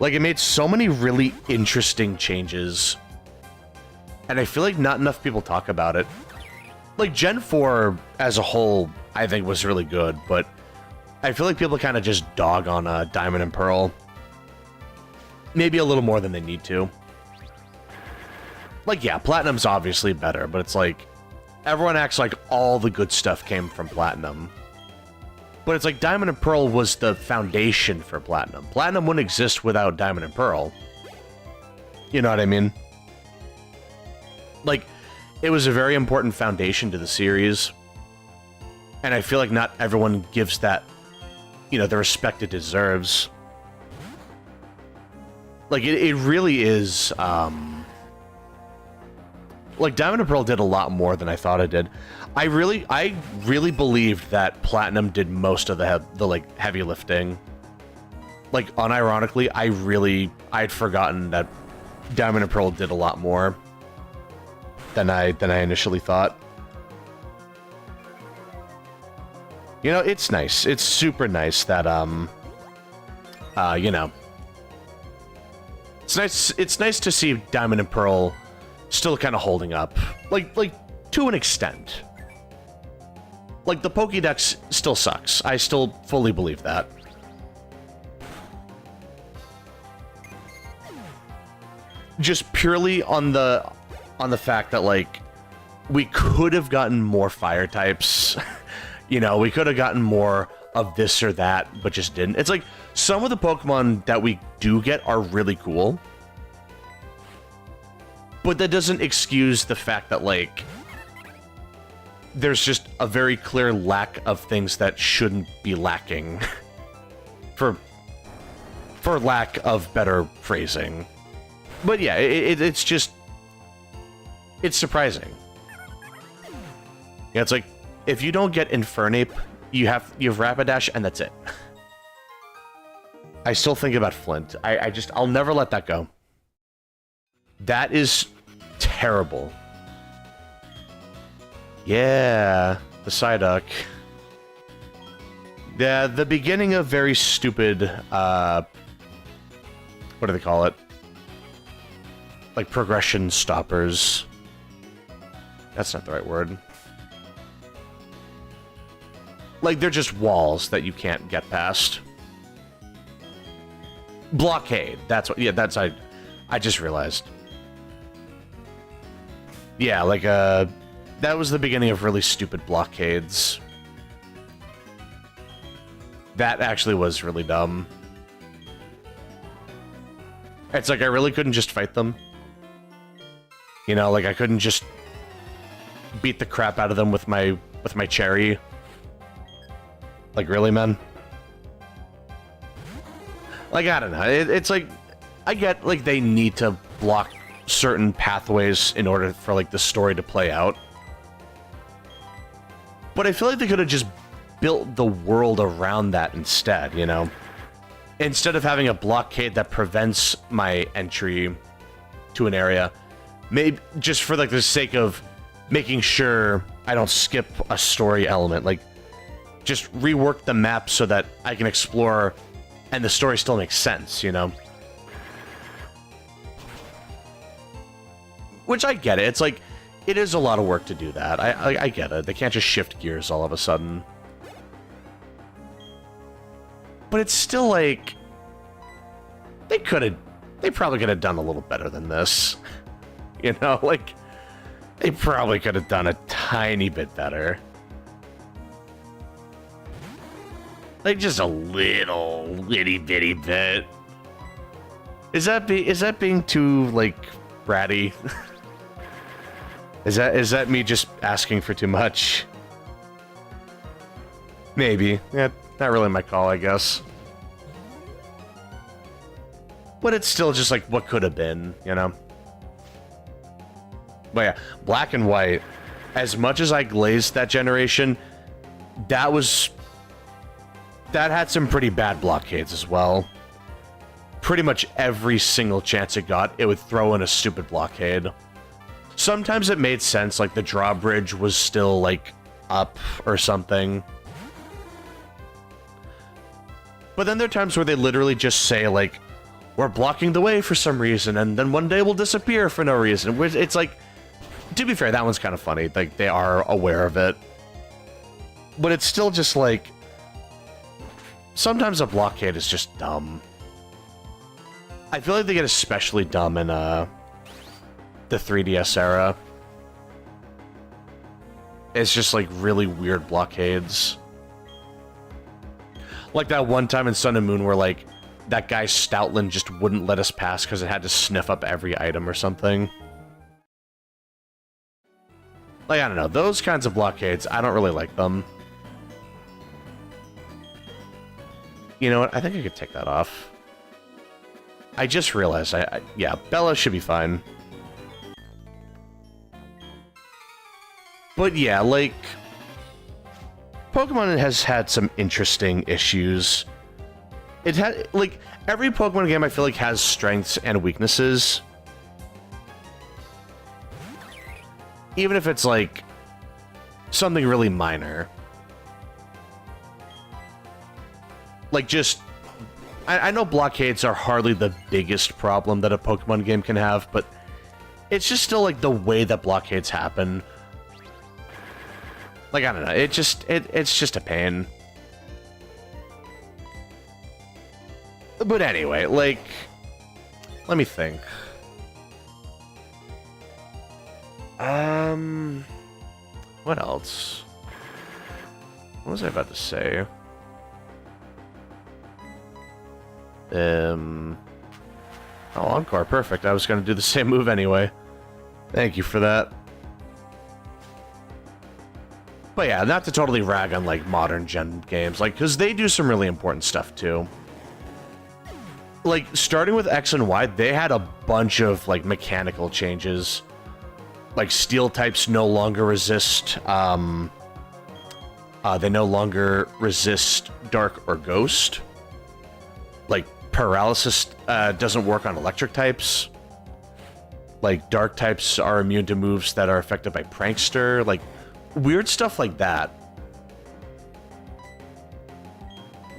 Like, it made so many really interesting changes. And I feel like not enough people talk about it. Like, Gen 4 as a whole, I think, was really good, but I feel like people kind of just dog on Diamond and Pearl. Maybe a little more than they need to. Like, yeah, Platinum's obviously better, but it's like... Everyone acts like all the good stuff came from Platinum. But it's like Diamond and Pearl was the foundation for Platinum. Platinum wouldn't exist without Diamond and Pearl. You know what I mean? Like, it was a very important foundation to the series. And I feel like not everyone gives that, you know, the respect it deserves. Like, it really is, like, Diamond and Pearl did a lot more than I thought it did. I really believed that Platinum did most of the like, heavy lifting. Like, unironically, I'd forgotten that Diamond and Pearl did a lot more than I initially thought. You know, it's nice. It's super nice that, you know, it's nice to see Diamond and Pearl still kind of holding up, like to an extent. Like, the Pokédex still sucks. I still fully believe that. Just purely on the fact that, like, we could have gotten more fire types. You know, we could have gotten more of this or that, but just didn't. It's like, some of the Pokemon that we do get are really cool. But that doesn't excuse the fact that, like, there's just a very clear lack of things that shouldn't be lacking. for lack of better phrasing. But yeah, it's just... it's surprising. Yeah, it's like, if you don't get Infernape, you have Rapidash, and that's it. I still think about Flint. I'll never let that go. That is terrible. Yeah, the Psyduck. Yeah, the beginning of very stupid, what do they call it? Like, progression stoppers. That's not the right word. Like, they're just walls that you can't get past. Blockade. That's what... yeah, that's... I just realized. Yeah, like, that was the beginning of really stupid blockades. That actually was really dumb. It's like, I really couldn't just fight them. You know, like, I couldn't just beat the crap out of them with my cherry. Like, really, man? Like, I don't know. It's like, I get, like, they need to block certain pathways in order for, like, the story to play out. But I feel like they could have just built the world around that instead, you know? Instead of having a blockade that prevents my entry to an area, maybe just for, like, the sake of making sure I don't skip a story element, like, just rework the map so that I can explore and the story still makes sense, you know? Which I get it. It's like, it is a lot of work to do that. I get it. They can't just shift gears all of a sudden. But it's still like... they probably could have done a little better than this. You know, like, they probably could have done a tiny bit better. Like, just a little itty bitty bit. Is that being too, like, bratty? Is that me just asking for too much? Maybe. Yeah, not really my call, I guess. But it's still just like what could have been, you know? But yeah, Black and White, as much as I glazed that generation, that had some pretty bad blockades as well. Pretty much every single chance it got, it would throw in a stupid blockade. Sometimes it made sense, like the drawbridge was still, like, up or something. But then there are times where they literally just say, like, we're blocking the way for some reason, and then one day we'll disappear for no reason. It's like, to be fair, that one's kind of funny. Like, they are aware of it. But it's still just like, sometimes a blockade is just dumb. I feel like they get especially dumb in, the 3DS era. It's just, like, really weird blockades. Like that one time in Sun and Moon where, like, that guy Stoutland just wouldn't let us pass because it had to sniff up every item or something. Like, I don't know. Those kinds of blockades, I don't really like them. You know what? I think I could take that off. I just realized, yeah, Bella should be fine. But yeah, like, Pokemon has had some interesting issues. It had, like, every Pokemon game I feel like has strengths and weaknesses. Even if it's, like, something really minor. Like, just... I know blockades are hardly the biggest problem that a Pokemon game can have, but it's just still, like, the way that blockades happen. Like, I don't know, it's just a pain. But anyway, like, let me think. What else? What was I about to say? Oh, Encore, perfect. I was going to do the same move anyway. Thank you for that. But yeah, not to totally rag on, like, modern gen games, like, because they do some really important stuff, too. Like, starting with X and Y, they had a bunch of, like, mechanical changes. Like, steel types no longer resist, they no longer resist dark or ghost. Like, paralysis doesn't work on electric types. Like, dark types are immune to moves that are affected by Prankster. Like, weird stuff like that.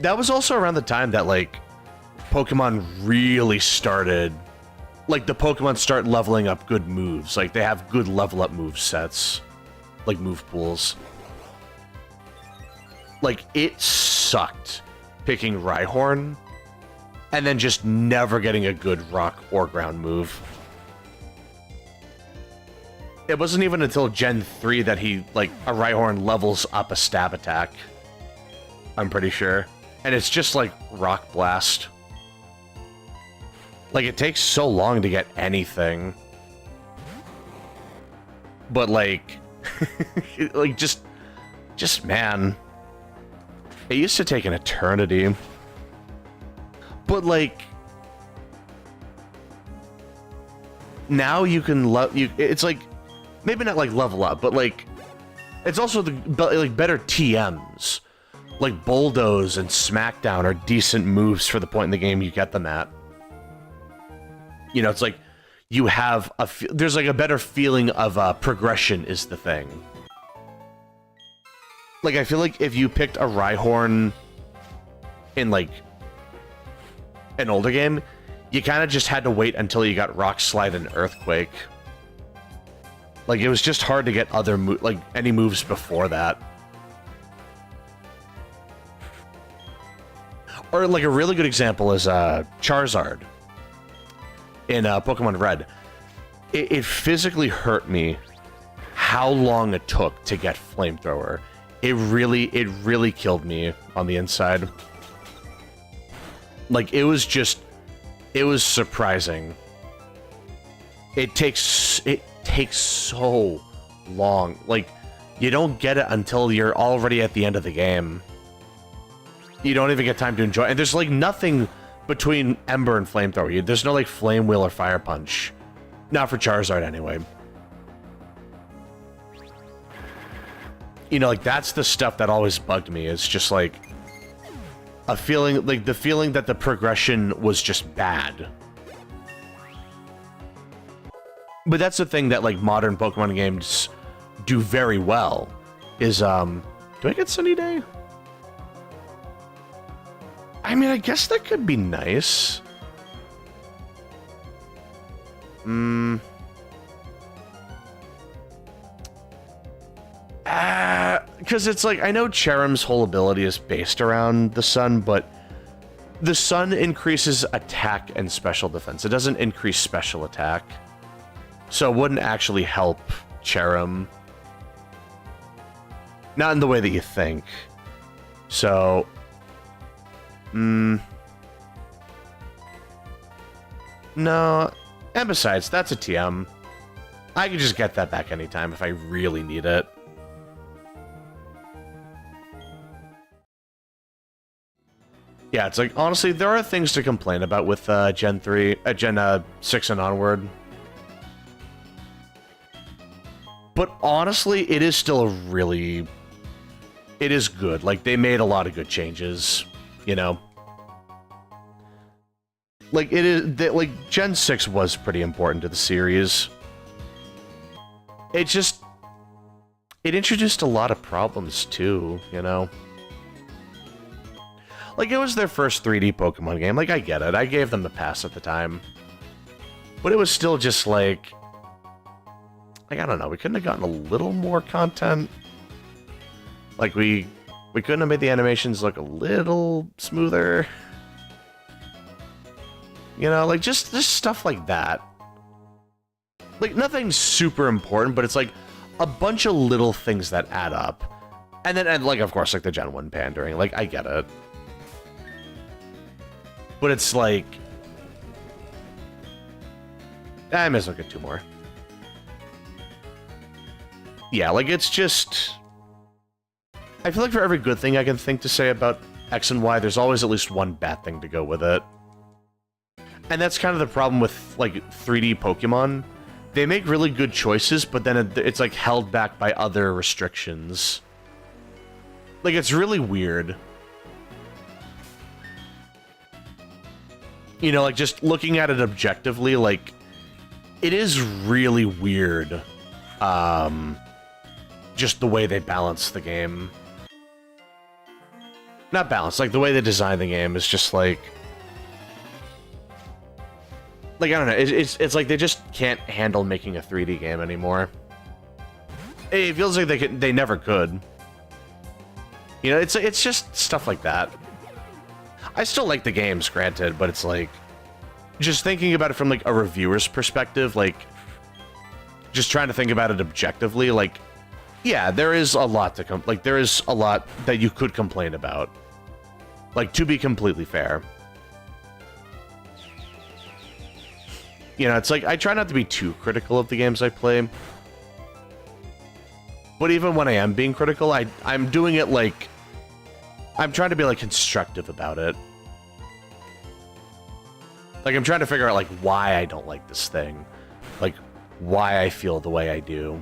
That was also around the time that, like, Pokemon really started... Like, the Pokemon start leveling up good moves. Like, they have good level up move sets. Like, move pools. Like, it sucked picking Rhyhorn and then just never getting a good rock or ground move. It wasn't even until Gen 3 that he, like, a Rhyhorn levels up a stab attack. I'm pretty sure. And it's just, like, Rock Blast. Like, it takes so long to get anything. But, like... like, just, man. It used to take an eternity. But, like... Now you can... It's, like... Maybe not, like, level up, but, like... It's also, like, better TMs. Like, Bulldoze and Smackdown are decent moves for the point in the game you get them at. You know, it's like, you have there's like a better feeling of progression is the thing. Like, I feel like if you picked a Rhyhorn in, like, an older game, you kind of just had to wait until you got Rock Slide and Earthquake. Like, it was just hard to get other any moves before that. Or, like, a really good example is Charizard. In Pokemon Red, it physically hurt me how long it took to get Flamethrower. It really killed me on the inside. Like, it was surprising. It takes so long. Like, you don't get it until you're already at the end of the game. You don't even get time to enjoy it. And there's, like, nothing between Ember and Flamethrower. There's no, like, Flame Wheel or Fire Punch. Not for Charizard, anyway. You know, like, that's the stuff that always bugged me. It's just, like, a feeling, like, the feeling that the progression was just bad. But that's the thing that, like, modern Pokemon games do very well, is, do I get Sunny Day? I mean, I guess that could be nice. Because it's like, I know Cherrim's whole ability is based around the sun, but the sun increases attack and special defense. It doesn't increase special attack. So it wouldn't actually help Cherrim. Not in the way that you think. So... No, and besides, that's a TM. I can just get that back anytime if I really need it. Yeah, it's like, honestly, there are things to complain about with Gen 6 and onward. But honestly, it is still a really... It is good. Like, they made a lot of good changes, you know? Like, it is... Like, Gen 6 was pretty important to the series. It just... It introduced a lot of problems, too, you know? Like, it was their first 3D Pokemon game. Like, I get it. I gave them the pass at the time. But it was still just, like, I don't know. We couldn't have gotten a little more content. Like, we couldn't have made the animations look a little smoother. You know, like, just stuff like that. Like, nothing super important, but it's, like, a bunch of little things that add up. And then, and like, of course, like, the Gen 1 pandering. Like, I get it. But it's like... I may as well get 2 more. Yeah, like, it's just... I feel like for every good thing I can think to say about X and Y, there's always at least one bad thing to go with it. And that's kind of the problem with, like, 3D Pokemon. They make really good choices, but then it's, like, held back by other restrictions. Like, it's really weird. You know, like, just looking at it objectively, like, it is really weird. Just the way they balance the game. Not balance, like, the way they design the game is just, like... Like, I don't know, it's like they just can't handle making a 3D game anymore. It feels like they never could. You know, it's just stuff like that. I still like the games, granted, but it's like... Just thinking about it from, like, a reviewer's perspective, like... Just trying to think about it objectively, like... Yeah, there is a lot to like, there is a lot that you could complain about. Like, to be completely fair. You know, it's like, I try not to be too critical of the games I play. But even when I am being critical, I'm doing it, like... I'm trying to be, like, constructive about it. Like, I'm trying to figure out, like, why I don't like this thing. Like, why I feel the way I do.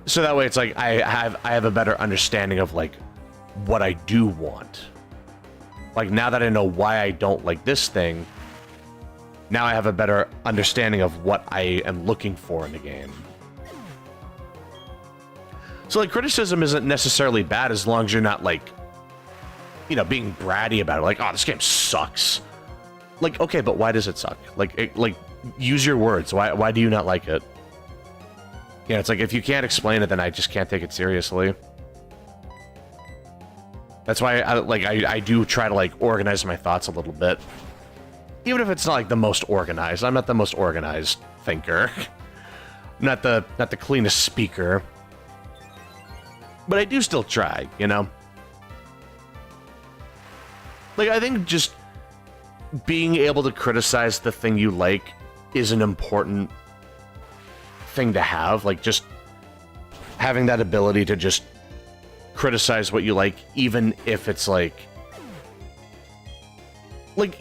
So that way it's like, I have a better understanding of, like, what I do want. Like, now that I know why I don't like this thing, now I have a better understanding of what I am looking for in a game. So, like, criticism isn't necessarily bad as long as you're not, like, you know, being bratty about it. Like, oh, this game sucks. Like, okay, but why does it suck? Like, use your words. Why do you not like it? Yeah, it's like, if you can't explain it, then I just can't take it seriously. That's why I do try to, like, organize my thoughts a little bit. Even if it's not, like, the most organized. I'm not the most organized thinker. not the cleanest speaker. But I do still try, you know? Like, I think just being able to criticize the thing you like is an important thing to have. Like, just having that ability to just criticize what you like, even if it's like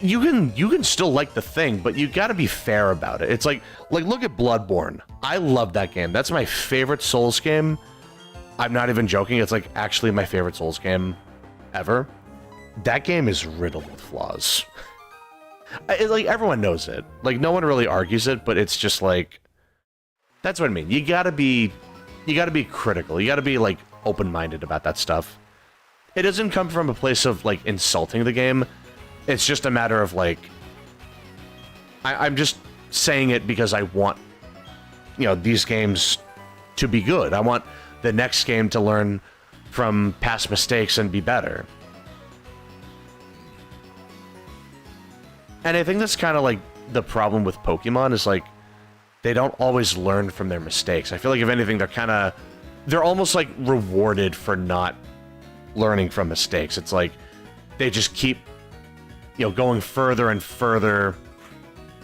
you can still like the thing, but you gotta be fair about it. It's like look at Bloodborne. I love that game. That's my favorite Souls game. I'm not even joking. It's like actually my favorite Souls game ever. That game is riddled with flaws. Like, everyone knows it. Like, no one really argues it, but it's just like, that's what I mean. You gotta be critical. You gotta be, like, open-minded about that stuff. It doesn't come from a place of, like, insulting the game. It's just a matter of, like, I'm just saying it because I want, you know, these games to be good. I want the next game to learn from past mistakes and be better. And I think that's kind of, like, the problem with Pokemon is, like, they don't always learn from their mistakes. I feel like, if anything, they're almost, like, rewarded for not learning from mistakes. It's like, they just keep, you know, going further and further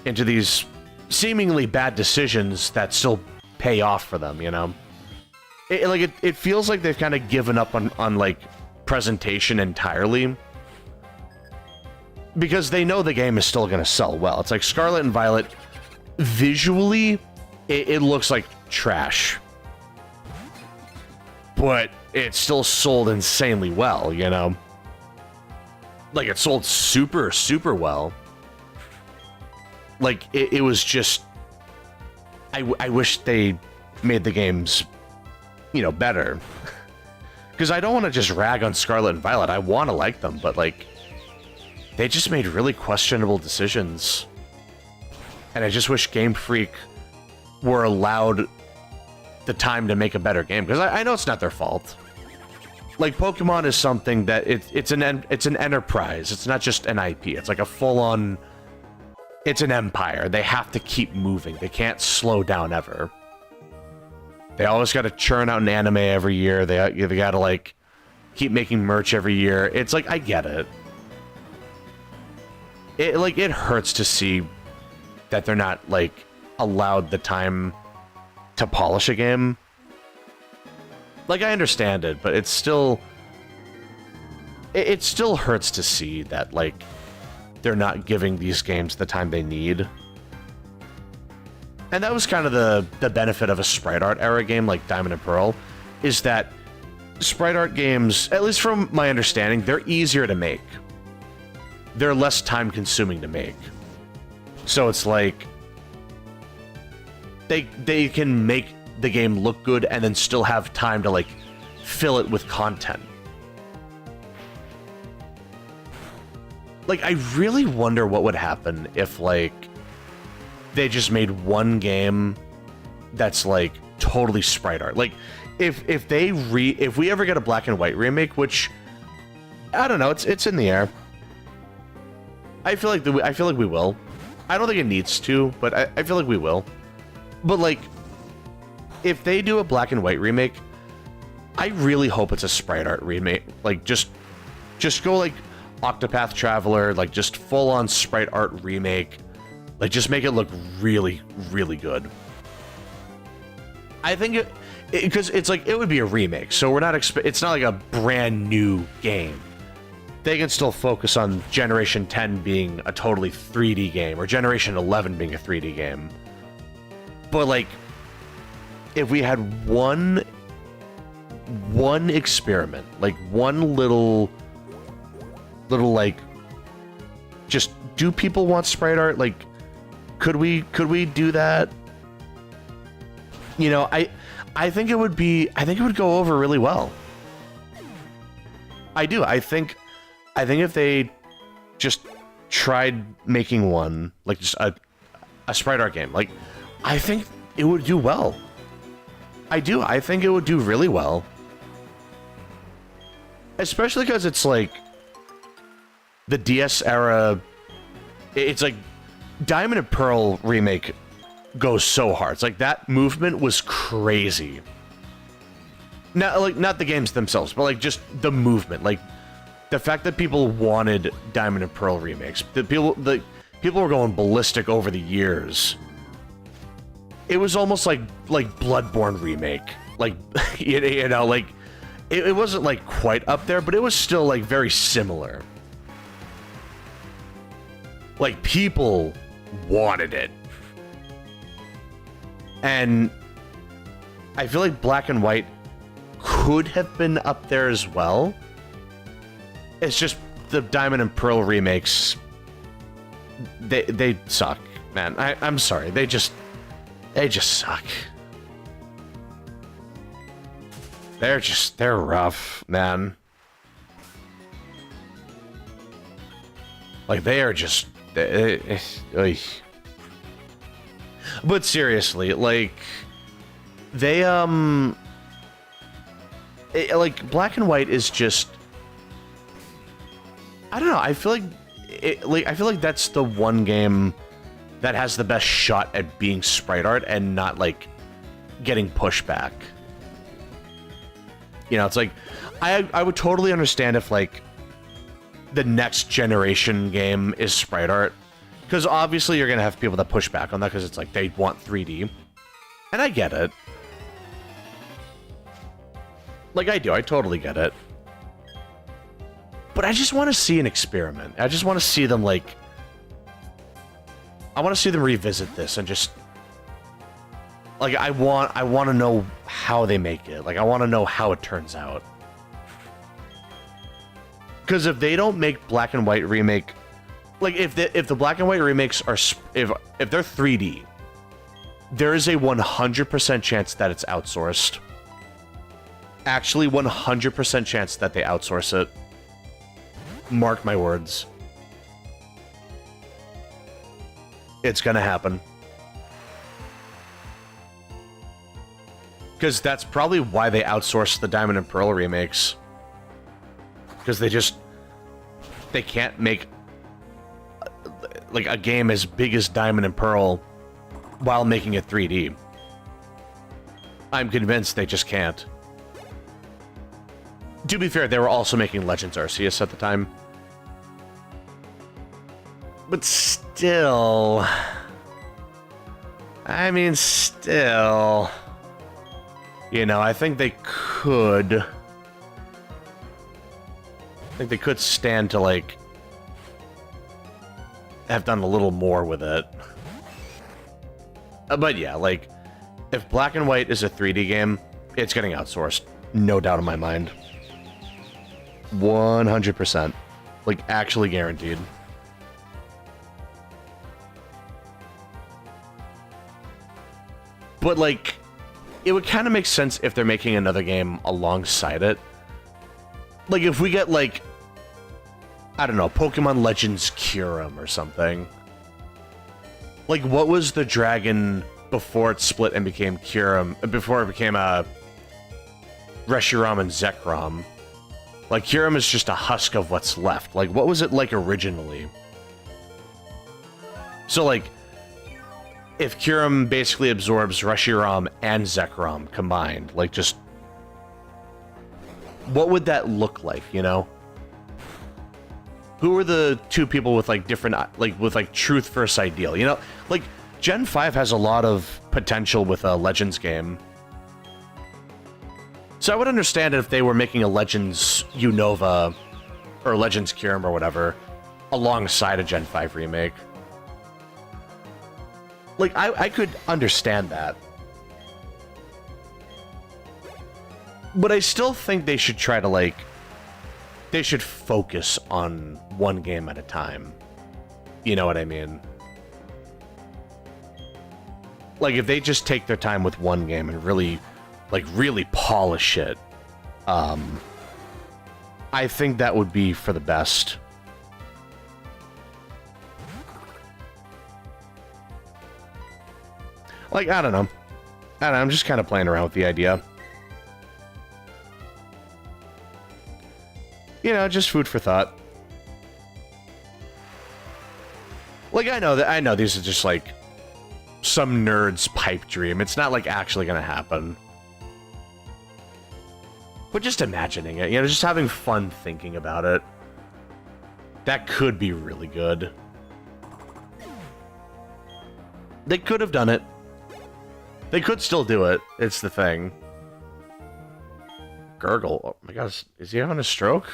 into these seemingly bad decisions that still pay off for them, you know? It feels like they've kind of given up on, like, presentation entirely, because they know the game is still going to sell well. It's like Scarlet and Violet, visually, it looks like trash, but it still sold insanely well, you know? Like, it sold super, super well. Like, it was just... I wish they made the games, you know, better. Because I don't want to just rag on Scarlet and Violet. I want to like them, but, like, they just made really questionable decisions. And I just wish Game Freak were allowed the time to make a better game. Because I know it's not their fault. Like, Pokemon is something that it's an enterprise. It's not just an IP. It's like a full-on... It's an empire. They have to keep moving. They can't slow down ever. They always got to churn out an anime every year. They got to, like, keep making merch every year. It's like, I get it. It hurts to see that they're not, like, allowed the time to polish a game. Like, I understand it, but it's still... It still hurts to see that, like, they're not giving these games the time they need. And that was kind of the benefit of a sprite art era game like Diamond and Pearl, is that sprite art games, at least from my understanding, they're easier to make. They're less time consuming to make. So it's like they can make the game look good and then still have time to, like, fill it with content. Like, I really wonder what would happen if, like, they just made one game that's, like, totally sprite art. Like, if we ever get a Black and White remake, which I don't know, it's in the air. I feel like we will. I don't think it needs to, but I feel like we will. But, like, if they do a Black and White remake, I really hope it's a sprite art remake. Like, just go, like, Octopath Traveler, like, just full-on sprite art remake. Like, just make it look really, really good. I think because it's like, it would be a remake, so we're not it's not like a brand new game. They can still focus on Generation 10 being a totally 3D game, or Generation 11 being a 3D game. But, like, if we had one experiment, like, one little, like, just, do people want sprite art? Like, could we do that? You know, I think it would go over really well. I do. I think if they just tried making one, like, just a sprite art game, like, I think it would do well. I do. I think it would do really well. Especially because it's like the DS era. It's like Diamond and Pearl remake goes so hard. It's like that movement was crazy. Not the games themselves, but like just the movement. Like the fact that people wanted Diamond and Pearl remakes. The people were going ballistic over the years. It was almost like Bloodborne remake. Like you know, like it wasn't like quite up there, but it was still like very similar. Like, people wanted it. And I feel like Black and White could have been up there as well. It's just the Diamond and Pearl remakes, they suck, man. I'm sorry. They just suck. They're rough, man. Like, they are just... But seriously, like, they, like, Black and White is just... I don't know, I feel like... I feel like that's the one game that has the best shot at being sprite art and not, like, getting pushback. You know, it's like... I would totally understand if, like, the next generation game is sprite art, because obviously you're gonna have people that push back on that because it's like they want 3D, and I get it. Like, I do, I totally get it. But I just want to see an experiment. I just want to see them, like... I want to see them revisit this and just... Like, I want to know how they make it. Like, I want to know how it turns out. Because if they don't make Black and White remake... Like, if the Black and White remakes are... If they're 3D, there is a 100% chance that it's outsourced. Actually, 100% chance that they outsource it. Mark my words. It's gonna happen. Because that's probably why they outsourced the Diamond and Pearl remakes. Because they can't make like a game as big as Diamond and Pearl while making it 3D. I'm convinced they just can't. To be fair, they were also making Legends Arceus at the time. But still... I mean, still... You know, I think they could... I think they could stand to, like... have done a little more with it. But yeah, like... If Black and White is a 3D game, it's getting outsourced. No doubt in my mind. 100%. Like, actually guaranteed. But, like... It would kind of make sense if they're making another game alongside it. Like, if we get, like... I don't know, Pokemon Legends Kyurem or something. Like, what was the dragon before it split and became Kyurem? Before it became, Reshiram and Zekrom? Like, Kyurem is just a husk of what's left. Like, what was it like originally? So, like... If Kyurem basically absorbs Reshiram and Zekrom combined, like, just... What would that look like, you know? Who are the two people with, like, different... Like, with, like, truth versus ideal, you know? Like, Gen 5 has a lot of potential with a Legends game. So I would understand it if they were making a Legends Unova, or Legends Kyurem or whatever, alongside a Gen 5 remake. Like, I could understand that. But I still think they should try to, like... They should focus on one game at a time. You know what I mean? Like, if they just take their time with one game and really, like, really polish it, I think that would be for the best. Like, I don't know. I'm just kind of playing around with the idea. You know, just food for thought. Like, I know these are just, like, some nerd's pipe dream. It's not, like, actually gonna happen. But just imagining it, you know, just having fun thinking about it. That could be really good. They could have done it. They could still do it. It's the thing. Gurgle. Oh my gosh. Is he having a stroke?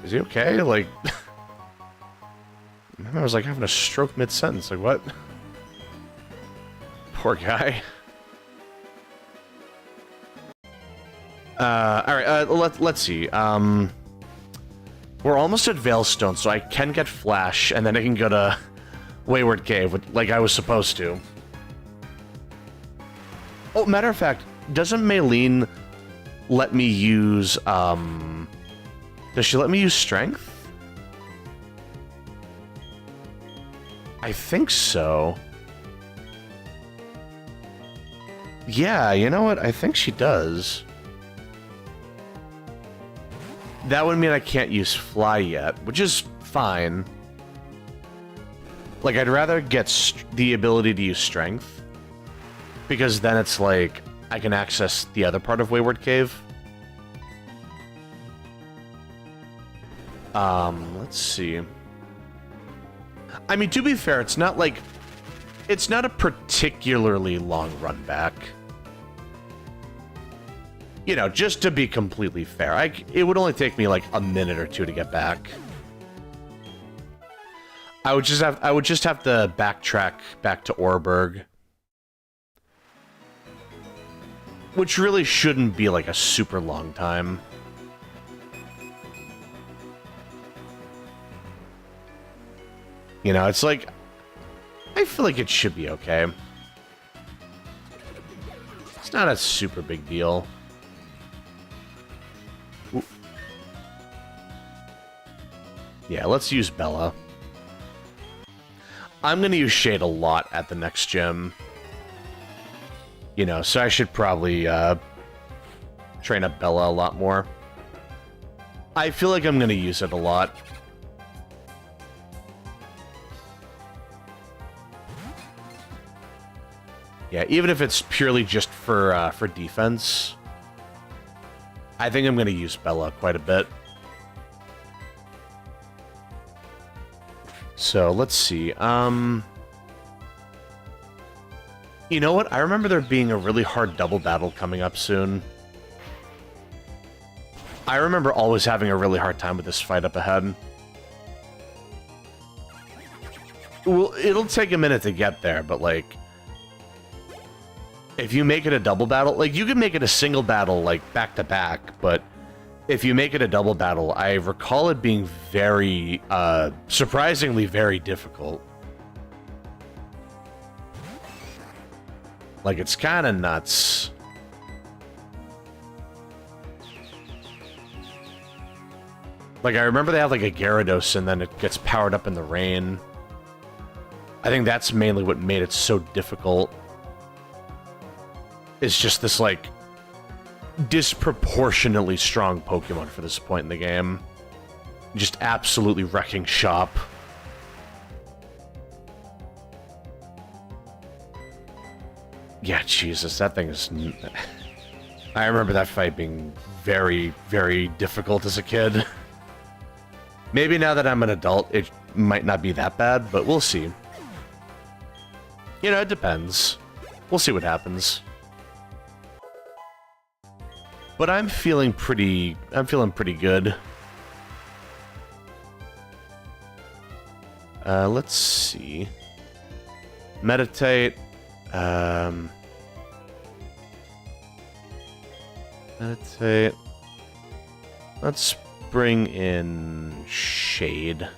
Is he okay? Like... I was like having a stroke mid-sentence. Like, what? Poor guy. Alright, let's see. We're almost at Veilstone, so I can get Flash, and then I can go to Wayward Cave, like I was supposed to. Oh, matter of fact, doesn't Maylene let me use, does she let me use Strength? I think so. Yeah, you know what? I think she does. That would mean I can't use Fly yet, which is fine. Like, I'd rather get the ability to use Strength, because then it's like, I can access the other part of Wayward Cave. Let's see. I mean, to be fair, it's not like... It's not a particularly long run back. You know, just to be completely fair, it would only take me like a minute or two to get back. I would just have to backtrack back to Orberg, which really shouldn't be like a super long time. You know, it's like, I feel like it should be okay. It's not a super big deal. Ooh. Yeah, let's use Bella. I'm going to use Shade a lot at the next gym. You know, so I should probably train up Bella a lot more. I feel like I'm going to use it a lot. Yeah, even if it's purely just for defense, I think I'm going to use Bella quite a bit. So, let's see. You know what? I remember there being a really hard double battle coming up soon. I remember always having a really hard time with this fight up ahead. Well, it'll take a minute to get there, but, like, if you make it a double battle, like, you can make it a single battle, like, back-to-back, but if you make it a double battle, I recall it being very, surprisingly very difficult. Like, it's kind of nuts. Like, I remember they have, like, a Gyarados, and then it gets powered up in the rain. I think that's mainly what made it so difficult. It's just this, like, disproportionately strong Pokemon for this point in the game. Just absolutely wrecking shop. Yeah, Jesus, that thing is... I remember that fight being very, very difficult as a kid. Maybe now that I'm an adult, it might not be that bad, but we'll see. You know, it depends. We'll see what happens. But I'm feeling pretty good. Let's see. Meditate. Meditate. Let's bring in Shade.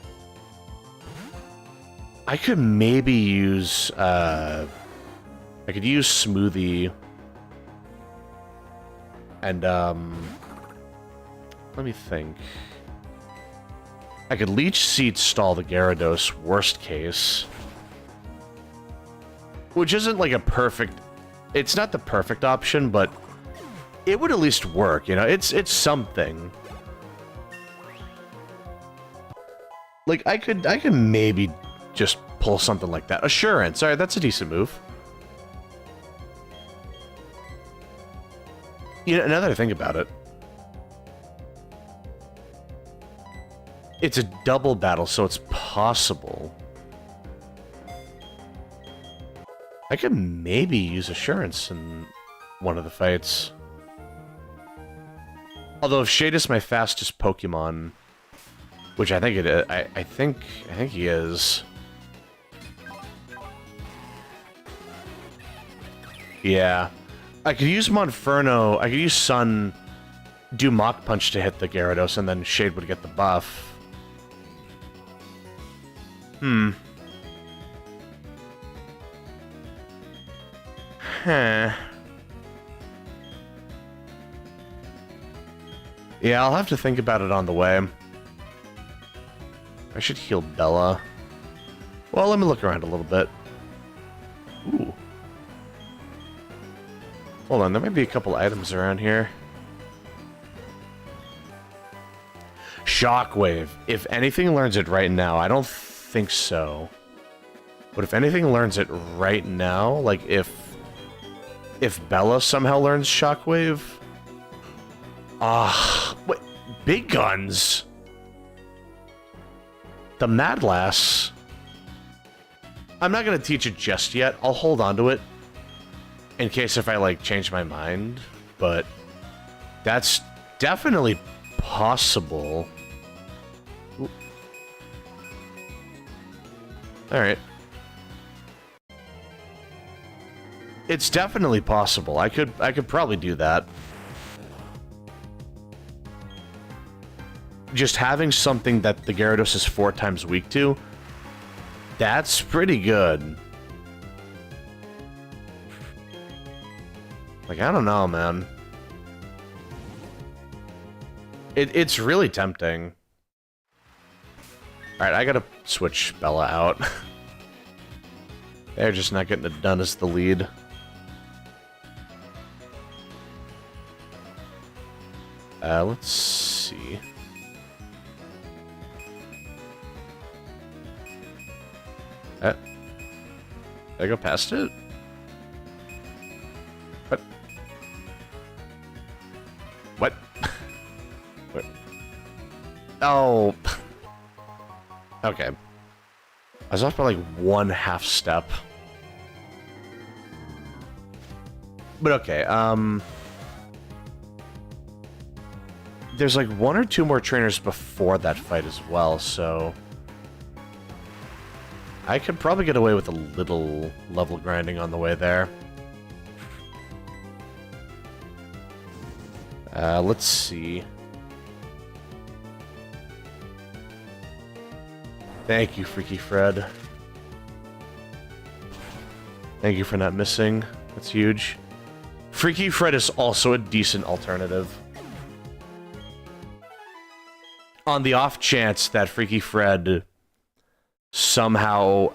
I could maybe use, I could use Smoothie. And, let me think. I could Leech Seed stall the Gyarados, worst case. Which isn't like a perfect... It's not the perfect option, but it would at least work, you know? It's something. Like, I could maybe just pull something like that. Assurance, alright, that's a decent move. You know, now that I think about it, it's a double battle, so it's possible. I could maybe use Assurance in one of the fights. Although if Shade is my fastest Pokemon, which I think it is, I think he is. Yeah. I could use Monferno, I could use Sun, do Mach Punch to hit the Gyarados, and then Shade would get the buff. Huh. Yeah, I'll have to think about it on the way. I should heal Bella. Well, let me look around a little bit. Ooh. Hold on, there might be a couple items around here. Shockwave. If anything learns it right now, I don't think so. But if anything learns it right now, like if Bella somehow learns Shockwave... wait, Big Guns? The Madlass? I'm not going to teach it just yet. I'll hold on to it. In case if I, like, change my mind, but That's definitely possible. Alright. It's definitely possible. I could probably do that. Just having something that the Gyarados is 4 times weak to, that's pretty good. Like, I don't know, man. It's really tempting. Alright, I gotta switch Bella out. They're just not getting it done as the lead. Let's see. Did I go past it? What? What? What? Oh. Okay. I was off by like 1/2 step. But okay, there's like 1 or 2 more trainers before that fight as well, so I could probably get away with a little level grinding on the way there. Let's see. Thank you, Freaky Fred. Thank you for not missing. That's huge. Freaky Fred is also a decent alternative. On the off chance that Freaky Fred somehow,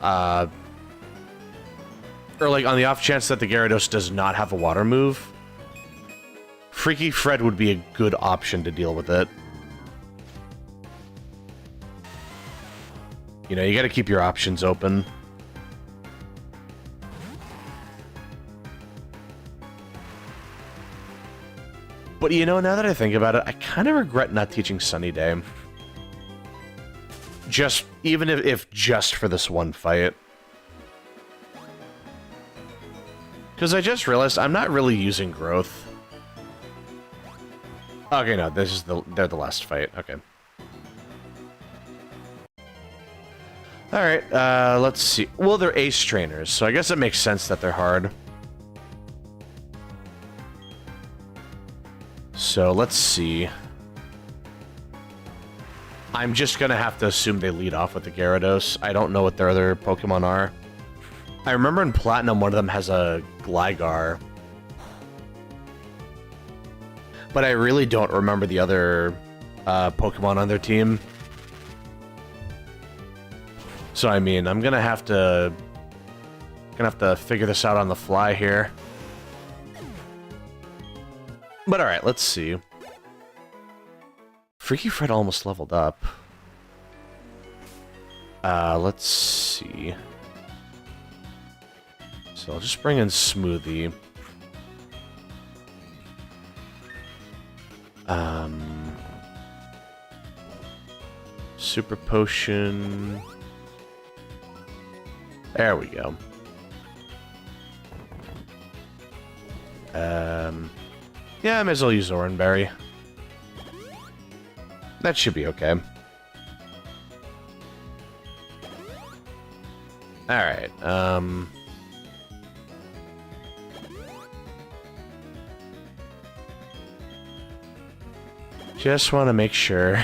or like on the off chance that the Gyarados does not have a water move, Freaky Fred would be a good option to deal with it. You know, you gotta keep your options open. But you know, now that I think about it, I kind of regret not teaching Sunny Day. Just, even if just for this one fight. Because I just realized I'm not really using Growth. Okay, no, this is they're the last fight. Okay. Alright, let's see. Well, they're ace trainers, so I guess it makes sense that they're hard. So, let's see. I'm just gonna have to assume they lead off with the Gyarados. I don't know what their other Pokemon are. I remember in Platinum, one of them has a Gligar. But I really don't remember the other Pokemon on their team. So, I mean, I'm gonna have to figure this out on the fly here. But alright, let's see. Freaky Fred almost leveled up. Let's see. So I'll just bring in Smoothie. Super Potion. There we go. Yeah, I might as well use Oranberry. That should be okay. Alright, just want to make sure.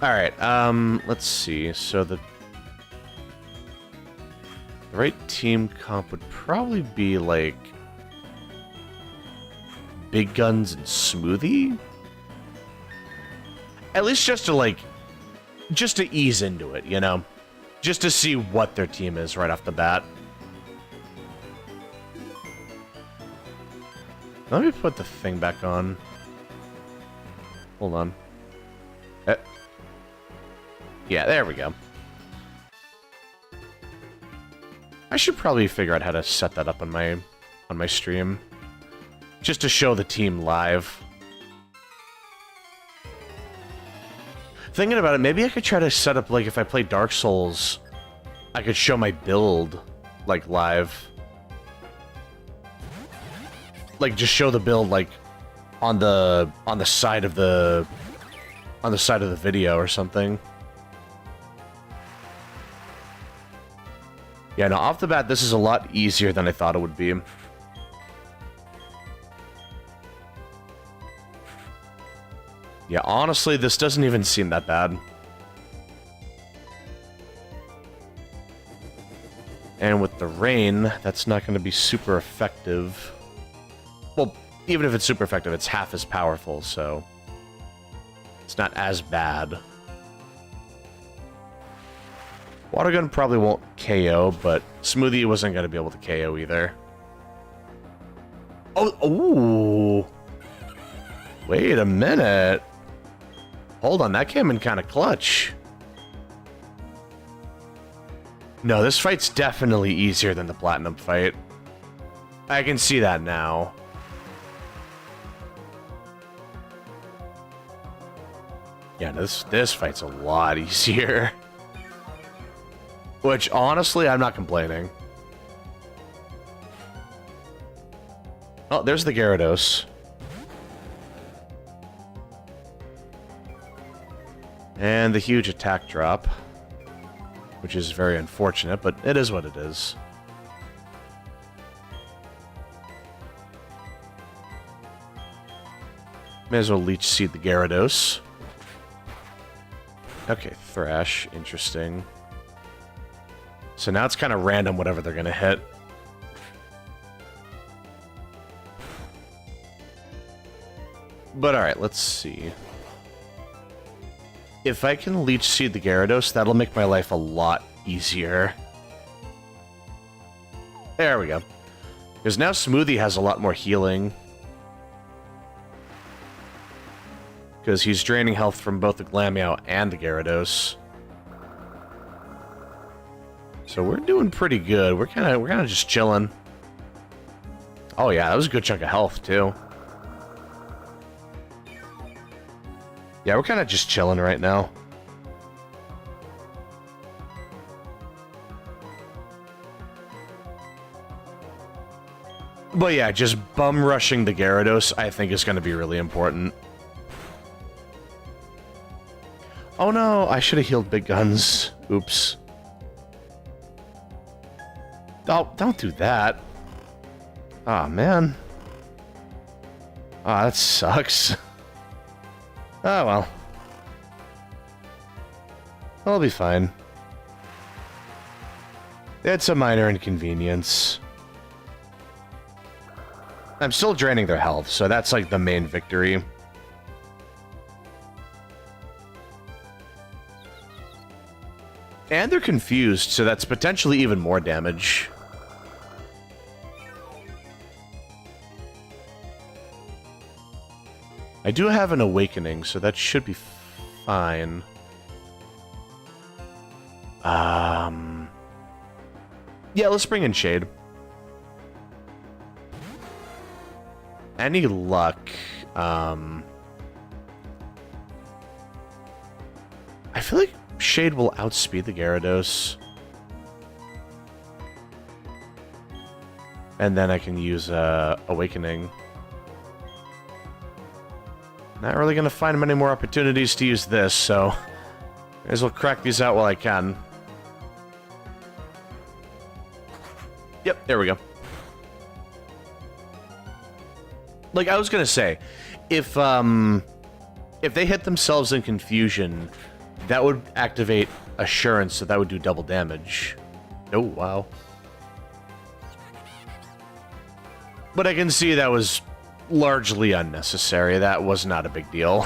Alright, let's see. So the right team comp would probably be, like, Big Guns and Smoothie? At least just to, like, just to ease into it, you know? Just to see what their team is right off the bat. Let me put the thing back on. Hold on. Yeah, there we go. I should probably figure out how to set that up on my stream. Just to show the team live. Thinking about it, maybe I could try to set up, like, if I play Dark Souls, I could show my build, like, live. Like, just show the build, like, on the side of the video or something. Yeah, no, off the bat, this is a lot easier than I thought it would be. Yeah, honestly, this doesn't even seem that bad. And with the rain, that's not going to be super effective. Well, even if it's super effective, it's half as powerful, so it's not as bad. Water gun probably won't KO, but Smoothie wasn't going to be able to KO either. Oh, ooh. Wait a minute. Hold on, that came in kind of clutch. No, this fight's definitely easier than the Platinum fight. I can see that now. Yeah, this fight's a lot easier. Which, honestly, I'm not complaining. Oh, there's the Gyarados. And the huge attack drop. Which is very unfortunate, but it is what it is. May as well Leech Seed the Gyarados. Okay, Thrash. Interesting. So now it's kind of random whatever they're going to hit. But alright, let's see. If I can Leech Seed the Gyarados, that'll make my life a lot easier. There we go. Because now Smoothie has a lot more healing. Because he's draining health from both the Glameow and the Gyarados. So we're doing pretty good. We're kind of just chilling. Oh yeah, that was a good chunk of health too. Yeah, we're kind of just chilling right now. But yeah, just bum rushing the Gyarados, I think, is going to be really important. Oh no, I should have healed Big Guns. Oops. Oh, don't do that. Aw, man. Ah, that sucks. Oh, well. I'll be fine. It's a minor inconvenience. I'm still draining their health, so that's like the main victory. And they're confused, so that's potentially even more damage. I do have an Awakening, so that should be fine. Yeah, let's bring in Shade. Any luck? I feel like Shade will outspeed the Gyarados. And then I can use Awakening. Not really going to find many more opportunities to use this, so may as well crack these out while I can. Yep, there we go. Like, I was going to say, if they hit themselves in confusion, that would activate Assurance, so that would do double damage. Oh, wow. But I can see that was largely unnecessary. That was not a big deal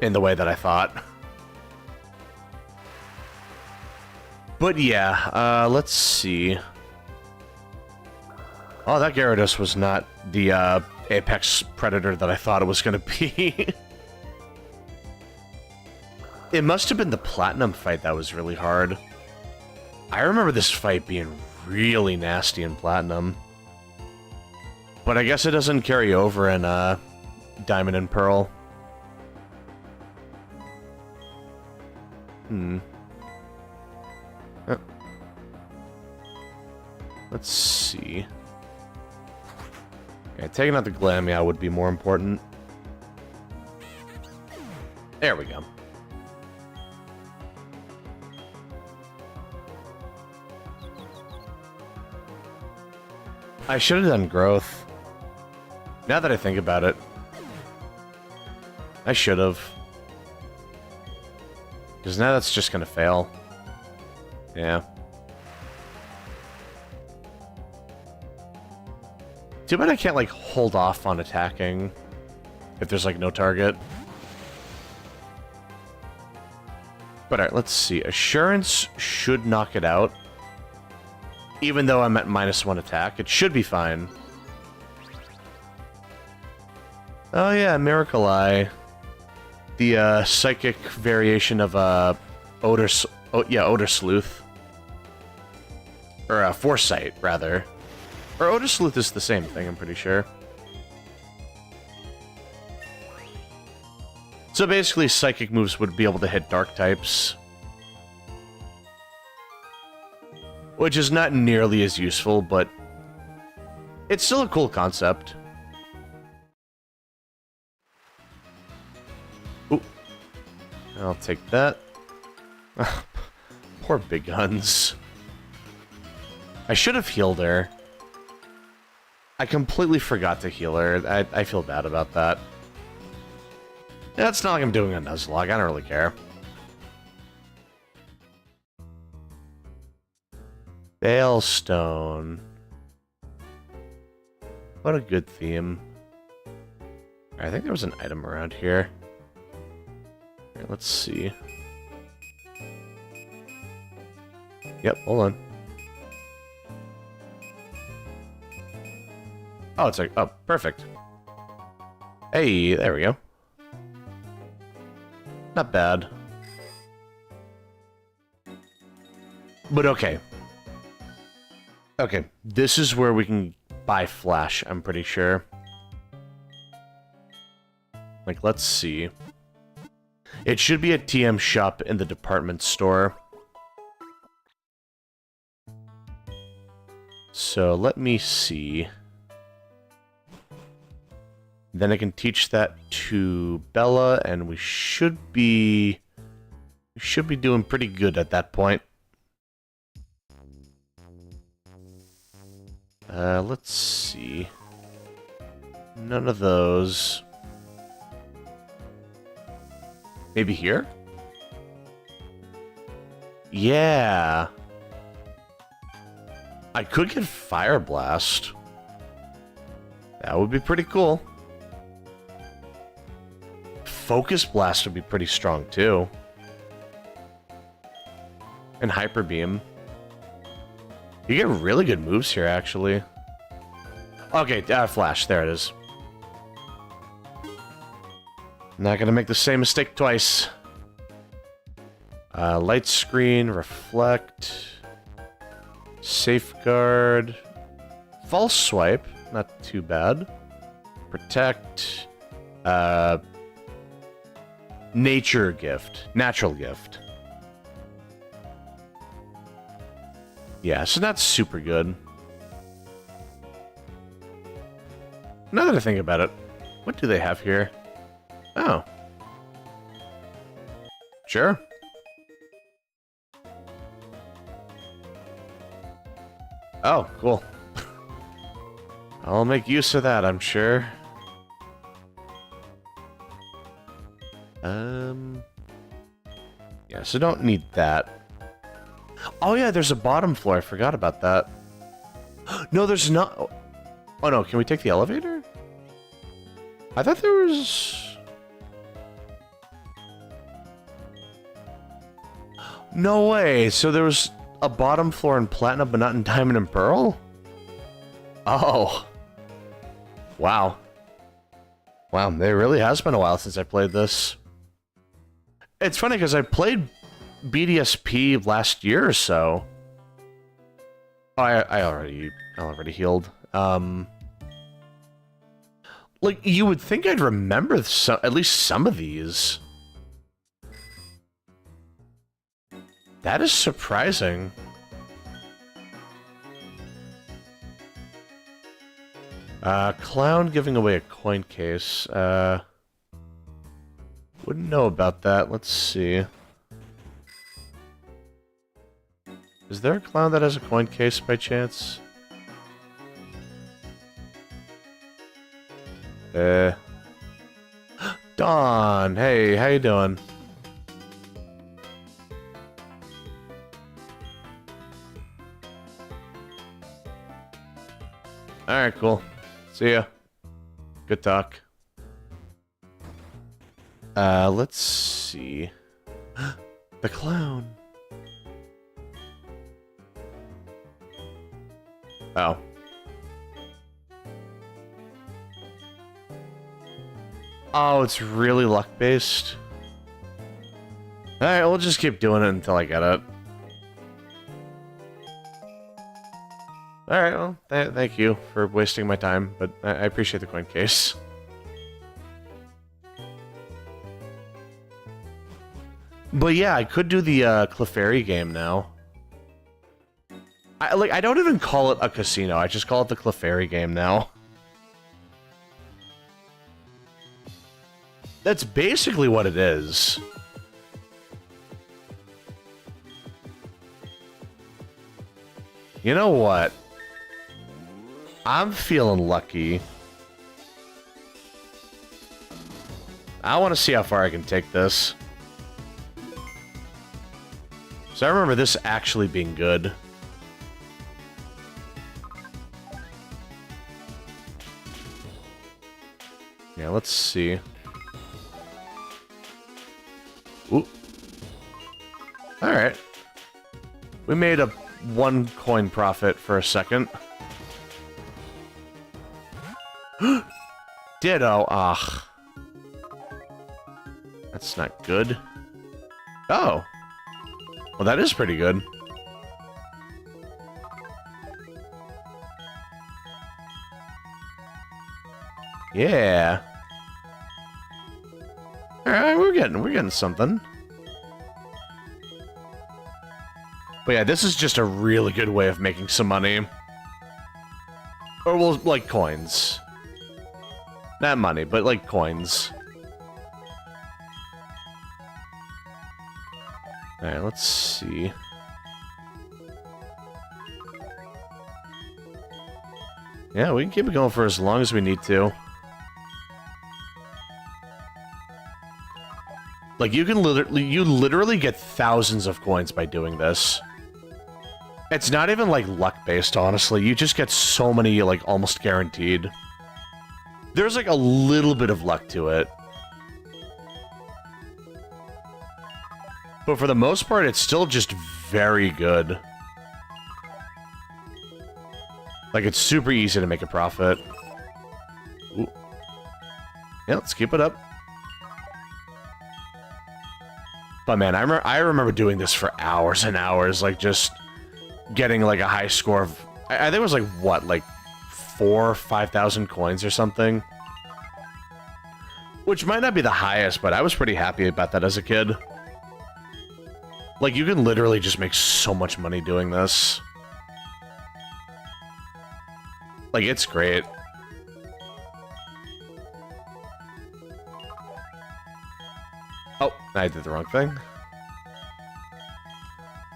in the way that I thought. But yeah, let's see. Oh, that Gyarados was not the Apex Predator that I thought it was going to be. It must have been the Platinum fight that was really hard. I remember this fight being really nasty in Platinum. But I guess it doesn't carry over in Diamond and Pearl. Let's see. Okay, taking out the Glameow would be more important. There we go. I should have done growth. Now that I think about it. I should have. Because now that's just gonna fail. Yeah. Too bad I can't, like, hold off on attacking if there's, like, no target. But alright, let's see. Assurance should knock it out. Even though I'm at -1 attack, it should be fine. Oh yeah, Miracle Eye. The, psychic variation of, Odor Sleuth. Or, Foresight, rather. Or Odor Sleuth is the same thing, I'm pretty sure. So basically, psychic moves would be able to hit dark types. Which is not nearly as useful, but it's still a cool concept. Ooh. I'll take that. Poor Big Guns. I should have healed her. I completely forgot to heal her. I feel bad about that. Yeah, it's not like I'm doing a Nuzlocke. I don't really care. Balestone. What a good theme. I think there was an item around here. Here, let's see. Yep, hold on. Oh, it's like, oh, perfect. Hey, there we go. Not bad. But okay. Okay, this is where we can buy Flash, I'm pretty sure. Like, let's see. It should be a TM shop in the department store. So, let me see. Then I can teach that to Bella, and we should be doing pretty good at that point. Let's see. None of those. Maybe here? Yeah. I could get Fire Blast. That would be pretty cool. Focus Blast would be pretty strong, too. And Hyper Beam. You get really good moves here, actually. Okay, Flash. There it is. Not gonna make the same mistake twice. Light Screen, Reflect, Safeguard, False Swipe, not too bad. Protect, Nature Gift, Natural Gift. Yeah, so that's super good. Now that I think about it, what do they have here? Oh. Sure. Oh, cool. I'll make use of that, I'm sure. Yeah, so don't need that. Oh yeah, there's a bottom floor. I forgot about that. No, there's not. Oh no, can we take the elevator? I thought there was... No way. So there was a bottom floor in Platinum, but not in Diamond and Pearl? Oh. Wow. Wow, it really has been a while since I played this. It's funny because I played BDSP last year or so. Oh, I already healed. Like, you would think I'd remember some, at least some of these. That is surprising. Clown giving away a coin case. Wouldn't know about that. Let's see. Is there a clown that has a coin case by chance? Dawn! Hey, how you doing? Alright, cool. See ya. Good talk. Let's see. The clown. Oh. Oh, it's really luck-based? Alright, we'll just keep doing it until I get it. Alright, well, thank you for wasting my time, but I appreciate the coin case. But yeah, I could do the Clefairy game now. I don't even call it a casino, I just call it the Clefairy game now. That's basically what it is. You know what? I'm feeling lucky. I want to see how far I can take this. So I remember this actually being good. Yeah, let's see. Ooh. Alright. We made a 1 coin profit for a second. Ditto. Ugh. That's not good. Oh. Well, that is pretty good. Yeah. Alright, we're getting something. But yeah, this is just a really good way of making some money. Or, well, like, coins. Not money, but, like, coins. Alright, let's see. Yeah, we can keep it going for as long as we need to. Like, you literally get thousands of coins by doing this. It's not even, like, luck-based, honestly. You just get so many, like, almost guaranteed. There's, like, a little bit of luck to it. But for the most part, it's still just very good. Like, it's super easy to make a profit. Ooh. Yeah, let's keep it up. But man, I remember doing this for hours and hours, like, just getting, like, a high score of... I think it was, like, what, like, 4,000 or 5,000 coins or something? Which might not be the highest, but I was pretty happy about that as a kid. Like, you can literally just make so much money doing this. Like, it's great. Oh, I did the wrong thing.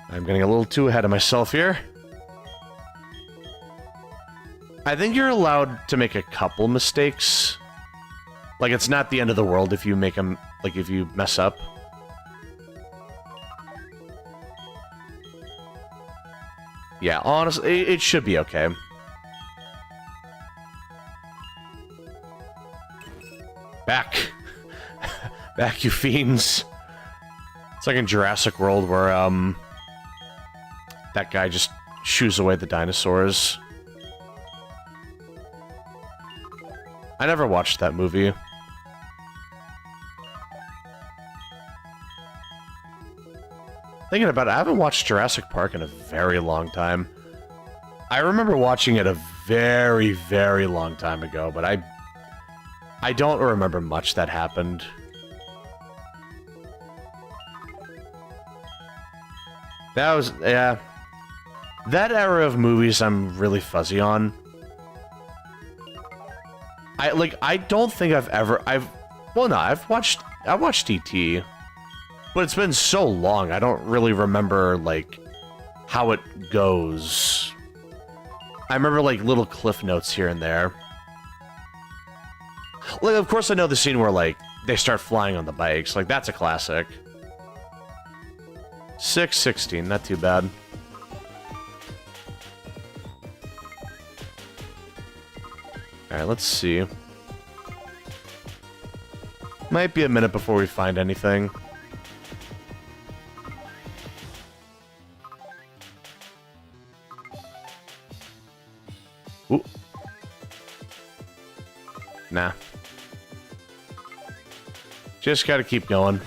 I'm getting a little too ahead of myself here. I think you're allowed to make a couple mistakes. Like, it's not the end of the world if you make them, like, if you mess up. Yeah, honestly, it should be okay. Back. Back, you fiends. It's like in Jurassic World where, that guy just shoos away the dinosaurs. I never watched that movie. Thinking about it, I haven't watched Jurassic Park in a very long time. I remember watching it a very, very long time ago, but I don't remember much that happened. That was, yeah. That era of movies I'm really fuzzy on. I don't think I've watched I watched ET, but it's been so long, I don't really remember, like, how it goes. I remember, like, little cliff notes here and there. Like, of course I know the scene where, like, they start flying on the bikes. Like, that's a classic. 6:16, not too bad. Alright, let's see. Might be a minute before we find anything. Ooh. Nah. Just gotta keep going.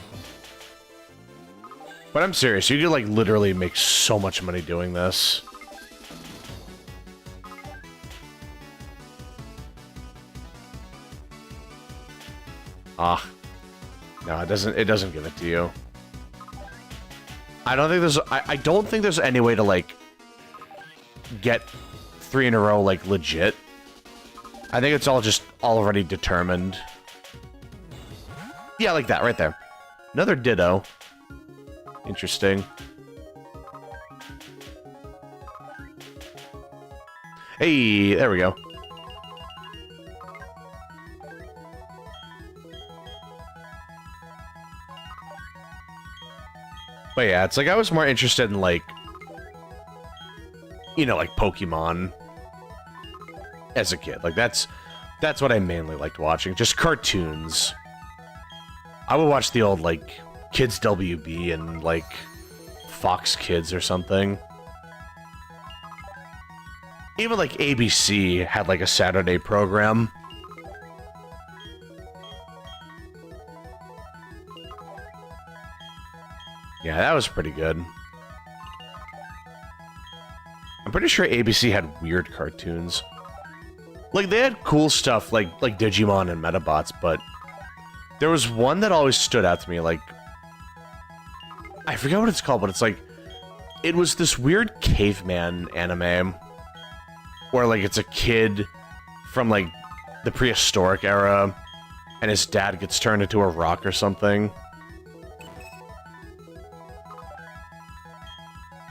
But I'm serious, you could, like, literally make so much money doing this. Ah. No, it doesn't give it to you. I don't think there's any way to, like, get 3 in a row, like, legit. I think it's all just already determined. Yeah, like that, right there. Another ditto. Interesting. Hey, there we go. But yeah, it's like I was more interested in, like, you know, like Pokemon as a kid. Like that's what I mainly liked watching. Just cartoons. I would watch the old, like, Kids WB and, like, Fox Kids or something. Even, like, ABC had, like, a Saturday program. Yeah, that was pretty good. I'm pretty sure ABC had weird cartoons. Like, they had cool stuff like Digimon and Metabots, but there was one that always stood out to me, like, I forget what it's called, but it's like, it was this weird caveman anime where, like, it's a kid from, like, the prehistoric era and his dad gets turned into a rock or something.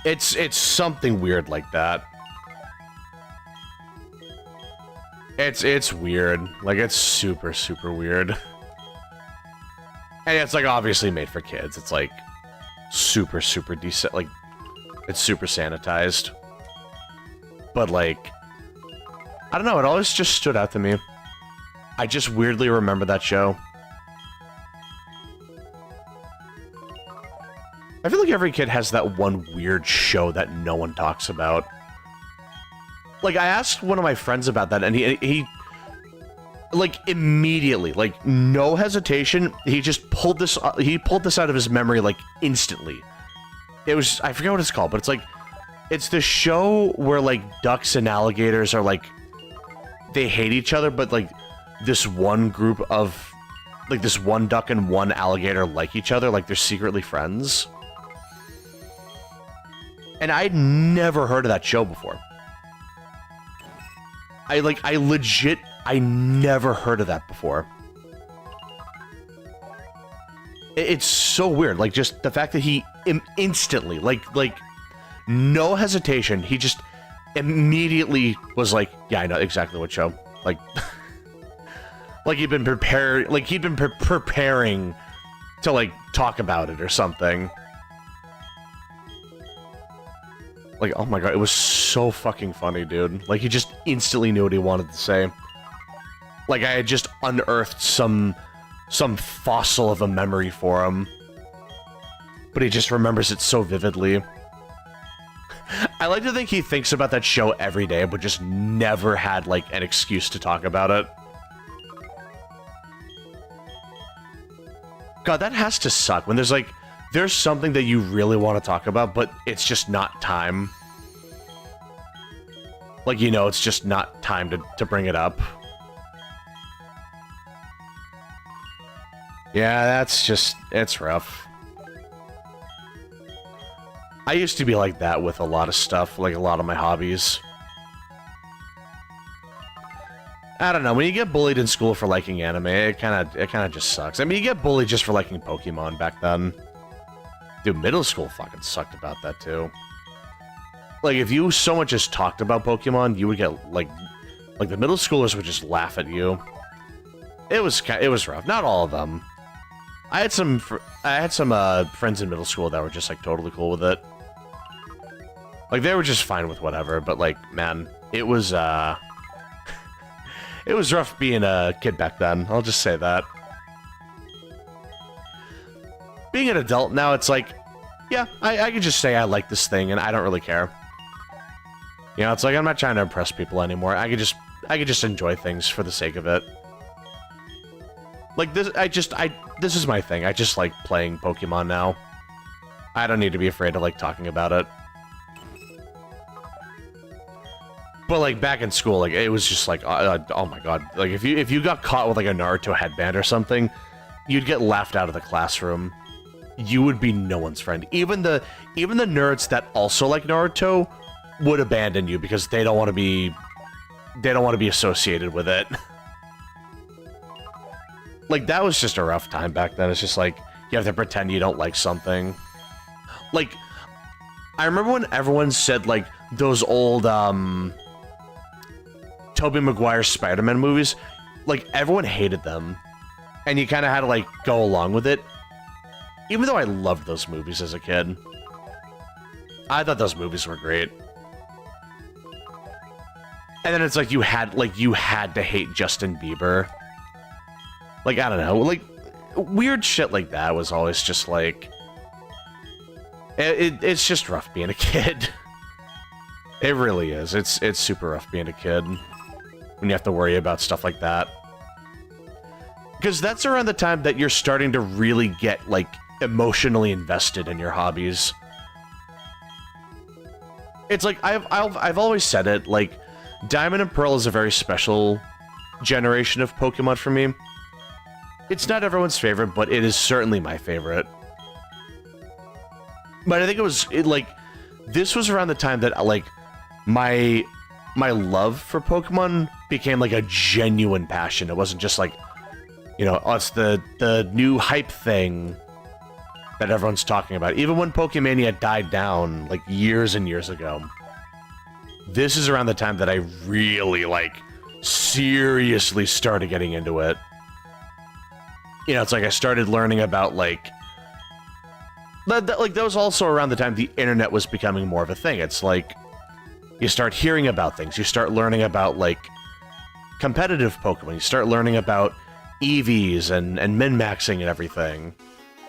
It's something weird like that. It's weird. Like, it's super, super weird. And it's, like, obviously made for kids. It's, like, super, super decent. Like, it's super sanitized. But, like, I don't know. It always just stood out to me. I just weirdly remember that show. I feel like every kid has that one weird show that no one talks about. Like, I asked one of my friends about that, and he like, immediately, like, no hesitation, he just pulled this out of his memory, like, instantly. It was, I forget what it's called, but it's like, it's the show where, like, ducks and alligators are, like, they hate each other, but, like, this one group of, like, this one duck and one alligator like each other, like, they're secretly friends. And I'd never heard of that show before. I never heard of that before. It's so weird. Like, just the fact that he instantly, like, no hesitation, he just immediately was like, yeah, I know exactly what show. Like, like he'd been prepared, like he'd been preparing to, like, talk about it or something. Like, oh my god, it was so fucking funny, dude. Like, he just instantly knew what he wanted to say. Like, I had just unearthed some fossil of a memory for him. But he just remembers it so vividly. I like to think he thinks about that show every day, but just never had, like, an excuse to talk about it. God, that has to suck when there's, like, there's something that you really want to talk about, but it's just not time. Like, you know, it's just not time to bring it up. Yeah, that's just, it's rough. I used to be like that with a lot of stuff, like a lot of my hobbies. I don't know. When you get bullied in school for liking anime, it kind of just sucks. I mean, you get bullied just for liking Pokemon back then. Dude, middle school fucking sucked about that too. Like, if you so much as talked about Pokemon, you would get like the middle schoolers would just laugh at you. It was rough. Not all of them. I had some friends in middle school that were just like totally cool with it. Like, they were just fine with whatever. But like, man, it was it was rough being a kid back then. I'll just say that. Being an adult now, it's like, yeah, I can just say I like this thing and I don't really care. You know, it's like I'm not trying to impress people anymore. I could just enjoy things for the sake of it. Like this, this is my thing. I just like playing Pokemon now. I don't need to be afraid of like talking about it. But like back in school, like it was just like, oh my god, like if you got caught with like a Naruto headband or something, you'd get laughed out of the classroom. You would be no one's friend. Even the nerds that also like Naruto would abandon you because they don't want to be associated with it. Like, that was just a rough time back then. It's just like you have to pretend you don't like something. Like, I remember when everyone said like those old Tobey Maguire Spider-Man movies, like everyone hated them, and you kind of had to like go along with it. Even though I loved those movies as a kid, I thought those movies were great. And then it's like you had to hate Justin Bieber. Like, I don't know, like weird shit like that was always just like it's just rough being a kid. It really is. It's super rough being a kid when you have to worry about stuff like that. Because that's around the time that you're starting to really get like emotionally invested in your hobbies. It's like I've always said it, like Diamond and Pearl is a very special generation of Pokemon for me. It's not everyone's favorite, but it is certainly my favorite. But I think this was around the time that like my love for Pokemon became like a genuine passion. It wasn't just like, you know, oh, it's the new hype thing that everyone's talking about. Even when Pokemania died down like years and years ago, this is around the time that I really like seriously started getting into it. You know, it's like I started learning about like that was also around the time the internet was becoming more of a thing. It's like you start hearing about things, you start learning about like competitive Pokemon, you start learning about EVs and min-maxing and everything.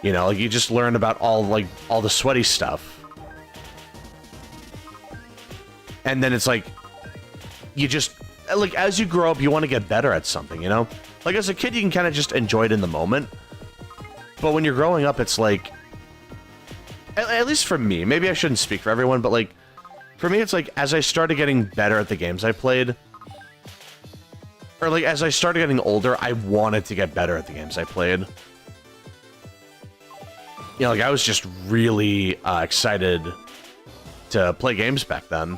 You know, like you just learn about all the sweaty stuff. And then it's like you just like as you grow up you want to get better at something, you know? Like as a kid you can kind of just enjoy it in the moment. But when you're growing up it's like at least for me, maybe I shouldn't speak for everyone, but like for me it's like as I started getting better at the games I played, or like as I started getting older, I wanted to get better at the games I played. You know, like I was just really excited to play games back then.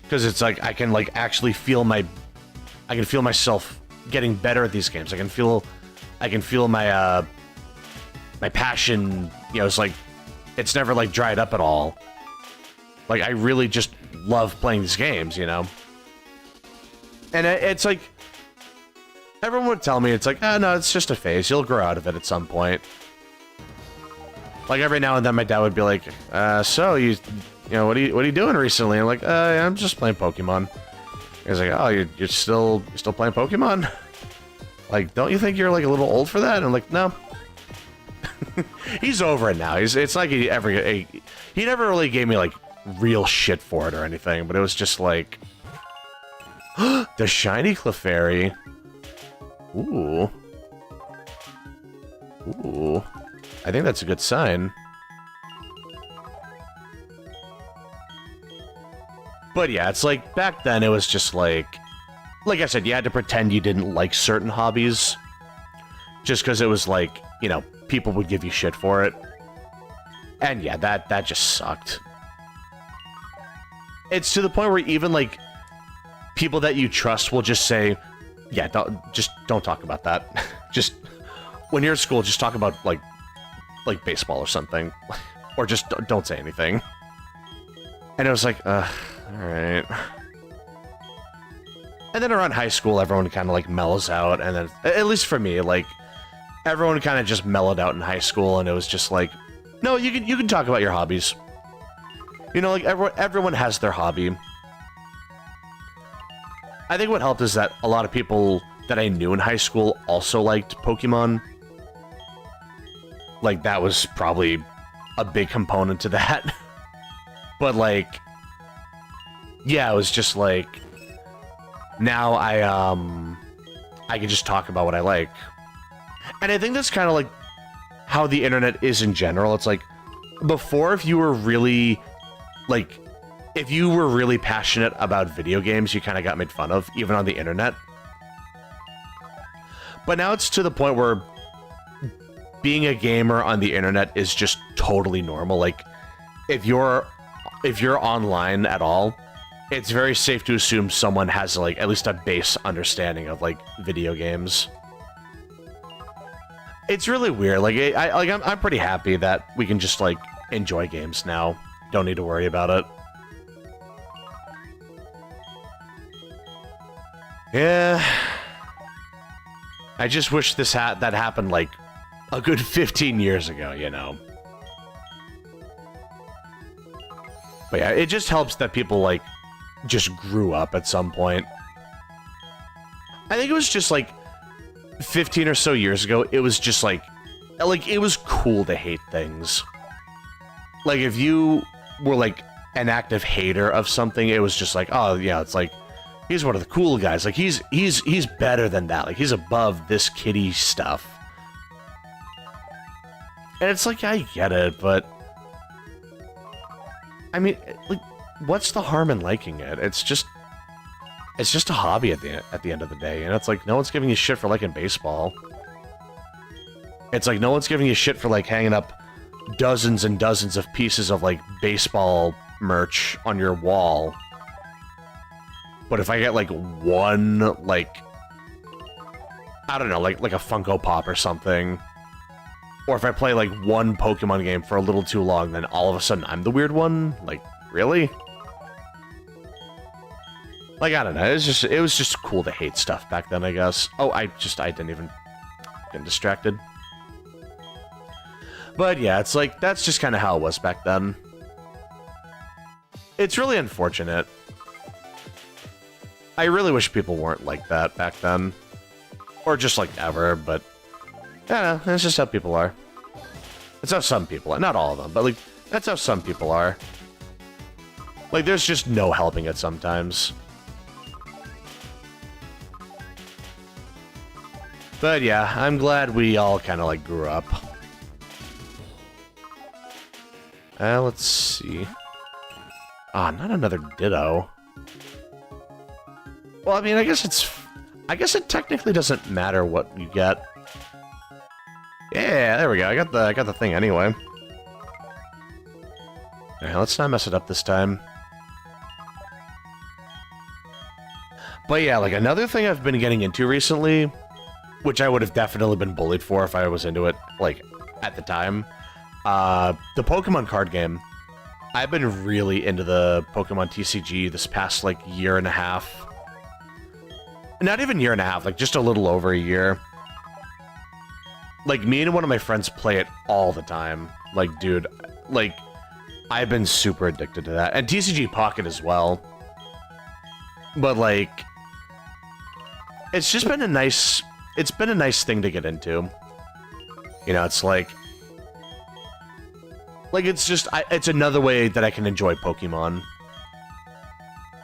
Because it's like I can like actually feel myself getting better at these games. I can feel my my passion, you know, it's like it's never like dried up at all. Like I really just love playing these games, you know. And it's like everyone would tell me it's like, oh no, it's just a phase. You'll grow out of it at some point. Like every now and then my dad would be like, so you know, what are you doing recently? I'm like, I'm just playing Pokemon. He's like, oh, you're still playing Pokemon? Like, don't you think you're like a little old for that? And I'm like, no. He's over it now. It's like he never really gave me like real shit for it or anything, but it was just like the shiny Clefairy. Ooh. Ooh. I think that's a good sign. But yeah, it's like back then it was just like I said, you had to pretend you didn't like certain hobbies just because it was like, you know, people would give you shit for it. And yeah, that just sucked. It's to the point where even like people that you trust will just say, yeah, don't talk about that. Just when you're at school, just talk about like baseball or something, or just don't say anything. And it was like, all right. And then around high school, everyone kind of like mellows out, and then at least for me, like everyone kind of just mellowed out in high school, and it was just like, no, you can talk about your hobbies. You know, like everyone has their hobby. I think what helped is that a lot of people that I knew in high school also liked Pokemon. Like, that was probably a big component to that. But, like, yeah, it was just like, now I can just talk about what I like. And I think that's kind of like how the internet is in general. It's like, before, if you were really, like, if you were really passionate about video games, you kind of got made fun of, even on the internet. But now it's to the point where being a gamer on the internet is just totally normal. Like, if you're online at all, it's very safe to assume someone has, like, at least a base understanding of, like, video games. It's really weird. Like, I'm pretty happy that we can just, like, enjoy games now. Don't need to worry about it. Yeah. I just wish that happened, like, a good 15 years ago, you know? But yeah, it just helps that people, like, just grew up at some point. I think it was just, like, 15 or so years ago, it was just, like, it was cool to hate things. Like, if you were, like, an active hater of something, it was just like, oh, yeah, it's like, he's one of the cool guys. Like, he's better than that. Like, he's above this kiddie stuff. And it's like, I get it, but I mean, like, what's the harm in liking it? It's just a hobby at the end of the day. And it's like, no one's giving you shit for liking baseball. It's like, no one's giving you shit for, like, hanging up dozens and dozens of pieces of, like, baseball merch on your wall. But if I get, like, one, like, I don't know, like a Funko Pop or something, or if I play, like, one Pokemon game for a little too long, then all of a sudden I'm the weird one? Like, really? Like, I don't know, it was just cool to hate stuff back then, I guess. Oh, I didn't even get distracted. But yeah, it's like, that's just kind of how it was back then. It's really unfortunate. I really wish people weren't like that back then. Or just, like, ever, but I don't know, that's just how people are. That's how some people are. Not all of them, but, like, that's how some people are. Like, there's just no helping it sometimes. But yeah, I'm glad we all kind of, like, grew up. Let's see. Ah, not another Ditto. Well, I mean, I guess it technically doesn't matter what you get. Yeah, there we go. I got the thing anyway. Alright, let's not mess it up this time. But yeah, like, another thing I've been getting into recently, which I would have definitely been bullied for if I was into it, like, at the time, the Pokemon card game. I've been really into the Pokemon TCG this past, like, year and a half. Not even year and a half, like, just a little over a year. Like, me and one of my friends play it all the time. Like, dude, like, I've been super addicted to that. And TCG Pocket as well. But, like, it's just been a nice thing to get into. You know, it's like it's just, it's another way that I can enjoy Pokemon.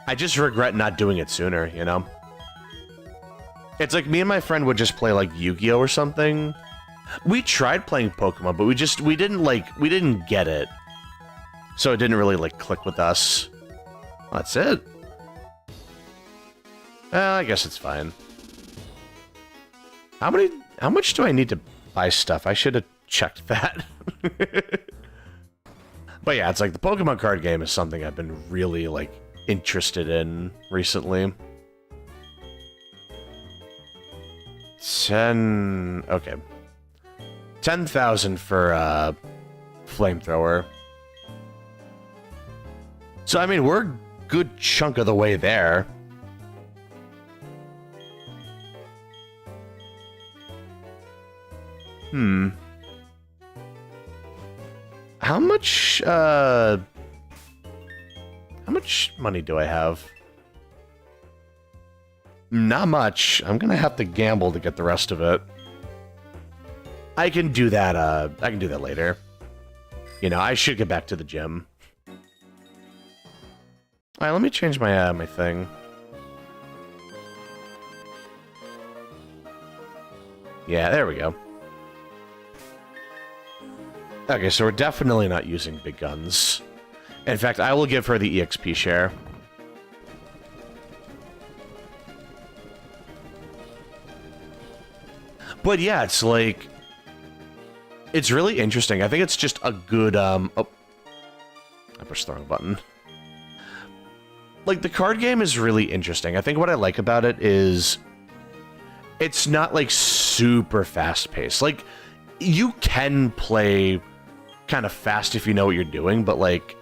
I just regret not doing it sooner, you know? It's like me and my friend would just play, like, Yu-Gi-Oh! Or something. We tried playing Pokemon, but we didn't get it. So it didn't really, like, click with us. That's it. I guess it's fine. How much do I need to buy stuff? I should have checked that. But yeah, it's like the Pokemon card game is something I've been really, like, interested in recently. 10... Okay. 10,000 for, flamethrower. So, I mean, we're a good chunk of the way there. How much money do I have? Not much. I'm gonna have to gamble to get the rest of it. I can do that, I can do that later. You know, I should get back to the gym. Alright, let me change my, my thing. Yeah, there we go. Okay, so we're definitely not using big guns. In fact, I will give her the EXP share. But yeah, it's like... It's really interesting. I think it's just a good, Oh. I pushed the wrong button. Like, the card game is really interesting. I think what I like about it is... It's not, like, super fast-paced. Like, you can play kind of fast if you know what you're doing, but, like...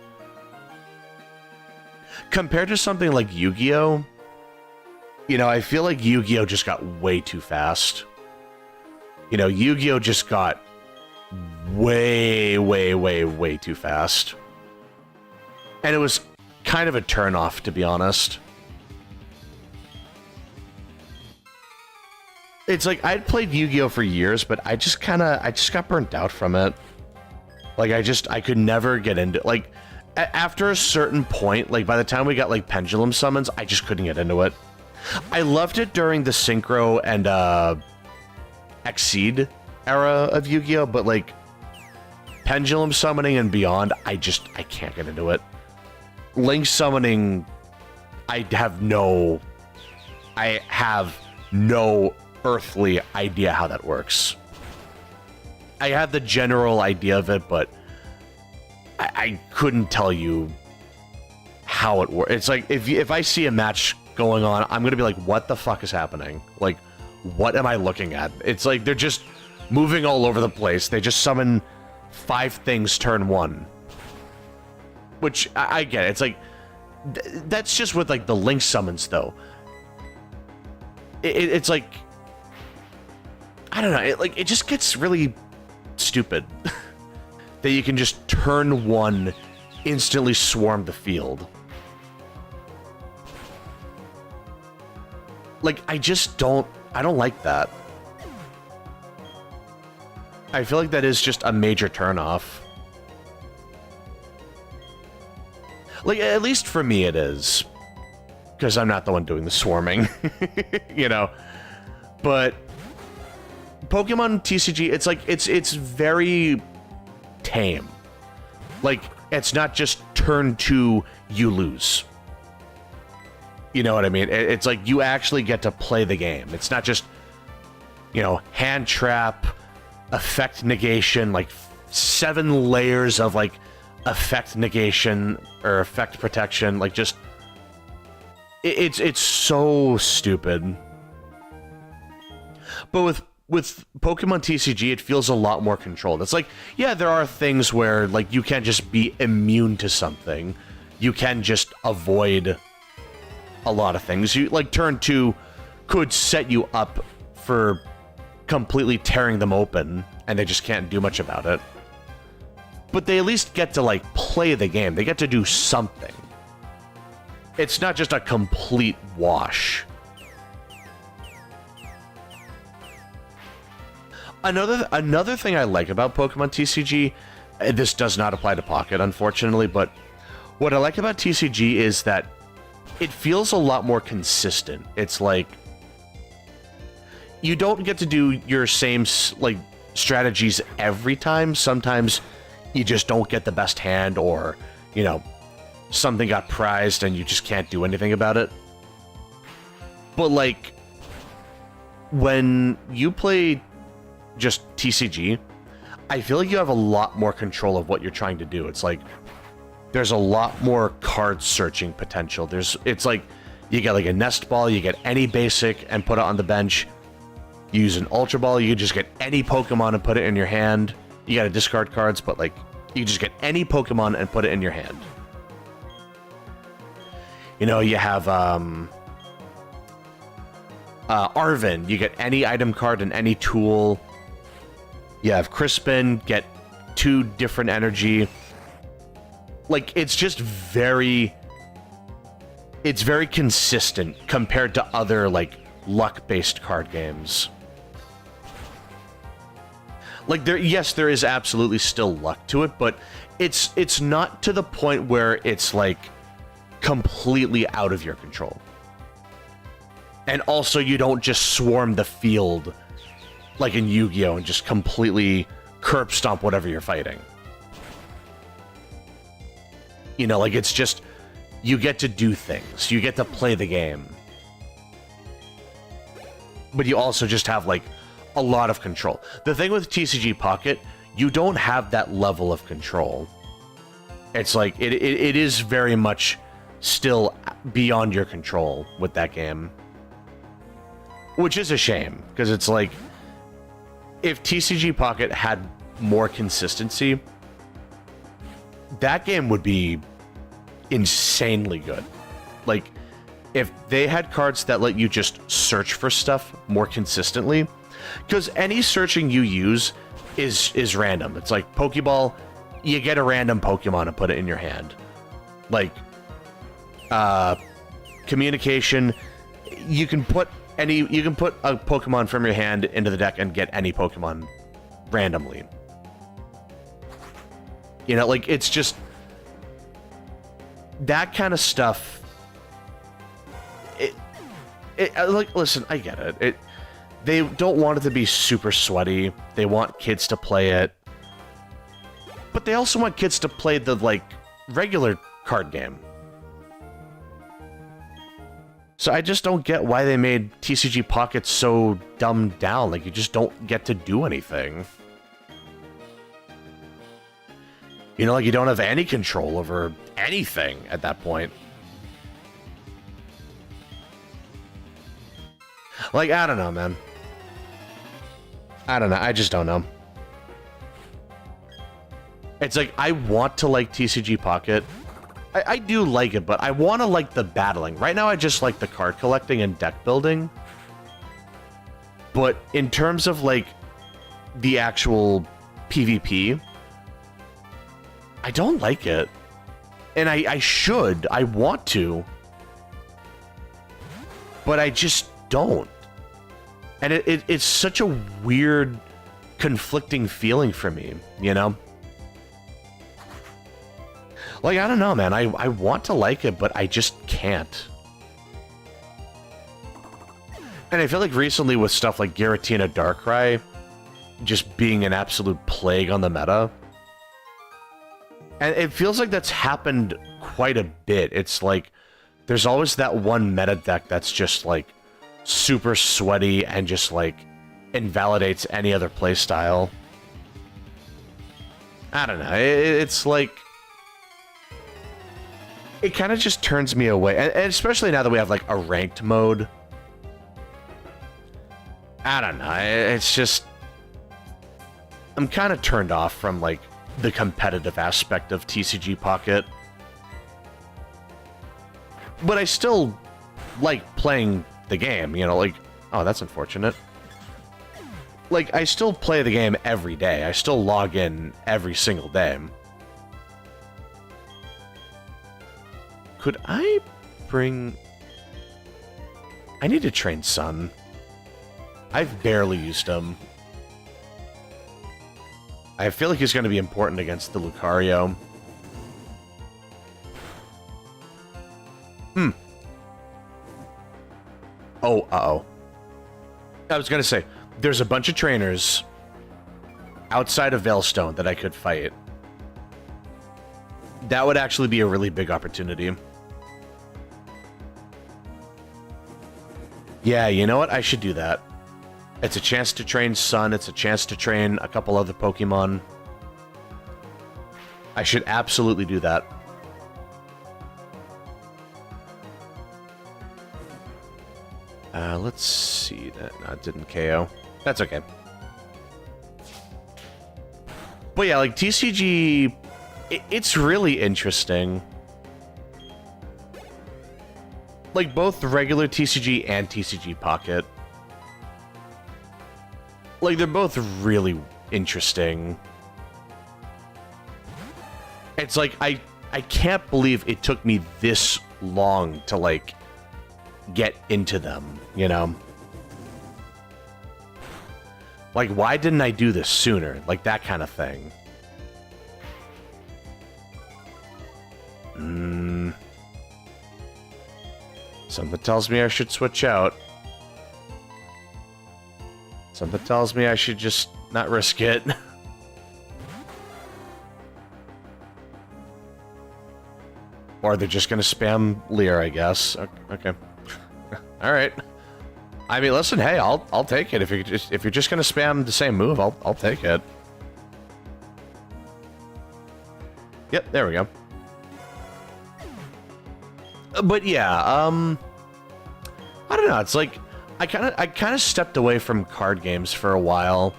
Compared to something like Yu-Gi-Oh! You know, I feel like Yu-Gi-Oh! Just got way too fast. You know, Yu-Gi-Oh! Just got way too fast. And it was kind of a turn-off, to be honest. It's like, I'd played Yu-Gi-Oh! For years, but I just got burnt out from it. Like, I could never get into, like, after a certain point, like, by the time we got, like, Pendulum Summons, I just couldn't get into it. I loved it during the Synchro and, Exceed era of Yu-Gi-Oh! But, like, Pendulum Summoning and beyond, I can't get into it. Link Summoning, I have no earthly idea how that works. I had the general idea of it, but I couldn't tell you how it works. It's like, if I see a match going on, I'm gonna be like, what the fuck is happening? Like, what am I looking at? It's like, they're just moving all over the place. They just summon 5 things turn 1. Which, I get it. It's like, that's just with, like, the Link summons, though. It's like, I don't know, it just gets really stupid. That you can just turn 1, instantly swarm the field. Like, I don't like that. I feel like that is just a major turnoff. Like, at least for me it is. Because I'm not the one doing the swarming. You know? But Pokemon TCG, it's like, it's very tame. Like, it's not just turn 2, you lose. You know what I mean? It's like, you actually get to play the game. It's not just, you know, hand trap, effect negation, like 7 layers of, like, effect negation or effect protection. Like, just, it's so stupid. But with Pokemon TCG, it feels a lot more controlled. It's like, yeah, there are things where, like, you can't just be immune to something. You can just avoid a lot of things. You, like, turn 2 could set you up for completely tearing them open, and they just can't do much about it. But they at least get to, like, play the game. They get to do something. It's not just a complete wash. Another thing I like about Pokemon TCG, this does not apply to Pocket, unfortunately, but what I like about TCG is that it feels a lot more consistent. It's like, you don't get to do your same, like, strategies every time. Sometimes you just don't get the best hand, or, you know, something got prized and you just can't do anything about it. But, like, when you play just TCG, I feel like you have a lot more control of what you're trying to do. It's like, there's a lot more card searching potential. It's like, you get like a nest ball, you get any basic and put it on the bench. You use an Ultra Ball, you just get any Pokemon and put it in your hand. You gotta discard cards, but like, you just get any Pokemon and put it in your hand. You know, you have Arven, you get any item card and any tool. You have Crispin, get 2 different energy. Like, it's just very... It's very consistent compared to other, like, luck-based card games. Like, yes, there is absolutely still luck to it, but it's not to the point where it's, like, completely out of your control. And also, you don't just swarm the field like in Yu-Gi-Oh! And just completely curb stomp whatever you're fighting. You know, like, it's just, you get to do things. You get to play the game. But you also just have, like, a lot of control. The thing with TCG Pocket, you don't have that level of control. It's like, it is very much still beyond your control with that game. Which is a shame, because it's like, if TCG Pocket had more consistency, that game would be insanely good. Like, if they had cards that let you just search for stuff more consistently, because any searching you use is random. It's like Pokeball, you get a random Pokemon and put it in your hand. Like, communication, you can put a Pokemon from your hand into the deck and get any Pokemon randomly. You know, like, it's just that kind of stuff. Like, listen, I get it. They don't want it to be super sweaty. They want kids to play it. But they also want kids to play the, like, regular card game. So I just don't get why they made TCG Pocket so dumbed down. Like, you just don't get to do anything. You know, like, you don't have any control over anything at that point. Like, I don't know, man. I don't know. I just don't know. It's like, I want to like TCG Pocket. I do like it, but I want to like the battling. Right now, I just like the card collecting and deck building. But in terms of, like, the actual PvP, I don't like it. And I should. I want to. But I just don't. And it's such a weird, conflicting feeling for me, you know? Like, I don't know, man. I want to like it, but I just can't. And I feel like recently with stuff like Giratina Darkrai just being an absolute plague on the meta, and it feels like that's happened quite a bit. It's like, there's always that one meta deck that's just, like, super sweaty and just, like, invalidates any other playstyle. I don't know. It's like, it kind of just turns me away. And especially now that we have, like, a ranked mode. I don't know. It's just, I'm kind of turned off from, like, the competitive aspect of TCG Pocket. But I still like playing the game, you know, like, oh, that's unfortunate. Like, I still play the game every day. I still log in every single day. Could I bring... I need to train Sun. I've barely used him. I feel like he's going to be important against the Lucario. Oh, uh-oh. I was going to say, there's a bunch of trainers outside of Veilstone that I could fight. That would actually be a really big opportunity. Yeah, you know what? I should do that. It's a chance to train Sun. It's a chance to train a couple other Pokemon. I should absolutely do that. Let's see. No, it didn't KO. That's okay. But yeah, like TCG, it's really interesting. Like both the regular TCG and TCG Pocket. Like they're both really interesting. It's like I can't believe it took me this long to like get into them, you know? Like, why didn't I do this sooner? Like, that kind of thing. Something tells me I should switch out. Something tells me I should just not risk it. Or they're just gonna spam Lear, I guess. Okay. All right. I mean, listen, hey, I'll take it if you're just gonna spam the same move. I'll take it. Yep, there we go. But yeah, I don't know. It's like I kind of stepped away from card games for a while.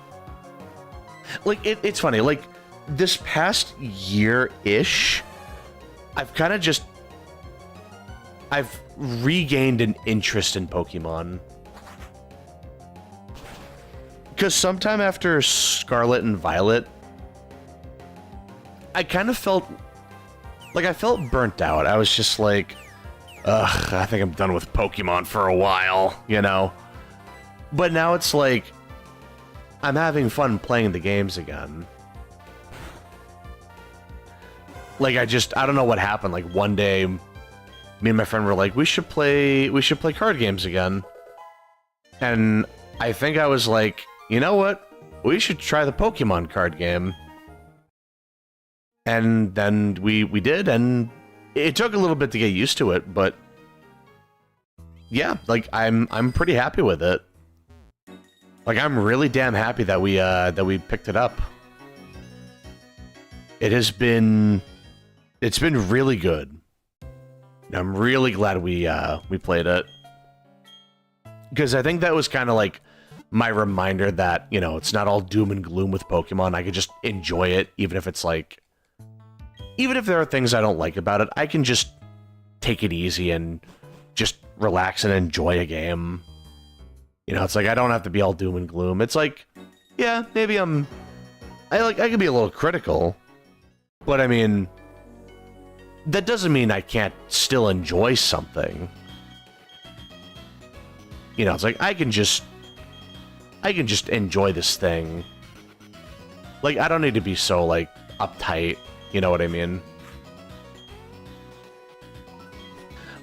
Like it's funny. Like this past year-ish, I've regained an interest in Pokemon. Because sometime after Scarlet and Violet, I kind of felt burnt out. I was just like, ugh, I think I'm done with Pokemon for a while, you know? But now it's like, I'm having fun playing the games again. Like, I don't know what happened. Like, one day, me and my friend were like, we should play card games again. And I think I was like, you know what? We should try the Pokemon card game. And then we did, and it took a little bit to get used to it, but yeah, like I'm pretty happy with it. Like I'm really damn happy that we picked it up. It's been really good. And I'm really glad we played it. Because I think that was kind of like my reminder that, you know, it's not all doom and gloom with Pokemon. I could just enjoy it, even if it's like, even if there are things I don't like about it, I can just take it easy and just relax and enjoy a game. You know, it's like I don't have to be all doom and gloom. It's like, yeah, maybe I could be a little critical, but I mean, that doesn't mean I can't still enjoy something. You know, it's like I can just enjoy this thing. Like I don't need to be so like uptight. You know what I mean?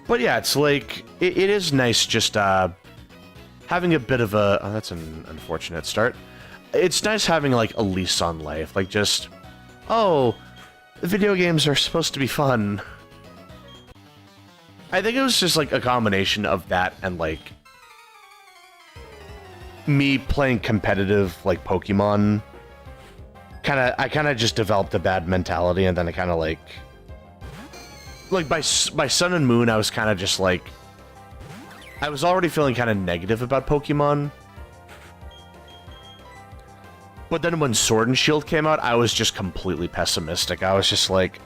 But yeah, it's like, it is nice just having a bit of a... Oh, that's an unfortunate start. It's nice having like a lease on life. Like just, oh, video games are supposed to be fun. I think it was just like a combination of that and like me playing competitive like Pokemon. I kind of just developed a bad mentality, and then I kind of like by Sun and Moon, I was kind of just like, I was already feeling kind of negative about Pokemon. But then when Sword and Shield came out, I was just completely pessimistic. I was just like,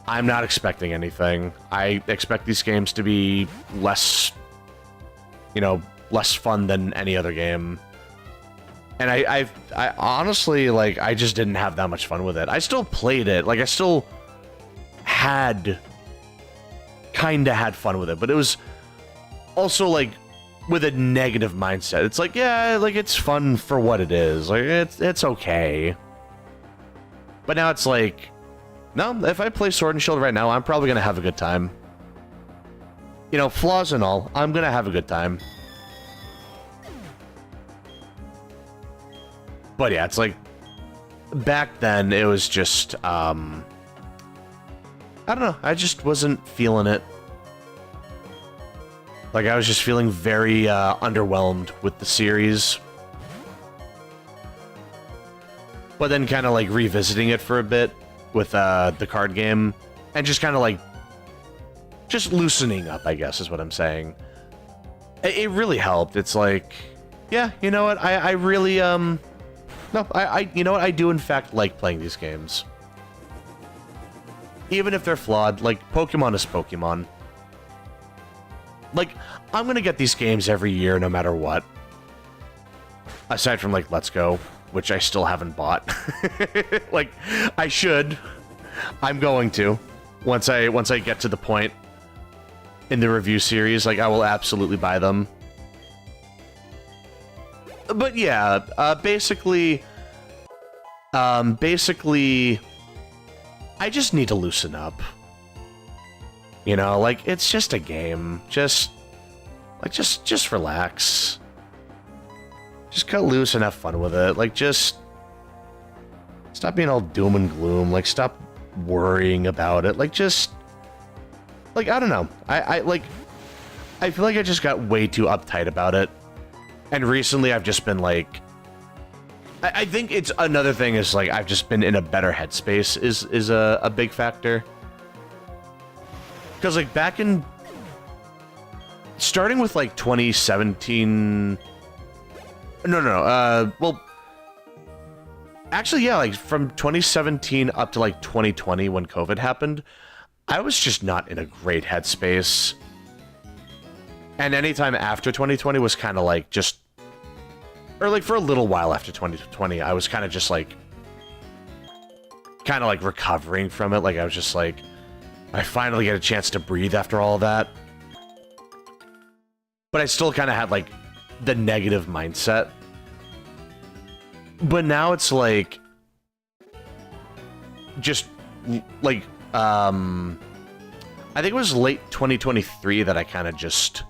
I'm not expecting anything. I expect these games to be less, you know, less fun than any other game. And I honestly, like, I just didn't have that much fun with it. I still played it. Like, I still kinda had fun with it. But it was also, like, with a negative mindset. It's like, yeah, like, it's fun for what it is. Like, it's okay. But now it's like, no, if I play Sword and Shield right now, I'm probably gonna have a good time. You know, flaws and all, I'm gonna have a good time. But yeah, it's like, back then, it was just, I don't know, I just wasn't feeling it. Like, I was just feeling very, underwhelmed with the series. But then kind of, like, revisiting it for a bit with, the card game, and just kind of, like, just loosening up, I guess, is what I'm saying. It really helped. It's like, Yeah, you know what? I really, no, you know what? I do, in fact, like playing these games. Even if they're flawed, like, Pokemon is Pokemon. Like, I'm gonna get these games every year, no matter what. Aside from, like, Let's Go, which I still haven't bought. Like, I should. I'm going to. Once I get to the point in the review series, like, I will absolutely buy them. But yeah, basically, I just need to loosen up. You know, like, it's just a game. Just relax. Just cut loose and have fun with it. Like, just stop being all doom and gloom. Like, stop worrying about it. Like, just, like, I don't know. I feel like I just got way too uptight about it. And recently I've just been like, I think it's another thing is like, I've just been in a better headspace is a big factor. Because like back in, starting with like 2017, well, actually, yeah, like from 2017 up to like 2020 when COVID happened, I was just not in a great headspace. And anytime after 2020 was kind of like just, or like for a little while after 2020, I was kind of just like, recovering from it. Like I was just like, I finally get a chance to breathe after all of that. But I still kind of had like the negative mindset. But now it's like, just like, I think it was late 2023 that I kind of just,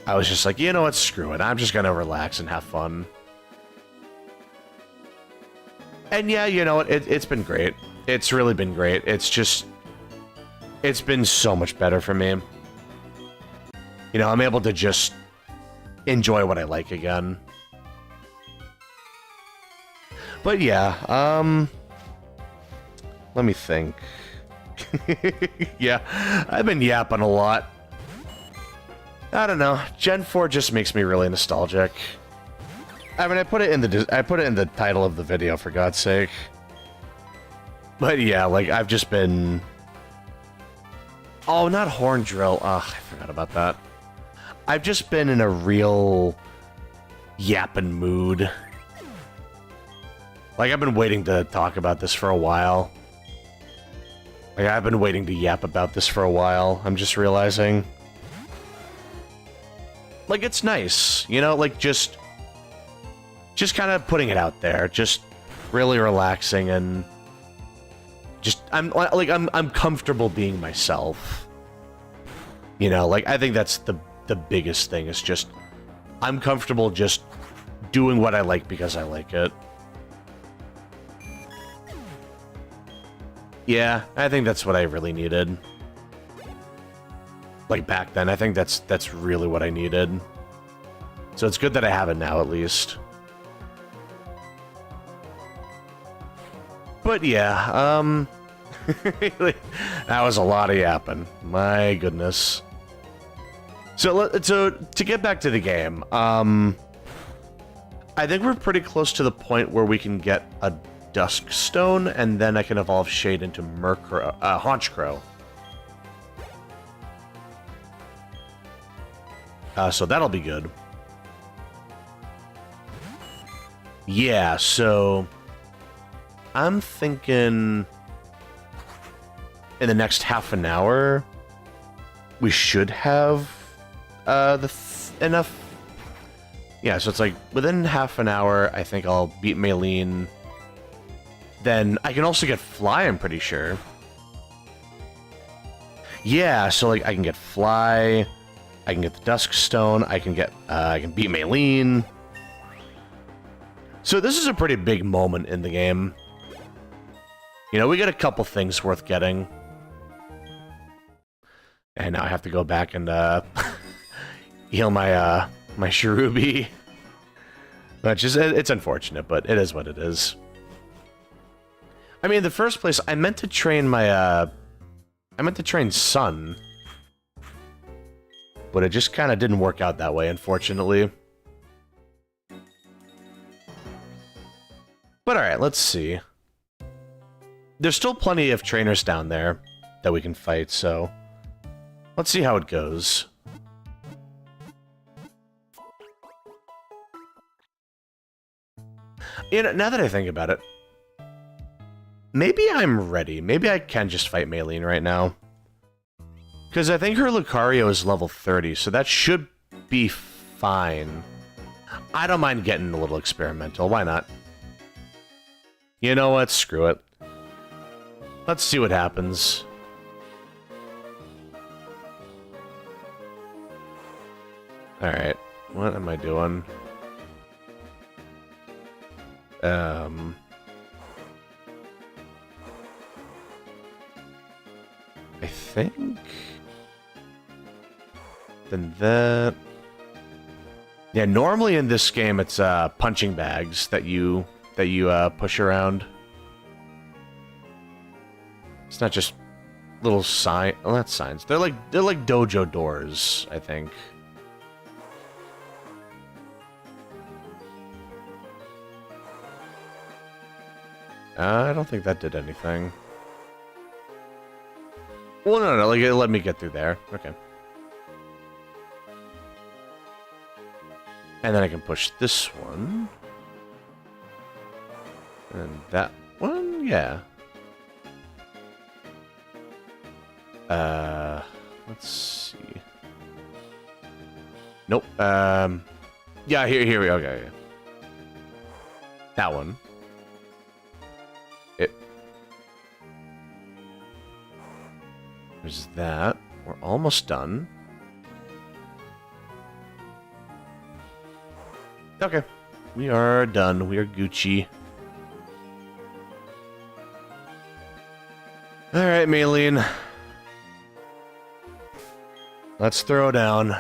I was just like, you know what, screw it. I'm just going to relax and have fun. And yeah, you know what, it's been great. It's really been great. It's just, it's been so much better for me. You know, I'm able to just enjoy what I like again. But yeah, let me think. Yeah, I've been yapping a lot. I don't know. Gen 4 just makes me really nostalgic. I mean, I put it in the title of the video, for God's sake. But yeah, like I've just been. Oh, not Horn Drill. Ugh, I forgot about that. I've just been in a real yapping mood. Like I've been waiting to talk about this for a while. Like I've been waiting to yap about this for a while. I'm just realizing. Like, it's nice, you know, like, just kind of putting it out there, just really relaxing, and just, I'm comfortable being myself, you know, like, I think that's the biggest thing, is just, I'm comfortable just doing what I like because I like it. Yeah, I think that's what I really needed. Like back then, I think that's really what I needed. So it's good that I have it now, at least. But yeah, that was a lot of yapping. My goodness. So to get back to the game, I think we're pretty close to the point where we can get a Dusk Stone, and then I can evolve Shade into Honchkrow. So that'll be good. Yeah, so I'm thinking in the next half an hour we should have enough. Yeah, so it's like within half an hour I think I'll beat Maylene. Then I can also get Fly, I'm pretty sure. Yeah, so like I can get Fly, I can get the Dusk Stone, I can beat Maylene. So this is a pretty big moment in the game. You know, we get a couple things worth getting. And now I have to go back and heal my my Cherubi. Which is, it's unfortunate, but it is what it is. I mean, in the first place, I meant to train my Sun. But it just kind of didn't work out that way, unfortunately. But alright, let's see. There's still plenty of trainers down there that we can fight, so let's see how it goes. You know, now that I think about it, maybe I'm ready. Maybe I can just fight Maylene right now. Because I think her Lucario is level 30, so that should be fine. I don't mind getting a little experimental. Why not? You know what? Screw it. Let's see what happens. Alright. What am I doing? I think... Then that... Yeah, normally in this game it's punching bags that you push around. It's not just little sign. Well, that's signs. They're like dojo doors, I think. I don't think that did anything. Well, no, like it let me get through there. Okay. And then I can push this one. And that one, yeah. Let's see. Nope. Yeah, here we go. Okay, yeah. That one. There's that. We're almost done. Okay. We are done. We are Gucci. Alright, Maylene. Let's throw down.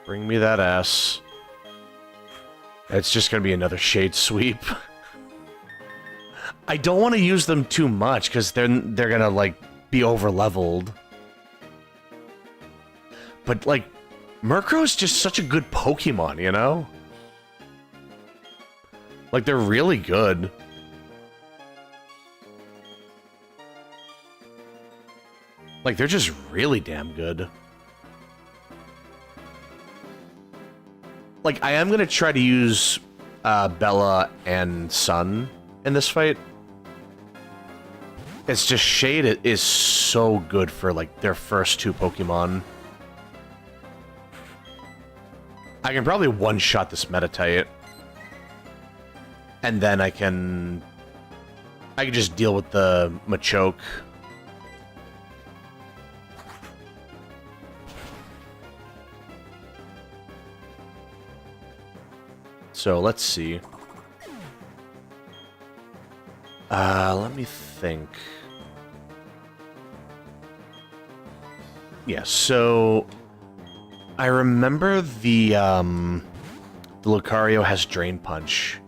Bring me that ass. It's just gonna be another Shade Sweep. I don't want to use them too much, because they're gonna, like, be over-leveled. But, like, Murkrow is just such a good Pokemon, you know? Like, they're really good. Like, they're just really damn good. Like, I am gonna try to use Bella and Sun in this fight. It's just Shade is so good for, like, their first two Pokemon. I can probably one-shot this Meditite. And then I can just deal with the Machoke. So, let's see. Let me think. Yeah, so I remember the Lucario has Drain Punch.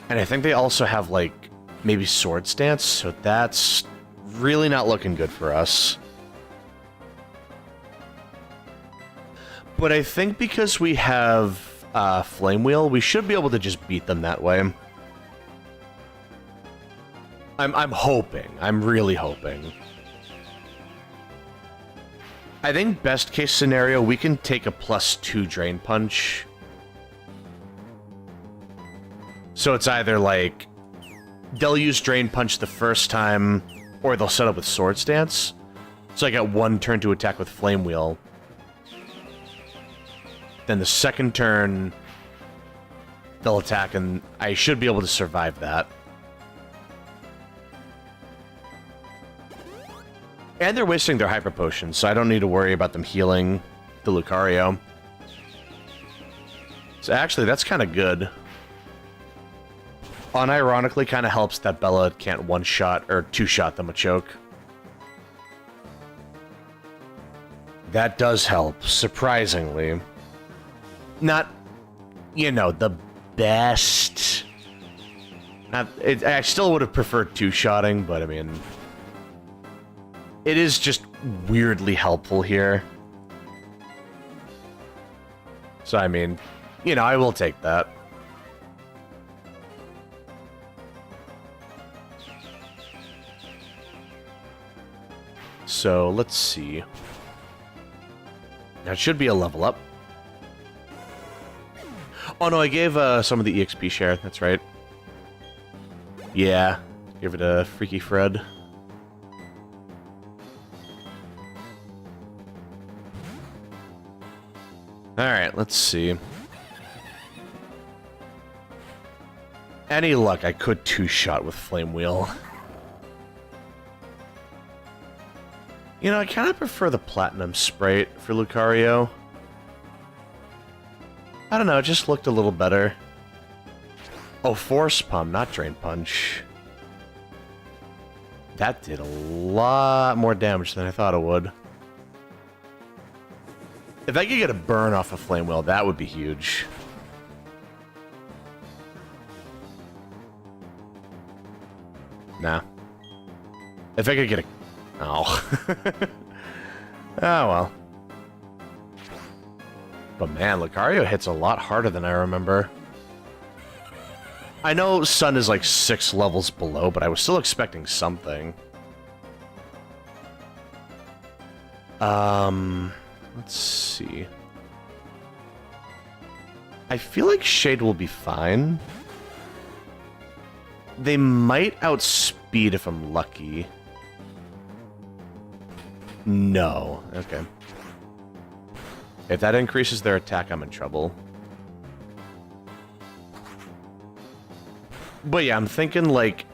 And I think they also have, like, maybe Swords Dance, so that's really not looking good for us. But I think because we have Flame Wheel, we should be able to just beat them that way. I'm hoping. I'm really hoping. I think best case scenario, we can take a +2 Drain Punch. So it's either like, they'll use Drain Punch the first time, or they'll set up with Swords Dance. So I got one turn to attack with Flame Wheel. Then the second turn, they'll attack, and I should be able to survive that. And they're wasting their Hyper Potions, so I don't need to worry about them healing the Lucario. So actually, that's kind of good. Unironically, kind of helps that Bella can't one-shot or two-shot the Machoke. That does help, surprisingly. Not, you know, the best. I still would have preferred two-shotting, but I mean, it is just weirdly helpful here. So I mean, you know, I will take that. So, let's see. That should be a level up. Oh no, I gave some of the EXP share, that's right. Yeah, give it a Freaky Fred. Alright, let's see. Any luck, I could two-shot with Flame Wheel. You know, I kind of prefer the Platinum Sprite for Lucario. I don't know, it just looked a little better. Oh, Force Palm, not Drain Punch. That did a lot more damage than I thought it would. If I could get a burn off a Flame Wheel, that would be huge. Nah. If I could get a... Oh. Oh, well. But man, Lucario hits a lot harder than I remember. I know Sun is like 6 levels below, but I was still expecting something. Let's see. I feel like Shade will be fine. They might outspeed if I'm lucky. No. Okay. If that increases their attack, I'm in trouble. But yeah, I'm thinking, like,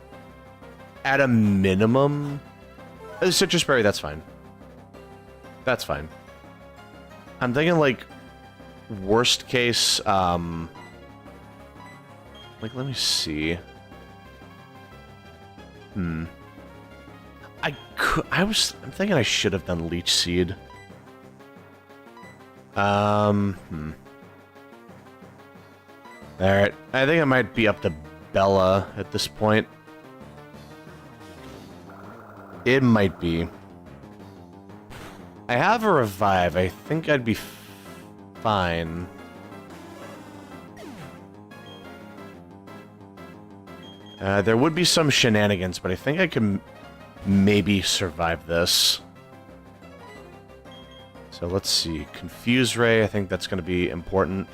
at a minimum... Citrus Berry, that's fine. That's fine. I'm thinking, like, worst case, like, let me see. I'm thinking I should have done Leech Seed. Alright. I think I might be up to Bella at this point. It might be. I have a Revive. I think I'd be fine. There would be some shenanigans, but I think I can maybe survive this. So let's see. Confuse Ray, I think that's going to be important.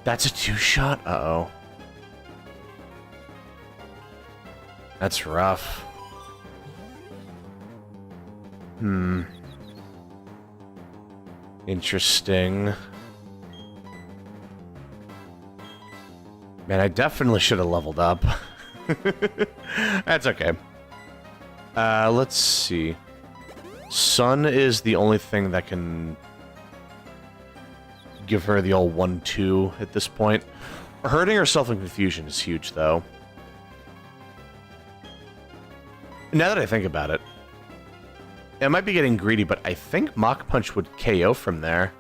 That's a 2-shot? Uh-oh. That's rough. Interesting. Man, I definitely should have leveled up. That's okay. Let's see. Sun is the only thing that can give her the old 1-2 at this point. Hurting herself in Confusion is huge, though. Now that I think about it, I might be getting greedy, but I think Mach Punch would KO from there.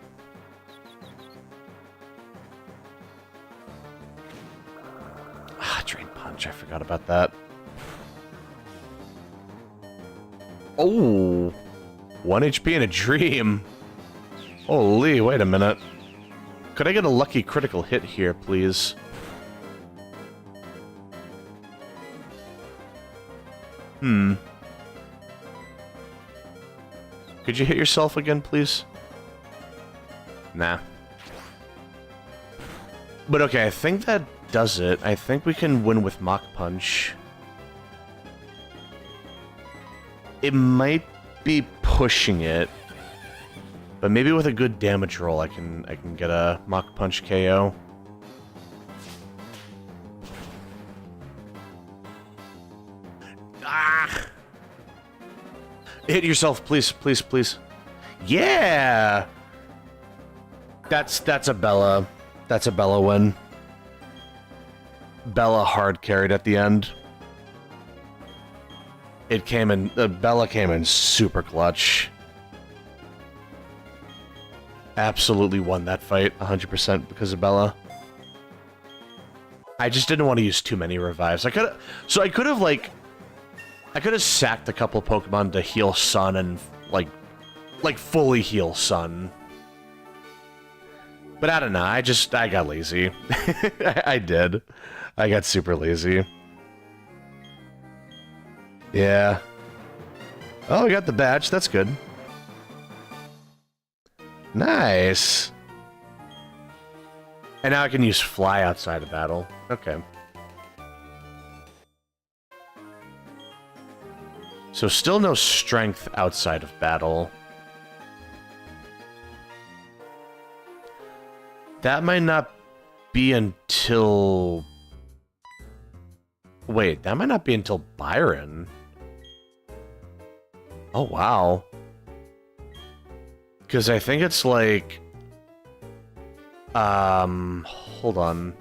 Ah, Drain Punch, I forgot about that. Oh, 1 HP in a dream. Holy, wait a minute. Could I get a lucky critical hit here, please? Could you hit yourself again, please? Nah. But okay, I think that does it. I think we can win with Mach Punch. It might be pushing it, but maybe with a good damage roll, I can get a Mach Punch KO. Ah! Hit yourself, please, please, please. Yeah. That's a Bella. That's a Bella win. Bella hard carried at the end. It came in. Bella came in super clutch. Absolutely won that fight 100% because of Bella. I just didn't want to use too many revives. I could have sacked a couple Pokemon to heal Sun and like fully heal Sun. But I don't know. I got lazy. I did. I got super lazy. Yeah. Oh, we got the badge. That's good. Nice. And now I can use fly outside of battle. Okay. So still no strength outside of battle. That might not be until... Wait, that might not be until Byron. Oh, wow. Because I think it's like... hold on.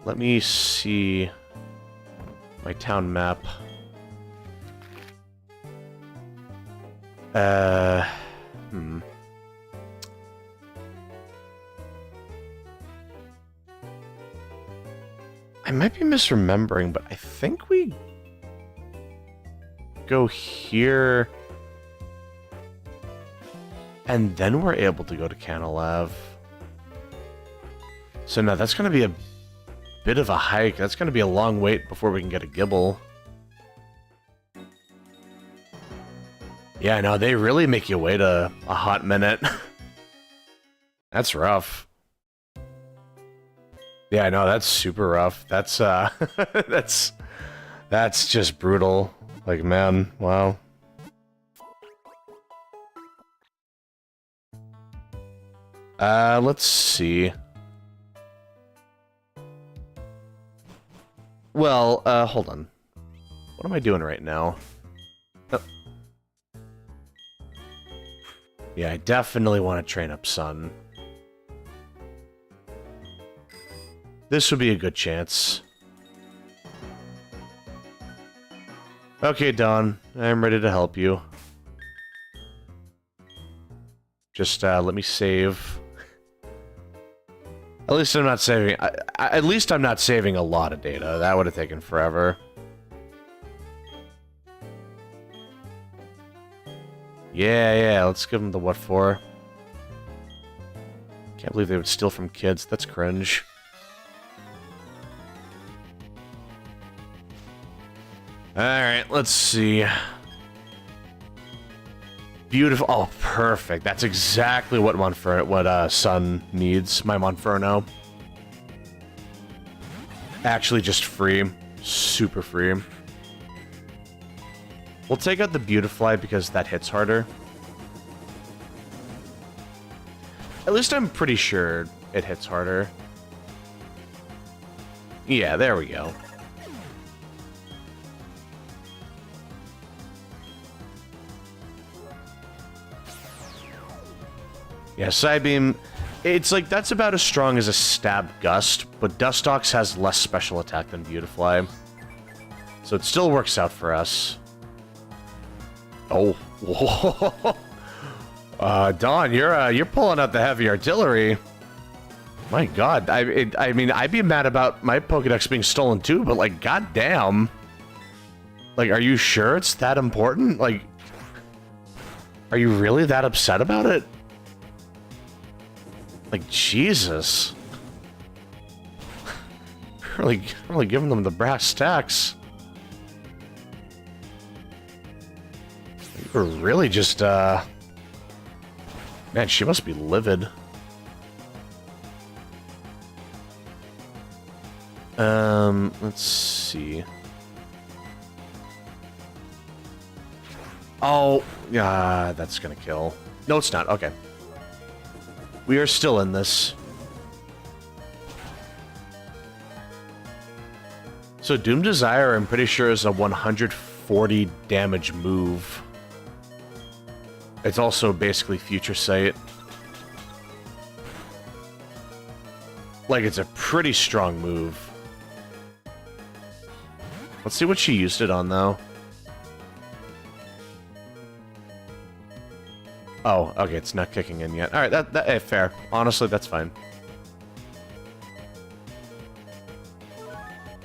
Let me see my town map. I might be misremembering, but I think we go here, and then we're able to go to Canalav. So no, that's going to be a bit of a hike. That's going to be a long wait before we can get a Gible. Yeah, no, they really make you wait a hot minute. That's rough. Yeah, no, that's super rough. That's that's just brutal. Like, man, wow. Let's see. Well, hold on. What am I doing right now? Oh. Yeah, I definitely want to train up Sun. This would be a good chance. Okay, Dawn. I'm ready to help you. Just, let me save. At least I'm not saving... at least I'm not saving a lot of data. That would have taken forever. Yeah, let's give them the what for. Can't believe they would steal from kids. That's cringe. Alright, let's see. Beautiful. Oh, perfect. That's exactly what Sun needs. My Monferno. Actually just free. Super free. We'll take out the Beautifly because that hits harder. At least I'm pretty sure it hits harder. Yeah, there we go. Yeah, Psybeam, it's like, that's about as strong as a Stab Gust, but Dustox has less special attack than Beautifly. So it still works out for us. Oh. Dawn, you're pulling out the heavy artillery. My god, I mean, I'd be mad about my Pokedex being stolen too, but like, goddamn. Like, are you sure it's that important? Like, are you really that upset about it? Like, Jesus. really giving them the brass tacks. We're really just, man, she must be livid. Let's see. Oh, yeah, that's gonna kill. No, it's not. Okay. We are still in this. So Doom Desire, I'm pretty sure, is a 140 damage move. It's also basically Future Sight. Like, it's a pretty strong move. Let's see what she used it on, though. Oh, okay, it's not kicking in yet. Alright, that fair. Honestly, that's fine.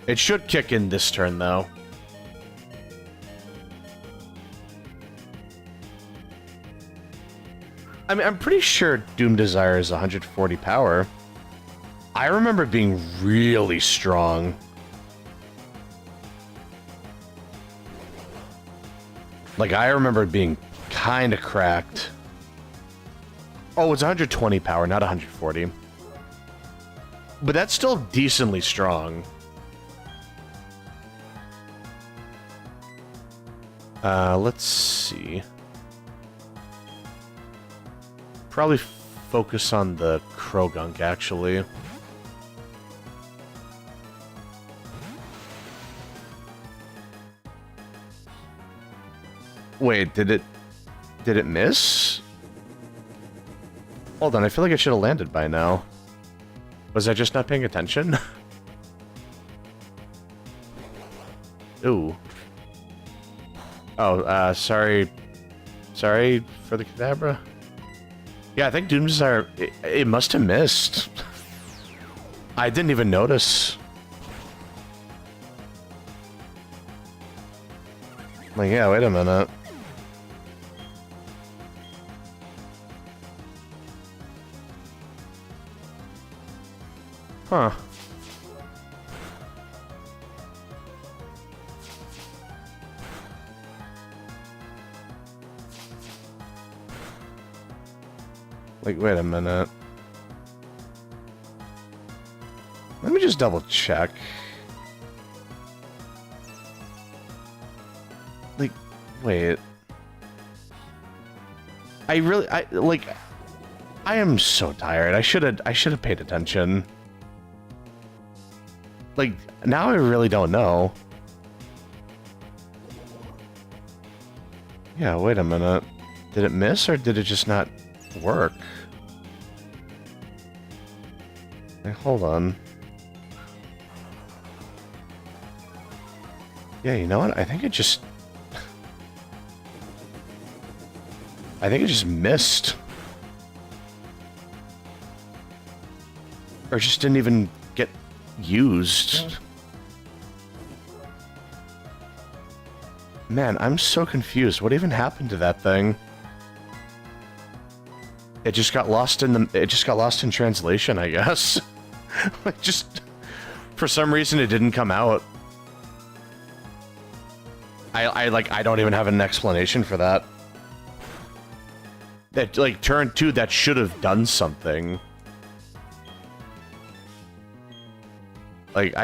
It should kick in this turn, though. I mean, I'm pretty sure Doom Desire is 140 power. I remember it being really strong. Like, I remember it being kind of cracked. Oh, it's 120 power, not 140. But that's still decently strong. Let's see. Probably focus on the Krogunk, actually. Wait, did it miss? Hold on, I feel like it should have landed by now. Was I just not paying attention? Ooh. Oh, sorry. Sorry for the Kadabra. Yeah, I think Doomsire, it must have missed. I didn't even notice. Like, yeah, wait a minute. Huh. Like, wait a minute. Let me just double check. Like, wait. I am so tired. I should have paid attention. Like, now I really don't know. Yeah, wait a minute. Did it miss or did it just not work? Hey, hold on. Yeah, you know what? I think it just missed. Or just didn't even get used. Man, I'm so confused. What even happened to that thing? It just got lost in translation, I guess. Like, just for some reason it didn't come out. I don't even have an explanation for that. That, like, turn 2, that should have done something. Like,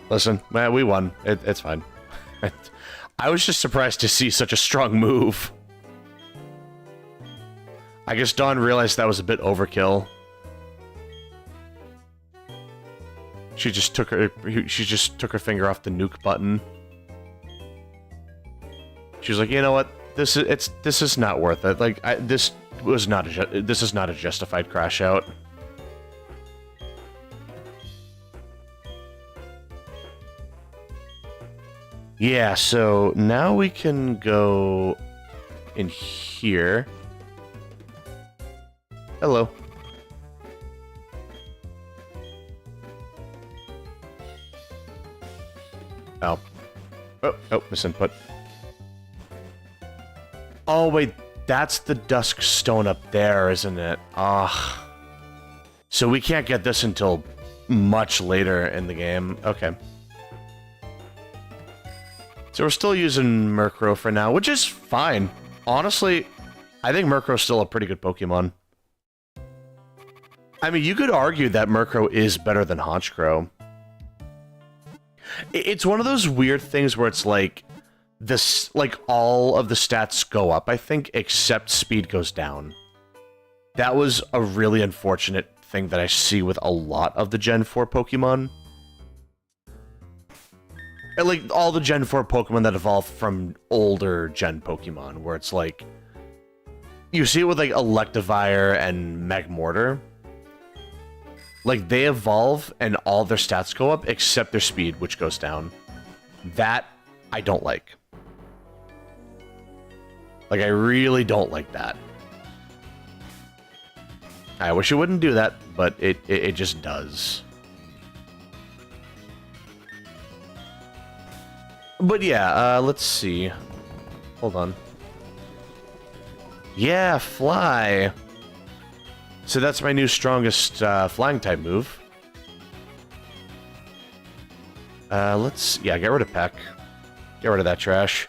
Listen, man, we won. It's fine. I was just surprised to see such a strong move. I guess Dawn realized that was a bit overkill. She just took her finger off the nuke button. She was like, you know what? This is not worth it. Like, this is not a justified crash out. Yeah, so now we can go in here. Hello. Oh. Oh, misinput. Oh, wait, that's the Dusk Stone up there, isn't it? Ah. So we can't get this until much later in the game. Okay. So we're still using Murkrow for now, which is fine. Honestly, I think Murkrow's still a pretty good Pokemon. I mean, you could argue that Murkrow is better than Honchkrow. It's one of those weird things where it's like, this, like, all of the stats go up, I think, except speed goes down. That was a really unfortunate thing that I see with a lot of the Gen 4 Pokemon. And, like, all the Gen 4 Pokemon that evolved from older Gen Pokemon, where it's like, you see it with, like, Electivire and Magmortar. Like, they evolve and all their stats go up, except their speed, which goes down. That, I don't like. Like, I really don't like that. I wish it wouldn't do that, but it just does. But yeah, let's see. Hold on. Yeah, fly. So that's my new strongest flying type move. Let's, yeah, get rid of Peck. Get rid of that trash.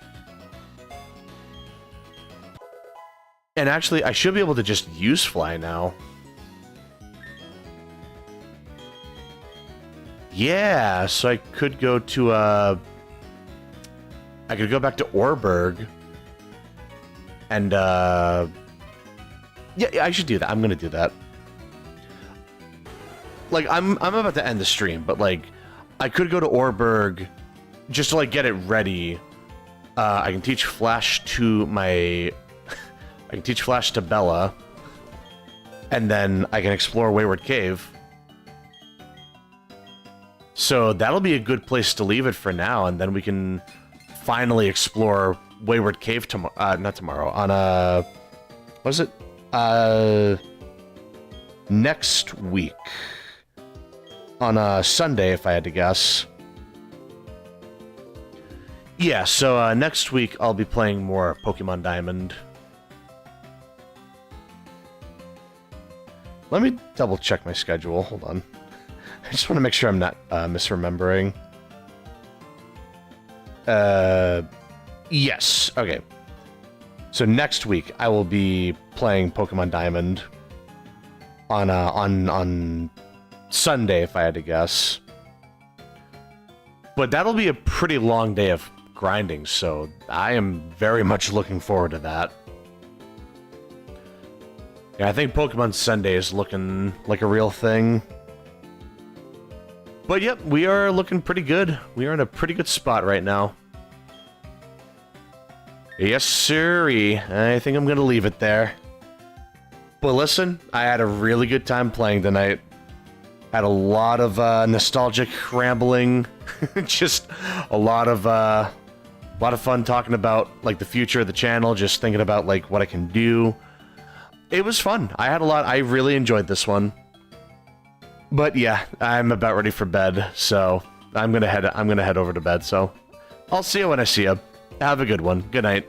And actually, I should be able to just use Fly now. Yeah, so I could go to, I could go back to Orberg. And, yeah, I should do that. I'm gonna do that. Like, I'm about to end the stream, but, like, I could go to Orberg just to, like, get it ready. I can teach Flash to my... I can teach Flash to Bella. And then I can explore Wayward Cave. So that'll be a good place to leave it for now, and then we can finally explore Wayward Cave tomorrow. Not tomorrow. On, what is it? Next week. On a Sunday, if I had to guess. Yeah, so next week I'll be playing more Pokemon Diamond. Let me double check my schedule. Hold on. I just want to make sure I'm not misremembering. Yes. Okay. So next week I will be playing Pokemon Diamond on Sunday, if I had to guess. But that'll be a pretty long day of grinding, so I am very much looking forward to that. Yeah, I think Pokemon Sunday is looking like a real thing. But yep, we are looking pretty good. We are in a pretty good spot right now. Yes, sirree. I think I'm gonna leave it there. But listen, I had a really good time playing tonight. Had a lot of nostalgic rambling, just a lot of fun talking about like the future of the channel, just thinking about like what I can do. It was fun. I had a lot. I really enjoyed this one. But yeah, I'm about ready for bed, so I'm gonna head over to bed. So I'll see you when I see you. Have a good one. Good night.